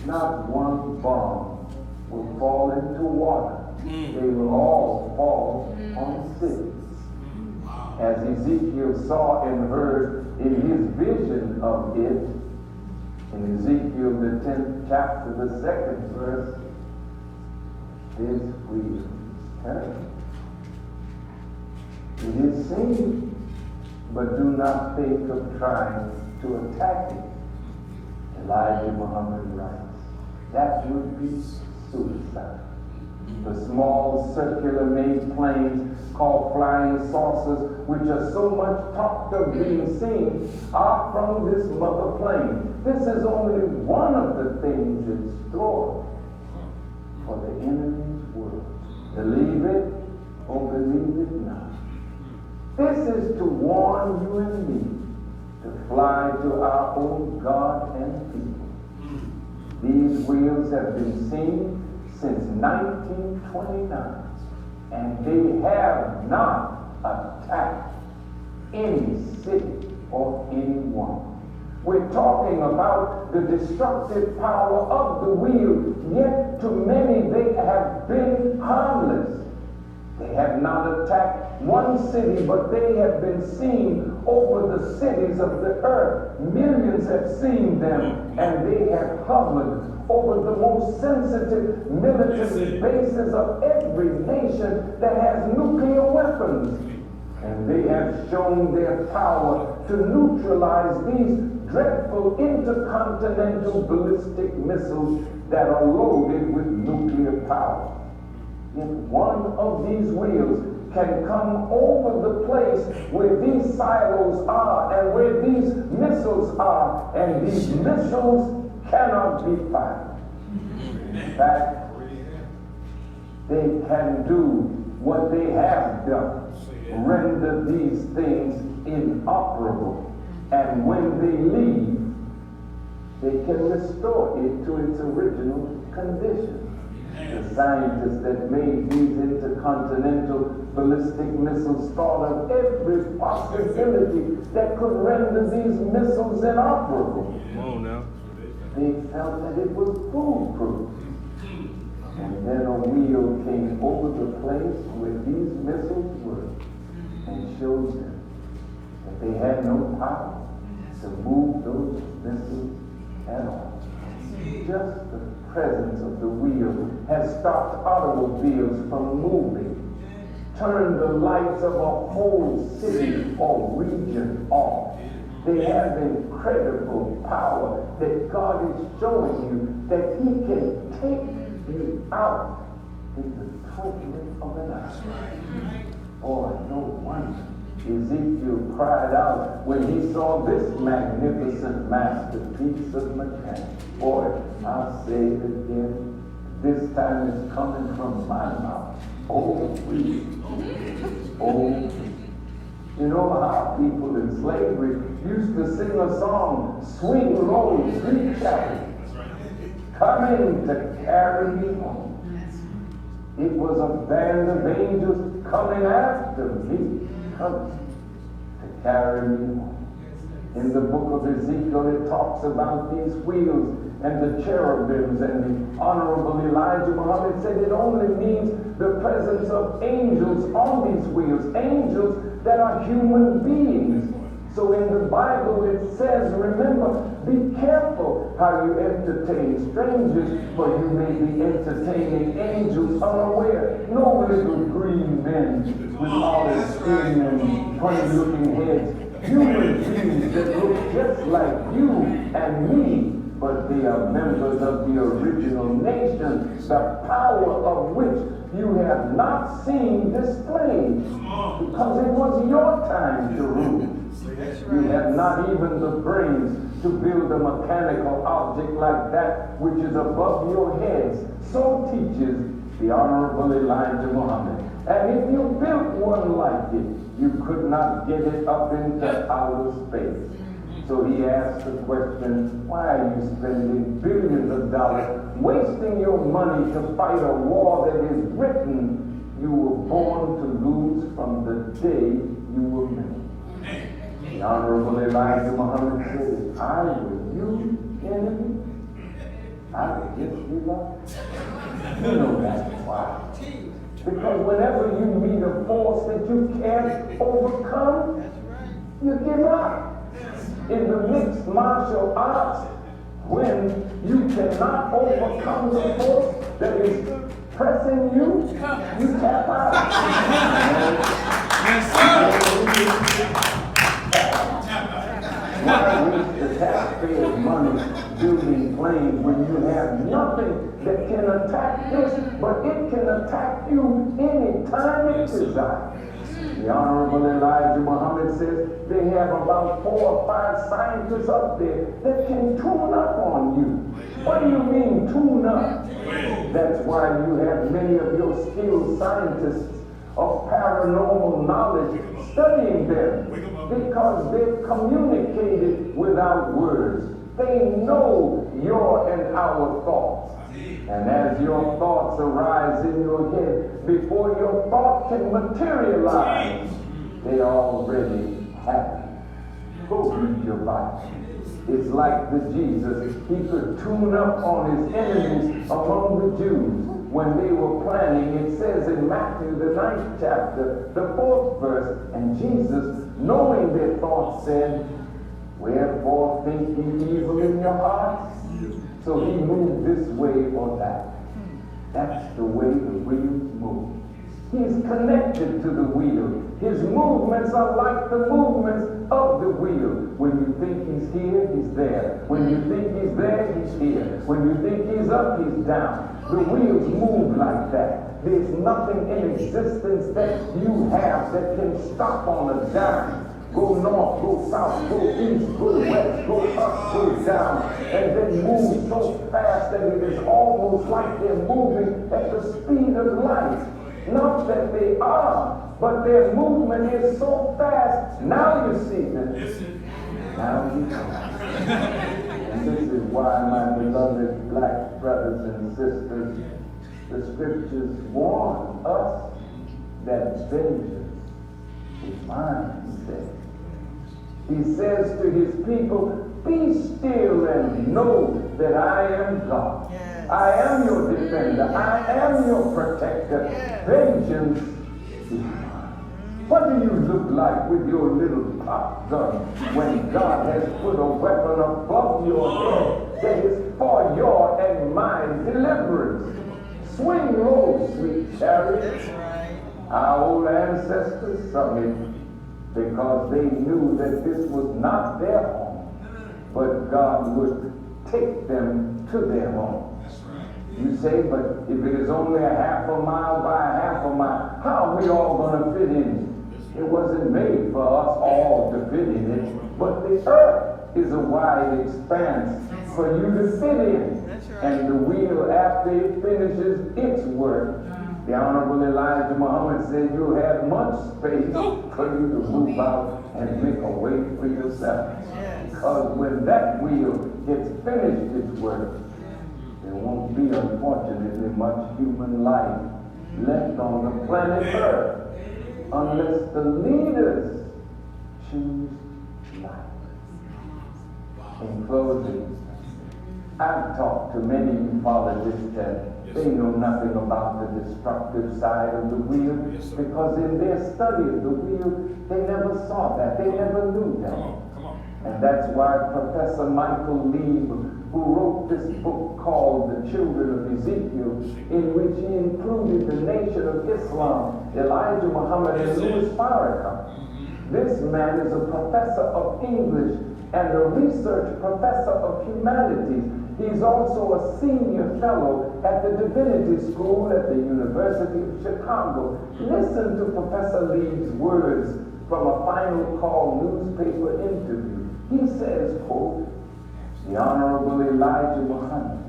Not one bomb will fall into water. They will all fall on cities. As Ezekiel saw and heard in his vision of it, in Ezekiel the 10th chapter, the 2nd verse, this wheel is terrible. It is seen, but do not think of trying to attack it. Elijah Muhammad writes, that would be suicide. The small circular made planes called flying saucers, which are so much talked of being seen, are from this mother plane. This is only one of the things in store for the enemy's world. Believe it or believe it not. This is to warn you and me to fly to our own God and people. These wheels have been seen since 1929, and they have not attacked any city or anyone. We're talking about the destructive power of the wheel, yet to many they have been harmless. They have not attacked one city, but they have been seen over the cities of the earth. Millions have seen them, and they have hovered over the most sensitive military bases of every nation that has nuclear weapons. And they have shown their power to neutralize these dreadful intercontinental ballistic missiles that are loaded with nuclear power. If one of these wheels can come over the place where these silos are and where these missiles are, and these missiles cannot be fired. In fact, they can do what they have done, render these things inoperable, and when they leave, they can restore it to its original condition. The scientists that made these intercontinental ballistic missiles thought of every possibility that could render these missiles inoperable. Come on now. They felt that it was foolproof. And then a wheel came over the place where these missiles were and showed them that they had no power to move those missiles at all. Just the presence of the wheel has stopped automobiles from moving, turned the lights of a whole city or region off. They have incredible power that God is showing you that He can take you out in the twinkling of an eye. Boy, no wonder Ezekiel cried out when he saw this magnificent masterpiece of mechanics. Boy, I'll say it again, this time it's coming from my mouth. Oh, we. Oh, you know how people in slavery used to sing a song, swing low, sweet chariot, coming to carry me home. It was a band of angels coming after me, coming to carry me home. In the book of Ezekiel, it talks about these wheels and the cherubims, and the Honorable Elijah Muhammad said it only means the presence of angels on these wheels, angels that are human beings. So in the Bible it says, remember, be careful how you entertain strangers, for you may be entertaining angels unaware. No little green men with olive skin and funny-looking heads, human beings that look just like you and me, but they are members of the original nation, the power of which you have not seen displayed, because it was your time to rule. You have not even the brains to build a mechanical object like that which is above your heads. So teaches the Honorable Elijah Muhammad. And if you built one like it, you could not get it up into outer space. So he asked the question, why are you spending billions of dollars, wasting your money to fight a war that is written you were born to lose from the day you were made? The Honorable Elijah Muhammad said, I were you, enemy, I would just give up. You know that's why. Because whenever you meet a force that you can't overcome, you give up. In the mixed martial arts, when you cannot overcome the force that is pressing you, you tap out. Yes, sir. Why waste the taxpayers' money building planes when you have nothing that can attack this, but it can attack you any time it desires? The Honorable Elijah Muhammad says they have about 4 or 5 scientists up there that can tune up on you. What do you mean, tune up? That's why you have many of your skilled scientists of paranormal knowledge studying them, because they've communicated without words. They know your and our thoughts. And as your thoughts arise in your head, before your thought can materialize, they already happen. Go read your Bible. It's like the Jesus. He could tune up on his enemies among the Jews when they were planning. It says in Matthew, the 9th chapter, the 4th verse, and Jesus, knowing their thoughts, said, "Wherefore think ye evil in your hearts?" So he moved this way or that. That's the way the wheels move. He's connected to the wheel. His movements are like the movements of the wheel. When you think he's here, he's there. When you think he's there, he's here. When you think he's up, he's down. The wheels move like that. There's nothing in existence that you have that can stop on a dime. Go north, go south, go east, go west, go up, go down, and then move so fast that it is almost like they're moving at the speed of light. Not that they are, but their movement is so fast. Now you see them. Now you know. And this is why, my beloved black brothers and sisters, the scriptures warn us that vengeance is mine, he says. He says to his people, "Be still and know that I am God. Yes. I am your defender. I am your protector. Yes. Vengeance is mine." What do you look like with your little pop gun when God has put a weapon above your head that is for your and my deliverance? Swing low, sweet chariot. That's right. Our old ancestors sung it, because they knew that this was not their home, but God would take them to their home. That's right. You say, but if it is only a half a mile by a half a mile, how are we all going to fit in? It wasn't made for us all to fit in it, but the earth is a wide expanse for you to fit in. That's right. And the wheel, after it finishes its work, the Honorable Elijah Muhammad said you'll have much space for you to move out and make a way for yourself. Yes. Because when that wheel gets finished its work, there won't be, unfortunately, much human life left on the planet Earth unless the leaders choose life. In closing, I've talked to many ufologists that they know nothing about the destructive side of the wheel, because in their study of the wheel, they never saw that. They never knew that. And that's why Professor Michael Lieb, who wrote this book called The Children of Ezekiel, in which he included the Nation of Islam, Elijah Muhammad, and Louis Farrakhan. This man is a professor of English and a research professor of humanities. He's also a senior fellow at the Divinity School at the University of Chicago. Listen to Professor Lieb's words from a Final Call newspaper interview. He says, quote, "The Honorable Elijah Muhammad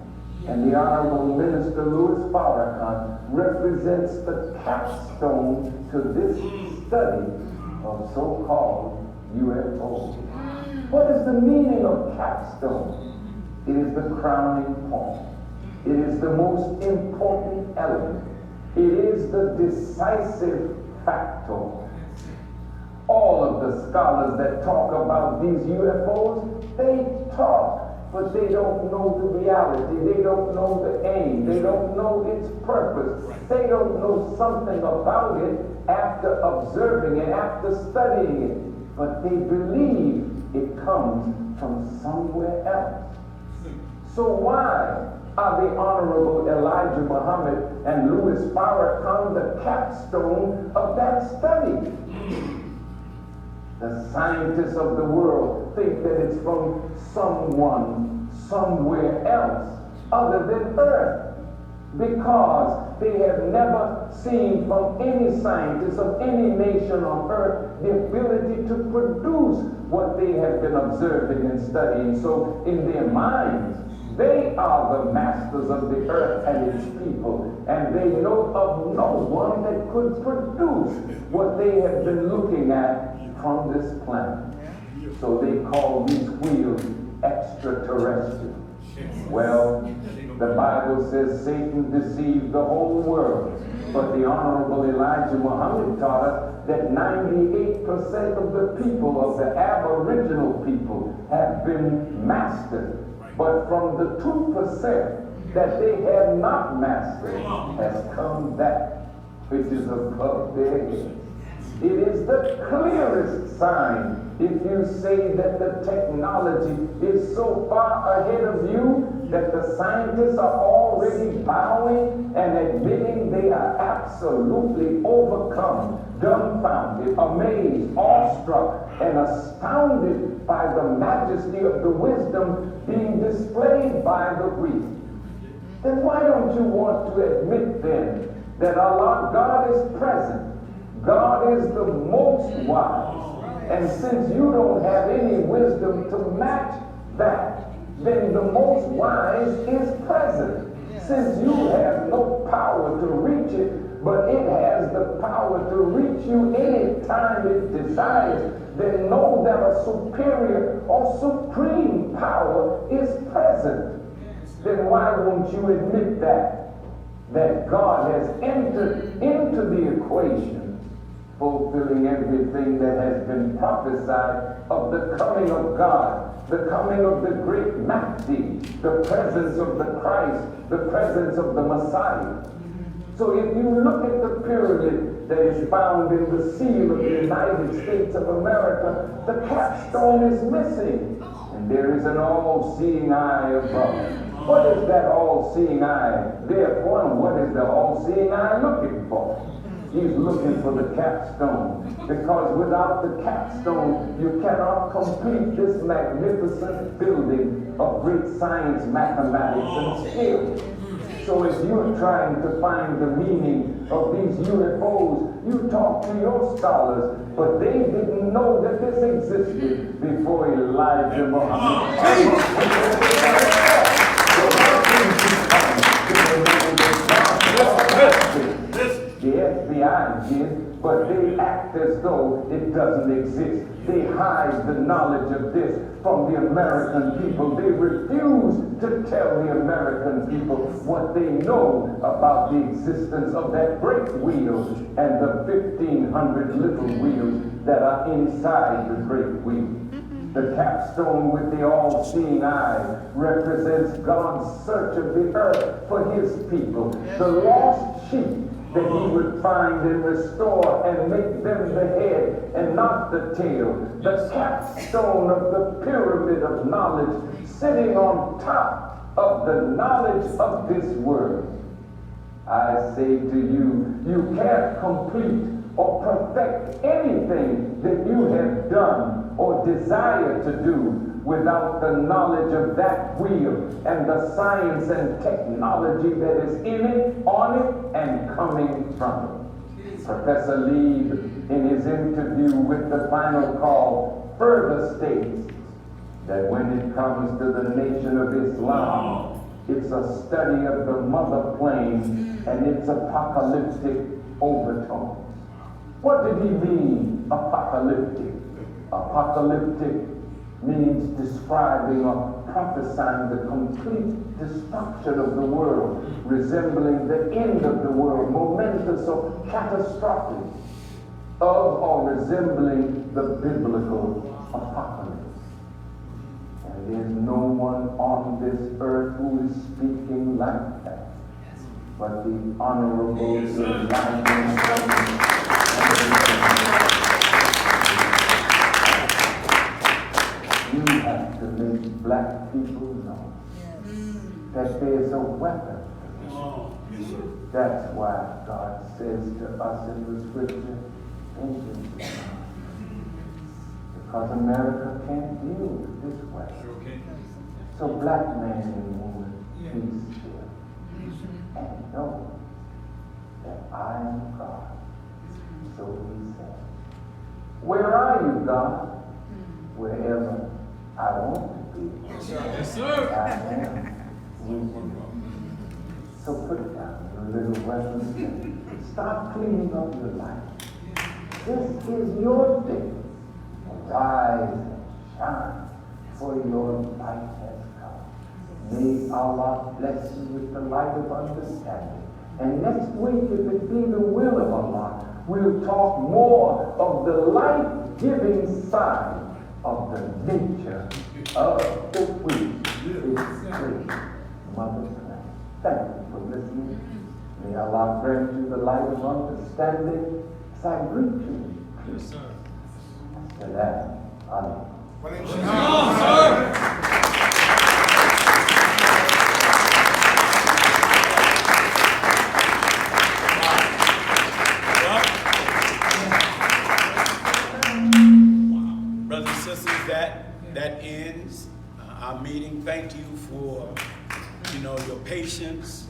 and the Honorable Minister Louis Farrakhan represents the capstone to this study of so-called UFOs." What is the meaning of capstone? It is the crowning point. It is the most important element. It is the decisive factor. All of the scholars that talk about these UFOs, they talk, but they don't know the reality. They don't know the aim. They don't know its purpose. They don't know something about it after observing it, after studying it. But they believe it comes from somewhere else. So why are the Honorable Elijah Muhammad and Louis Farrakhan the capstone of that study? The scientists of the world think that it's from someone somewhere else other than Earth, because They have never seen from any scientist of any nation on earth the ability to produce what they have been observing and studying. So in their minds, they are the masters of the earth and its people, and they know of no one that could produce what they have been looking at from this planet. So they call these wheels extraterrestrial. Well, the Bible says Satan deceived the whole world, but the Honorable Elijah Muhammad taught us that 98% of the people, of the aboriginal people, have been mastered. But from the 2% that they have not mastered has come that which is above their heads. It is the clearest sign if you say that the technology is so far ahead of you that the scientists are already bowing and admitting they are absolutely overcome, dumbfounded, amazed, awestruck, and astounded by the majesty of the wisdom being displayed by the weak. Then why don't you want to admit then that Allah, God is present, God is the most wise, and since you don't have any wisdom to match that, then the most wise is present. Since you have no power to reach it, but it has the power to reach you any time it desires, then know that a superior or supreme power is present. Then why won't you admit that God has entered into the equation, fulfilling everything that has been prophesied of the coming of God, the coming of the great Mahdi, the presence of the Christ, the presence of the Messiah. So if you look at the pyramid that is found in the seal of the United States of America, the capstone is missing, and there is an all-seeing eye above. What is that all-seeing eye there for, and what is the all-seeing eye looking for? He's looking for the capstone, because without the capstone, you cannot complete this magnificent building of great science, mathematics, and skill. So if you're trying to find the meaning of these UFOs, you talk to your scholars, but they didn't know that this existed before Elijah Muhammad. The FBI did, but they act as though it doesn't exist. They hide the knowledge of this from the American people. They refuse to tell the American people what they know about the existence of that great wheel and the 1,500 little wheels that are inside the great wheel. The capstone with the all-seeing eye represents God's search of the earth for his people, the lost sheep that he would find and restore and make them the head and not the tail. The capstone of the pyramid of knowledge sitting on top of the knowledge of this world. I say to you, you can't complete or perfect anything that you have done or desire to do without the knowledge of that wheel and the science and technology that is in it, on it, and coming from it. Professor Leib, in his interview with the Final Call, further states that when it comes to the Nation of Islam, it's a study of the mother plane and its apocalyptic overtones. What did he mean, apocalyptic? Apocalyptic means describing or prophesying the complete destruction of the world, resembling the end of the world, momentous or catastrophic, of or resembling the biblical apocalypse. And there's no one on this earth who is speaking like that, but the Honorable Elijah. You have to make black people know that there's a weapon. That's why God says to us in the scripture, vengeance, because America can't deal with this weapon. So black man and woman, be still and know that I am God. So he said, where are you, God? Wherever I want to be. Yes, sir. I am with you. So put down your little weapons and start cleaning up your life. This is your day. Arise and shine, for your light has come. May Allah bless you with the light of understanding. And next week, if it be the will of Allah, we'll talk more of the life-giving side of the nature of the wheat. It's great, Mother Plant. Thank you for listening. May Allah grant you the light of understanding as I greet you. Yes, sir. Salam alaikum. Come sir. Brothers and sisters, that ends our meeting. Thank you for, your patience.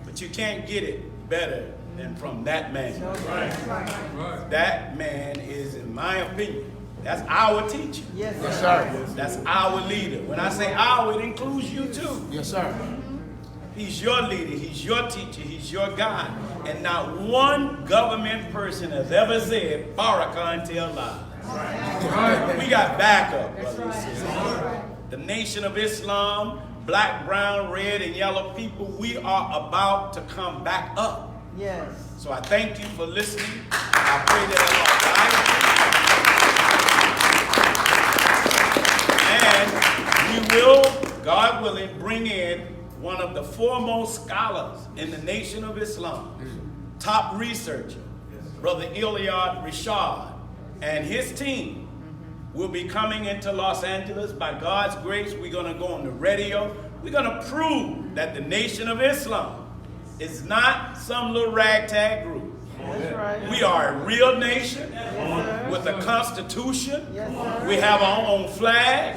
But you can't get it better than from that man. Right. That man is, in my opinion, that's our teacher. Yes, sir. That's our leader. When I say our, it includes you too. Yes, sir. He's your leader, he's your teacher, he's your guide. And not one government person has ever said, Barakah until Allah. Right. We got backup, brothers and sisters. The Nation of Islam, black, brown, red, and yellow people, we are about to come back up. Yes. So I thank you for listening. I pray that Allah guide you. And we will, God willing, bring in one of the foremost scholars in the Nation of Islam, top researcher, Brother Iliad Rashad, and his team will be coming into Los Angeles. By God's grace, we're going to go on the radio. We're going to prove that the Nation of Islam is not some little ragtag group. That's right. We are a real nation with a constitution. We have our own flag.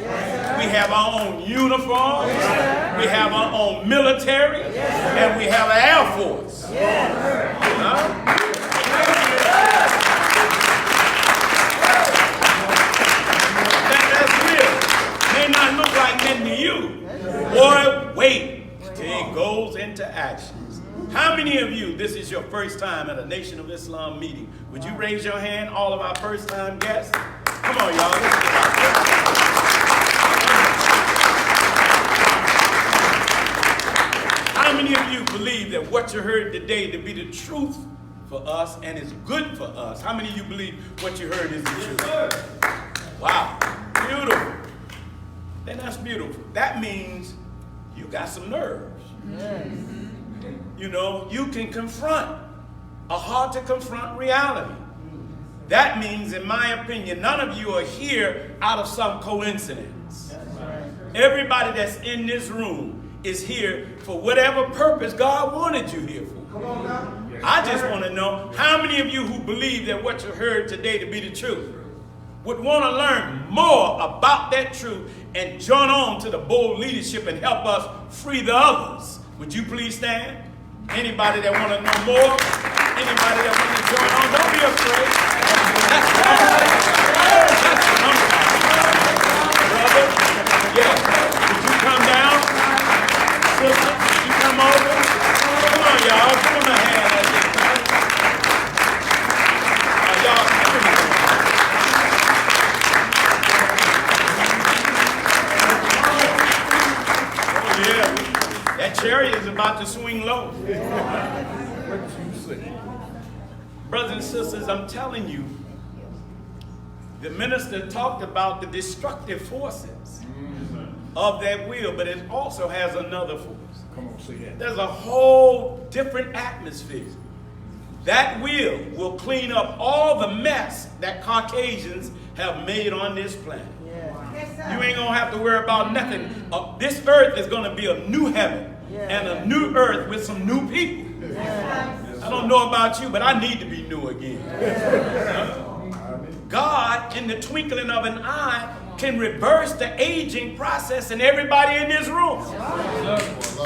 We have our own uniforms. We have our own military. And we have an Air Force. That's real. May not look like nothing to you. Boy, wait till it goes into action. How many of you, this is your first time at a Nation of Islam meeting? Would you raise your hand, all of our first time guests? Come on, y'all. Let's get out there. How many of you believe that what you heard today to be the truth for us and is good for us? How many of you believe what you heard is the truth? Wow, beautiful. Then that's beautiful. That means you got some nerves. Yes. You can confront a hard to confront reality. That means, in my opinion, none of you are here out of some coincidence. Everybody that's in this room is here for whatever purpose God wanted you here for. I just want to know how many of you who believe that what you heard today to be the truth would want to learn more about that truth and join on to the bold leadership and help us free the others. Would you please stand? Anybody that want to know more? Anybody that want to join on? Don't be afraid. That's the number. Brother, yeah. Would you come down? Sister, would you come over? Come on, y'all. Give them a hand. Y'all, come here. Oh, yeah. That chariot is about to swing low. Brothers and sisters, I'm telling you, the minister talked about the destructive forces of that will, but it also has another force. Come on, say that. There's a whole different atmosphere. That will clean up all the mess that Caucasians have made on this planet. You ain't gonna have to worry about nothing. This earth is gonna be a new heaven and a new earth with some new people. I don't know about you, but I need to be new again. God, in the twinkling of an eye, can reverse the aging process in everybody in this room.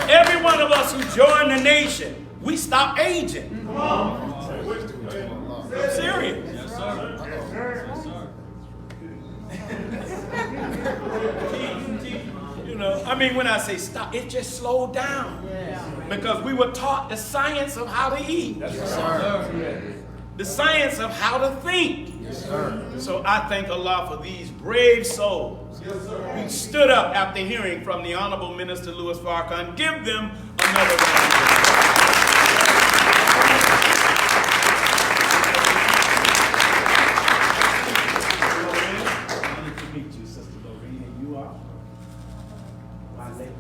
Every one of us who join the nation, we stop aging. Come on. I'm serious. Yes, sir. Yes, sir. You know, I mean, when I say stop, it just slowed down. Because we were taught the science of how to eat. Yes, sir. The science of how to think. Yes, sir. So I thank Allah for these brave souls who stood up after hearing from the Honorable Minister Louis Farrakhan. Give them another round of applause. Honored to meet you, Sister Lorena. You are my lady.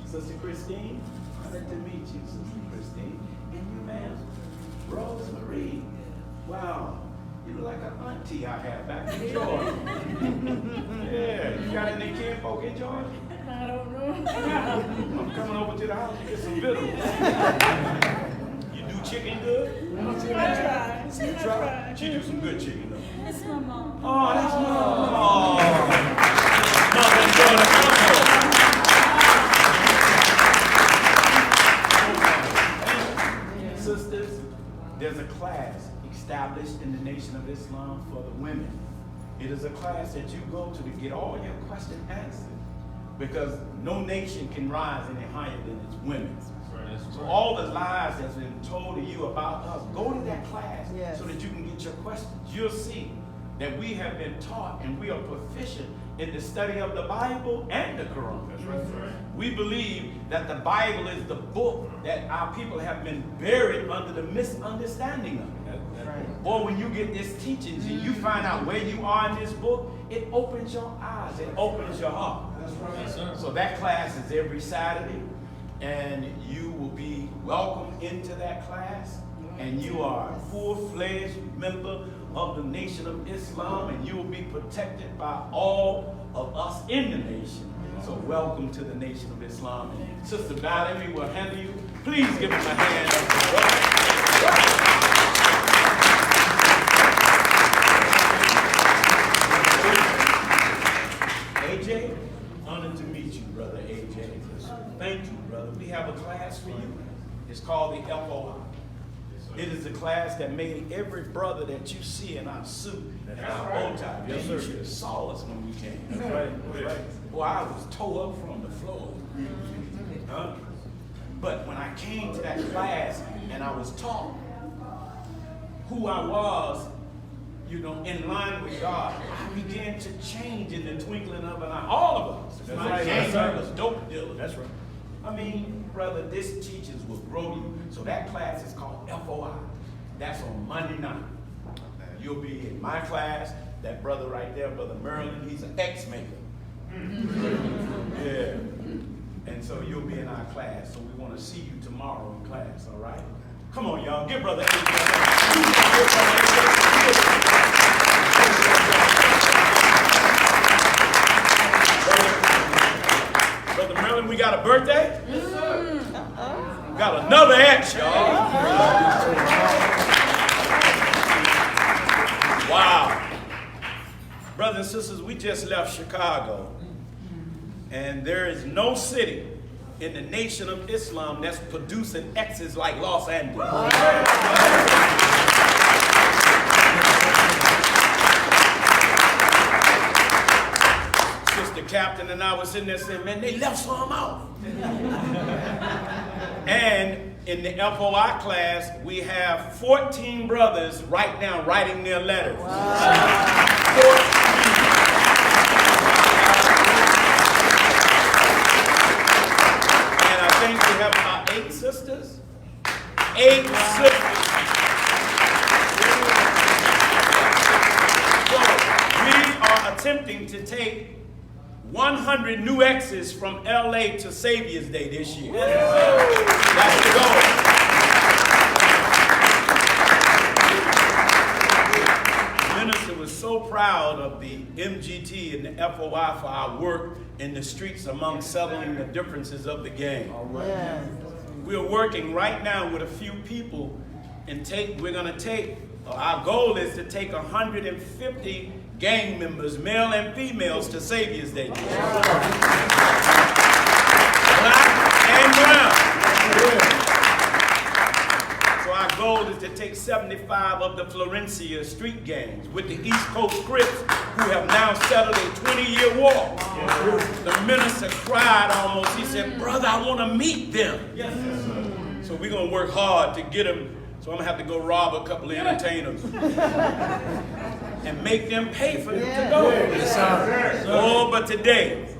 Sister Christine. Honored to meet you, Sister Christine. And you, ma'am, Rosemary. Wow. You look like an auntie I had back in Georgia. Yeah, you got any kinfolk in Georgia? I don't know. I'm coming over to the house to get some victuals. You do chicken good? I try. She do some good chicken though. That's my mom. Oh, that's mom. Oh. Mother enjoy the comfort. Sisters, there's a class established in the Nation of Islam for the women. It is a class that you go to get all your questions answered, because no nation can rise any higher than its women. So all the lies that's been told to you about us, go to that class so that you can get your questions. You'll see that we have been taught and we are proficient in the study of the Bible and the Quran. That's right. We believe that the Bible is the book that our people have been buried under the misunderstanding of. Or when you get this teachings and you find out where you are in this book, it opens your eyes, it opens your heart. That's right. Yes, sir. So that class is every Saturday, and you will be welcomed into that class, and you are a full-fledged member of the Nation of Islam, and you will be protected by all of us in the nation. So welcome to the Nation of Islam. And Sister Valerie will handle you. Please give him a hand. AJ, honored to meet you, brother AJ. Thank you, brother. We have a class for you. It's called the FOI. It is a class that made every brother that you see in our suit and our bow tie. Yes, sir. You should have saw us when we came. That's right. That's right. Boy, I was tore up from the floor. But when I came to that class and I was taught who I was, you know, in line with God, I began to change in the twinkling of an eye. All of us. That's right. Gang members, dope dealers. That's right. I mean, brother, this teachings will grow you. So that class is called FOI. That's on Monday night. You'll be in my class. That brother right there, Brother Merlin, he's an X-maker. Yeah. And so you'll be in our class. So we want to see you tomorrow in class, all right? Come on, y'all. Give Brother Brother Merlin, we got a birthday? Yes, sir. We got another X, y'all. Wow. Brothers and sisters, we just left Chicago. And there is no city in the Nation of Islam that's producing X's like Los Angeles. Sister Captain and I was sitting there saying, man, they left some out. And in the FOI class, we have 14 brothers right now writing their letters. Wow. We have about 8 sisters. 8 sisters. So we are attempting to take 100 new X's from LA to Savior's Day this year. That's the goal. The minister was so proud of the MGT and the FOI for our work in the streets among settling the differences of the gang. Right. We are working right now with a few people and we're going to take, our goal is to take 150 gang members, male and females, to Savior's Day. Black and brown. So our goal take 75 of the Florencia street gangs with the East Coast Crips who have now settled a 20-year war. The minister cried almost. He said, brother, I want to meet them. So we're going to work hard to get them. So I'm going to have to go rob a couple of entertainers and make them pay for them to go. Oh, but today,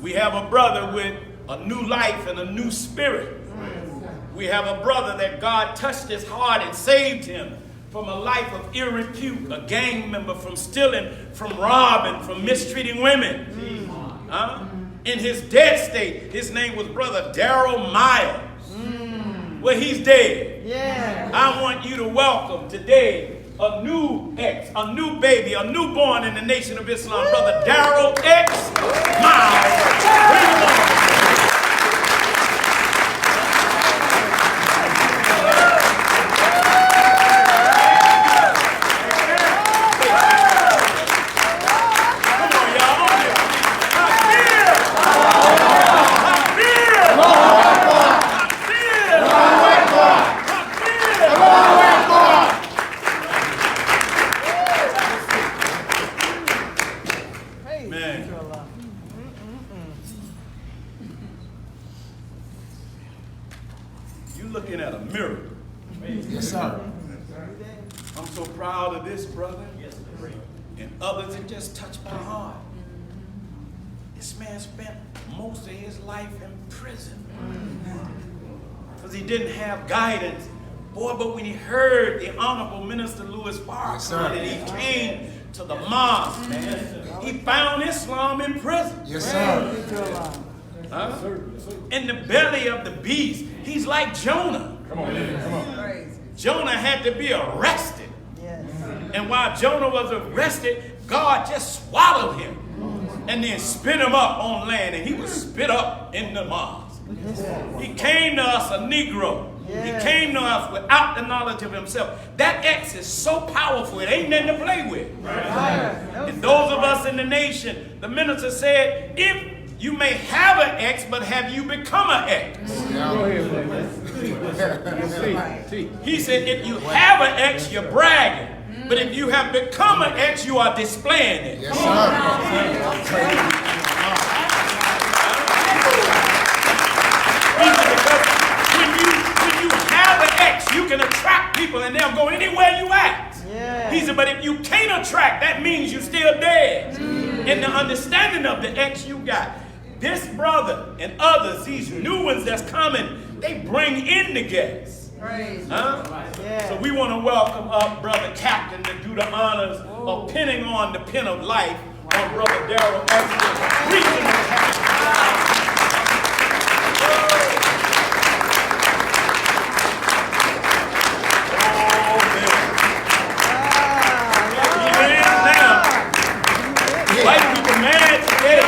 we have a brother with a new life and a new spirit. We have a brother that God touched his heart and saved him from a life of ill repute, a gang member, from stealing, from robbing, from mistreating women. In his dead state, his name was Brother Daryl Miles. Well, he's dead. I want you to welcome today a new ex, a new baby, a newborn in the Nation of Islam, Brother Daryl X Miles. Bring him on. Looking at a miracle. Yes, sir. I'm so proud of this brother and others that just touched my heart. This man spent most of his life in prison because he didn't have guidance. Boy, but when he heard the Honorable Minister Louis Farrakhan and he came to the mosque, man, he found Islam in prison. Yes, sir. In the belly of the beast. He's like Jonah. Come on. Jonah had to be arrested. And while Jonah was arrested, God just swallowed him and then spit him up on land, and he was spit up in the mosque. He came to us a Negro. He came to us without the knowledge of himself. That X is so powerful, it ain't nothing to play with. And those of us in the nation, the minister said, if you may have an X, but have you become an X? He said, if you have an X, you're bragging. But if you have become an X, you are displaying it. Yes, sir. When you have an X, you can attract people and they'll go anywhere you at. He said, but if you can't attract, that means you're still dead. In the understanding of the X you got, this brother and others, these new ones that's coming, they bring in the guests. So we want to welcome up Brother Captain to do the honors of pinning on the pin of life on Brother Daryl X. Regional Captain. White people mad today.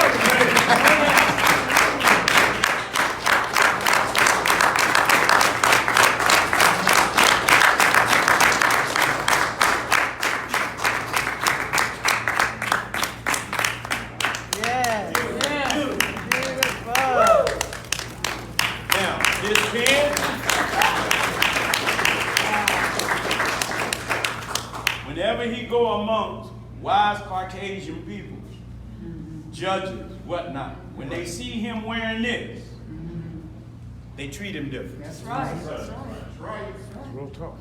Now, this pen, whenever he go amongst wise Caucasian people, judges, whatnot, when they see him wearing this, they treat him different. That's right. That's right. Real talk.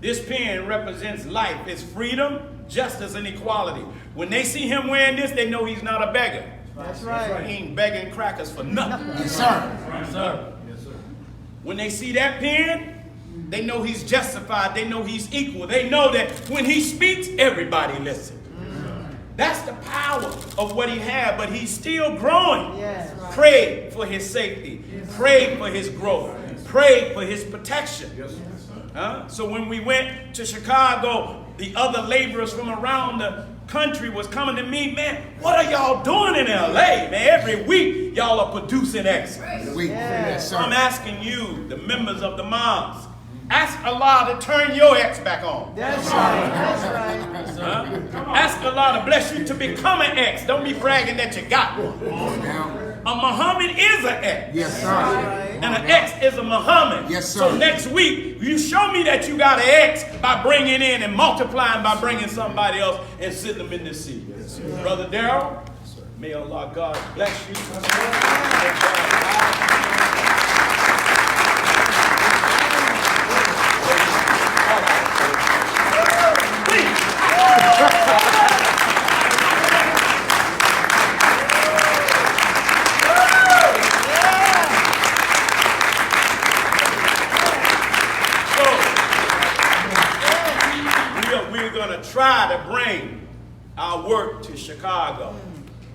This pen represents life. It's freedom, justice, and equality. When they see him wearing this, they know he's not a beggar. That's right. He ain't begging crackers for nothing. Yes, sir. Yes, sir. When they see that pen, they know he's justified. They know he's equal. They know that when he speaks, everybody listens. That's the power of what he had, but he's still growing. Pray for his safety. Pray for his growth. Pray for his protection. So when we went to Chicago, the other laborers from around the country was coming to me, man, what are y'all doing in LA? Man, every week y'all are producing X. Yes, sir. I'm asking you, the members of the mosque, ask Allah to turn your X back on. That's right. That's right. Ask Allah to bless you to become an X. Don't be bragging that you got one. A Muhammad is an X. Yes, sir. And an X is a Muhammad. Yes, sir. So next week, you show me that you got an X by bringing in and multiplying by bringing somebody else and sitting them in the seat. Yes, Brother Darrell, may Allah God bless you. Try to bring our work to Chicago.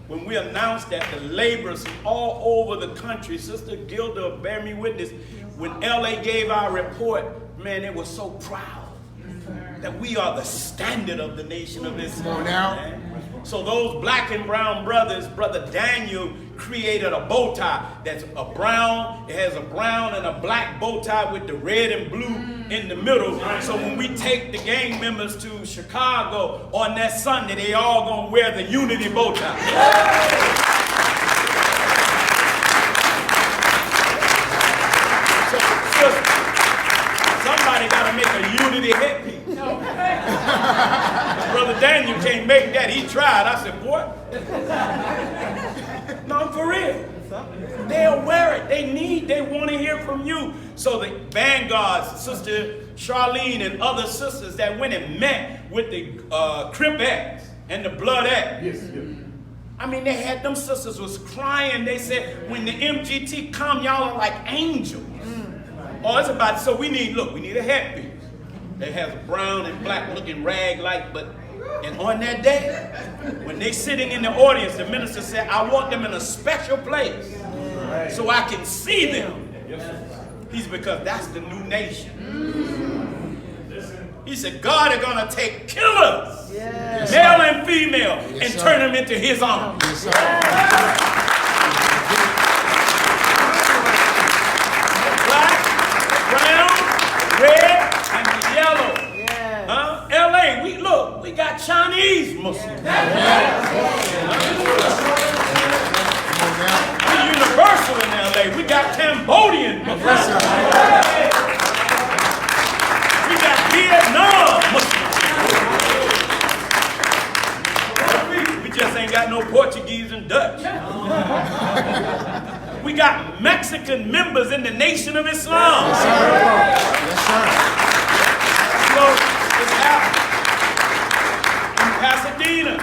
When we announced that the laborers all over the country, Sister Gilda, bear me witness, when LA gave our report, man, they were so proud that we are the standard of the nation of Islam. Man. So those black and brown brothers, Brother Daniel created a bow tie that's a brown, it has a brown and a black bow tie with the red and blue in the middle. So when we take the gang members to Chicago on that Sunday, they all gonna wear the unity bow tie. So, somebody gotta make a unity headpiece. Brother Daniel can't make that. He tried. I said, boy. No, I'm for real. They'll wear it. They want to hear from you. So the vanguards, Sister Charlene and other sisters that went and met with the Cripettes and the Bloodettes. Yes. I mean, they had them sisters was crying. They said, when the MGT come, y'all are like angels. Oh, it's about, so we need a headpiece. That has a brown and black looking rag like, and on that day, when they sitting in the audience, the minister said, I want them in a special place so I can see them. He's because that's the new nation. He said, God is going to take killers, male and female, and turn them into his army. Black, brown, red, and yellow. LA, we got Chinese Muslims. We're universal in LA. We got Cambodian Muslims. We got Vietnam Muslims. We just ain't got no Portuguese and Dutch. We got Mexican members in the Nation of Islam. Yes, sir. So, in Pasadena,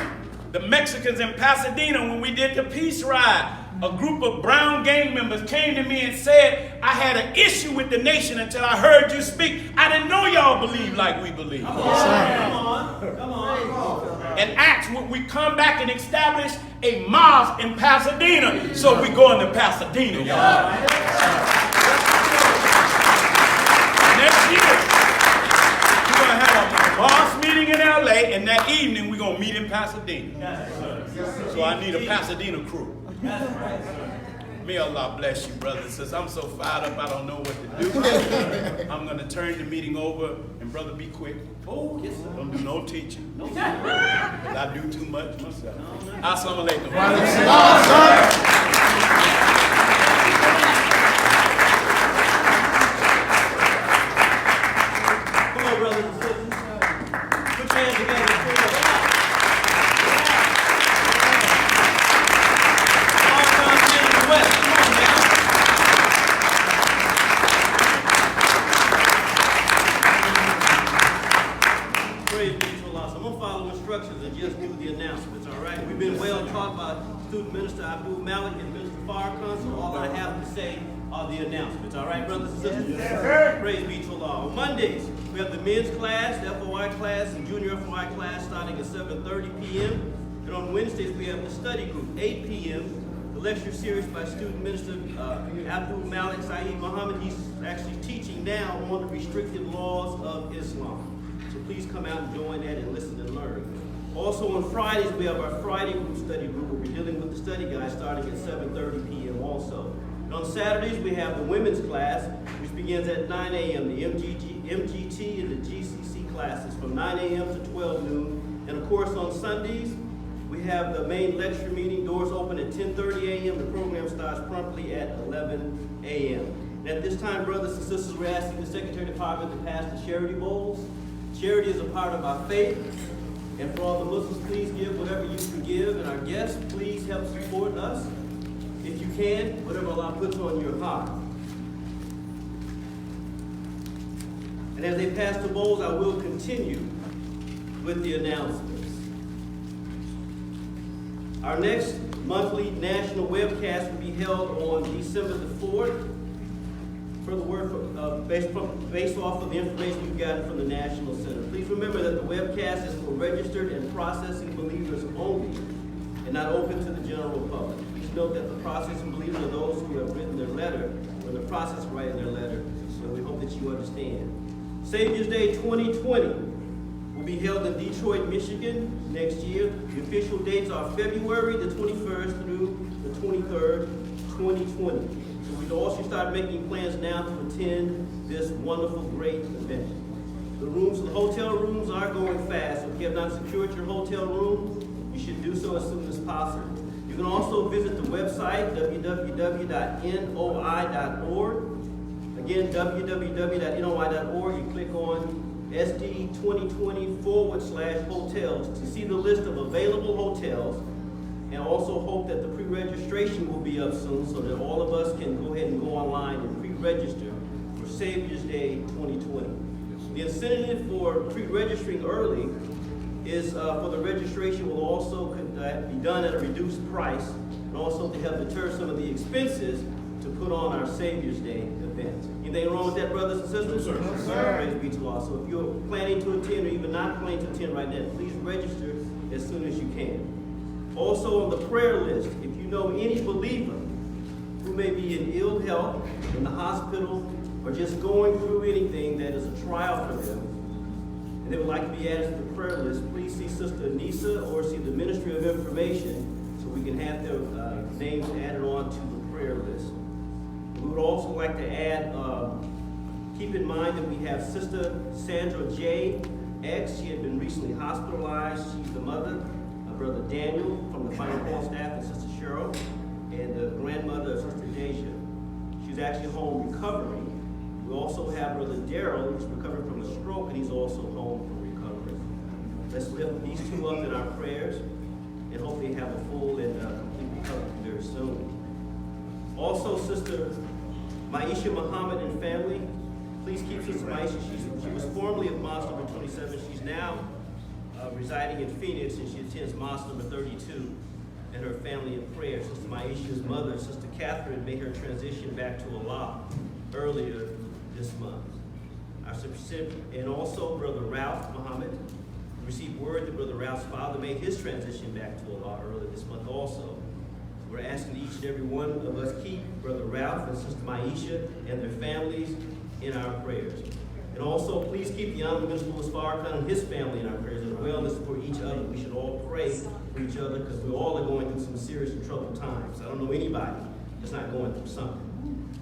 the Mexicans in Pasadena, when we did the peace ride, a group of brown gang members came to me and said, I had an issue with the nation until I heard you speak. I didn't know y'all believe like we believe. Come on. And asked, would we come back and establish a mosque in Pasadena? So we going to Pasadena, y'all. Next year, we're going to have a mosque meeting in LA, and that evening we're going to meet in Pasadena. So I need a Pasadena crew. May Allah bless you, brothers and sisters. I'm so fired up, I don't know what to do. I'm going to turn the meeting over, and brother, be quick. Oh, yes, sir. Don't do no teaching. No, because I do too much myself. Assalamu alaikum. Come on, brothers and sisters. Put your hands together. And just do the announcements, all right? We've been well taught by Student Minister Abdul, Malik, and Minister Farrakhan, so all I have to say are the announcements, all right, brothers and sisters? Yes, praise be to Allah. On Mondays, we have the men's class, the FOI class, and junior FOI class starting at 7:30 p.m. And on Wednesdays, we have the study group, 8 p.m. The lecture series by Student Minister Abdul Malik Sayyid Muhammad. He's actually teaching now on the restrictive laws of Islam. So please come out and join that and listen and learn. Also on Fridays, we have our Friday group study group where we're dealing with the study guide starting at 7:30 p.m. also. And on Saturdays, we have the women's class, which begins at 9 a.m., the MGT and the GCC classes from 9 a.m. to 12 noon. And of course, on Sundays, We have the main lecture meeting, doors open at 10:30 a.m. The program starts promptly at 11 a.m. And at this time, brothers and sisters, we're asking the Secretary Department to pass the charity bowls. Charity is a part of our faith. And for all the Muslims, please give whatever you can give. And our guests, please help support us. If you can, whatever Allah puts on your heart. And as they pass the bowls, I will continue with the announcements. Our next monthly national webcast will be held on December the 4th. For the word based off of the information you've gotten from the National Center. Please remember that the webcast is for registered and processing believers only and not open to the general public. Please note that the processing believers are those who have written their letter or in the process of writing their letter. So we hope that you understand. Savior's Day 2020 will be held in Detroit, Michigan next year. The official dates are February the 21st through the 23rd, 2020. So we all should start making plans now to attend this wonderful, great event. The hotel rooms are going fast, so if you have not secured your hotel room, you should do so as soon as possible. You can also visit the website, www.noi.org. Again, www.noi.org. You click on SD 2020/hotels to see the list of available hotels, and also hope that the pre-registration will be up soon so that all of us can go ahead and go online and pre-register for Savior's Day 2020. The incentive for pre-registering early is for the registration will also be done at a reduced price, and also to help deter some of the expenses to put on our Savior's Day event. Anything wrong with that, brothers and sisters? Yes, sir. Praise be to Allah. So if you're planning to attend or even not planning to attend right now, please register as soon as you can. Also on the prayer list, if you know any believer who may be in ill health, in the hospital, or just going through anything that is a trial for them, and they would like to be added to the prayer list, please see Sister Anissa or see the Ministry of Information so we can have their names added on to the prayer list. We would also like to add, keep in mind that we have Sister Sandra J. X. She had been recently hospitalized. She's the mother of Brother Daniel from the Final Call staff and Sister Cheryl, and the grandmother of Sister Deja. She's actually home recovering. We also have Brother Daryl, who's recovering from a stroke, and he's also home from recovery. Let's lift these two up in our prayers and hope they have a full and complete recovery very soon. Also, Sister Maisha Muhammad and family, please keep Sister Maisha. She was formerly of Mosque number 27. She's now residing in Phoenix, and she attends Mosque number 32, and her family in prayer. Sister Maisha's mother, Sister Catherine, made her transition back to Allah earlier this month. And also Brother Ralph Muhammad. We received word that Brother Ralph's father made his transition back to Allah earlier this month also. We're asking each and every one of us keep Brother Ralph and Sister Maisha and their families in our prayers. And also, please keep the Honorable Minister Louis Farrakhan and his family in our prayers as well as for each other. We should all pray for each other because we all are going through some serious and troubled times. I don't know anybody that's not going through something.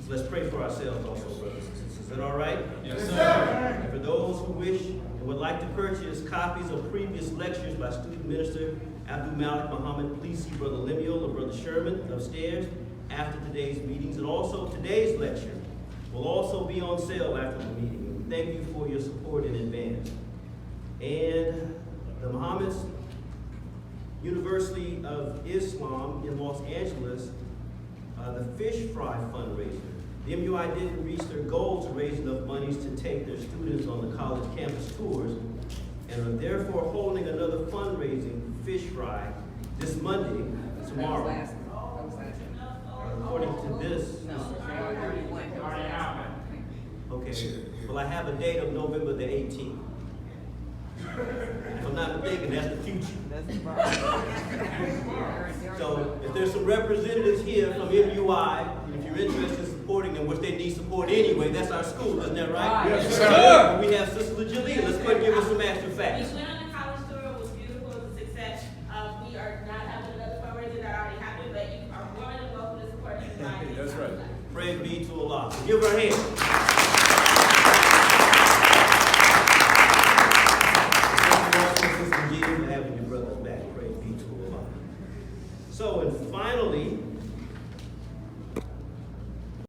So let's pray for ourselves also, brothers and sisters. Is that all right? Yes, sir. And for those who wish and would like to purchase copies of previous lectures by student minister Abdul Malik Muhammad, please see Brother Lemuel or Brother Sherman upstairs after today's meetings. And also today's lecture will also be on sale after the meeting. Thank you for your support in advance. And the Muhammad's University of Islam in Los Angeles, the fish fry fundraiser. The MUI didn't reach their goal to raise enough monies to take their students on the college campus tours, and are therefore holding another fundraising fish fry this Monday, tomorrow. According to this. Okay, well, I have a date of November the 18th. If I'm not mistaken, that's the future. So if there's some representatives here from MUI, if you're interested in supporting them, which they need support anyway, that's our school, isn't that right? Yes, sir. We have Sister Jaleel. Let's go ahead and give us some extra facts. We went on the college tour. It was beautiful. It was a success. We are not having another fundraiser that already happened, but you are more than welcome to support MUI. That's right. Praise be to Allah. Give her a hand. Having your brothers back, praise be to Allah. finally,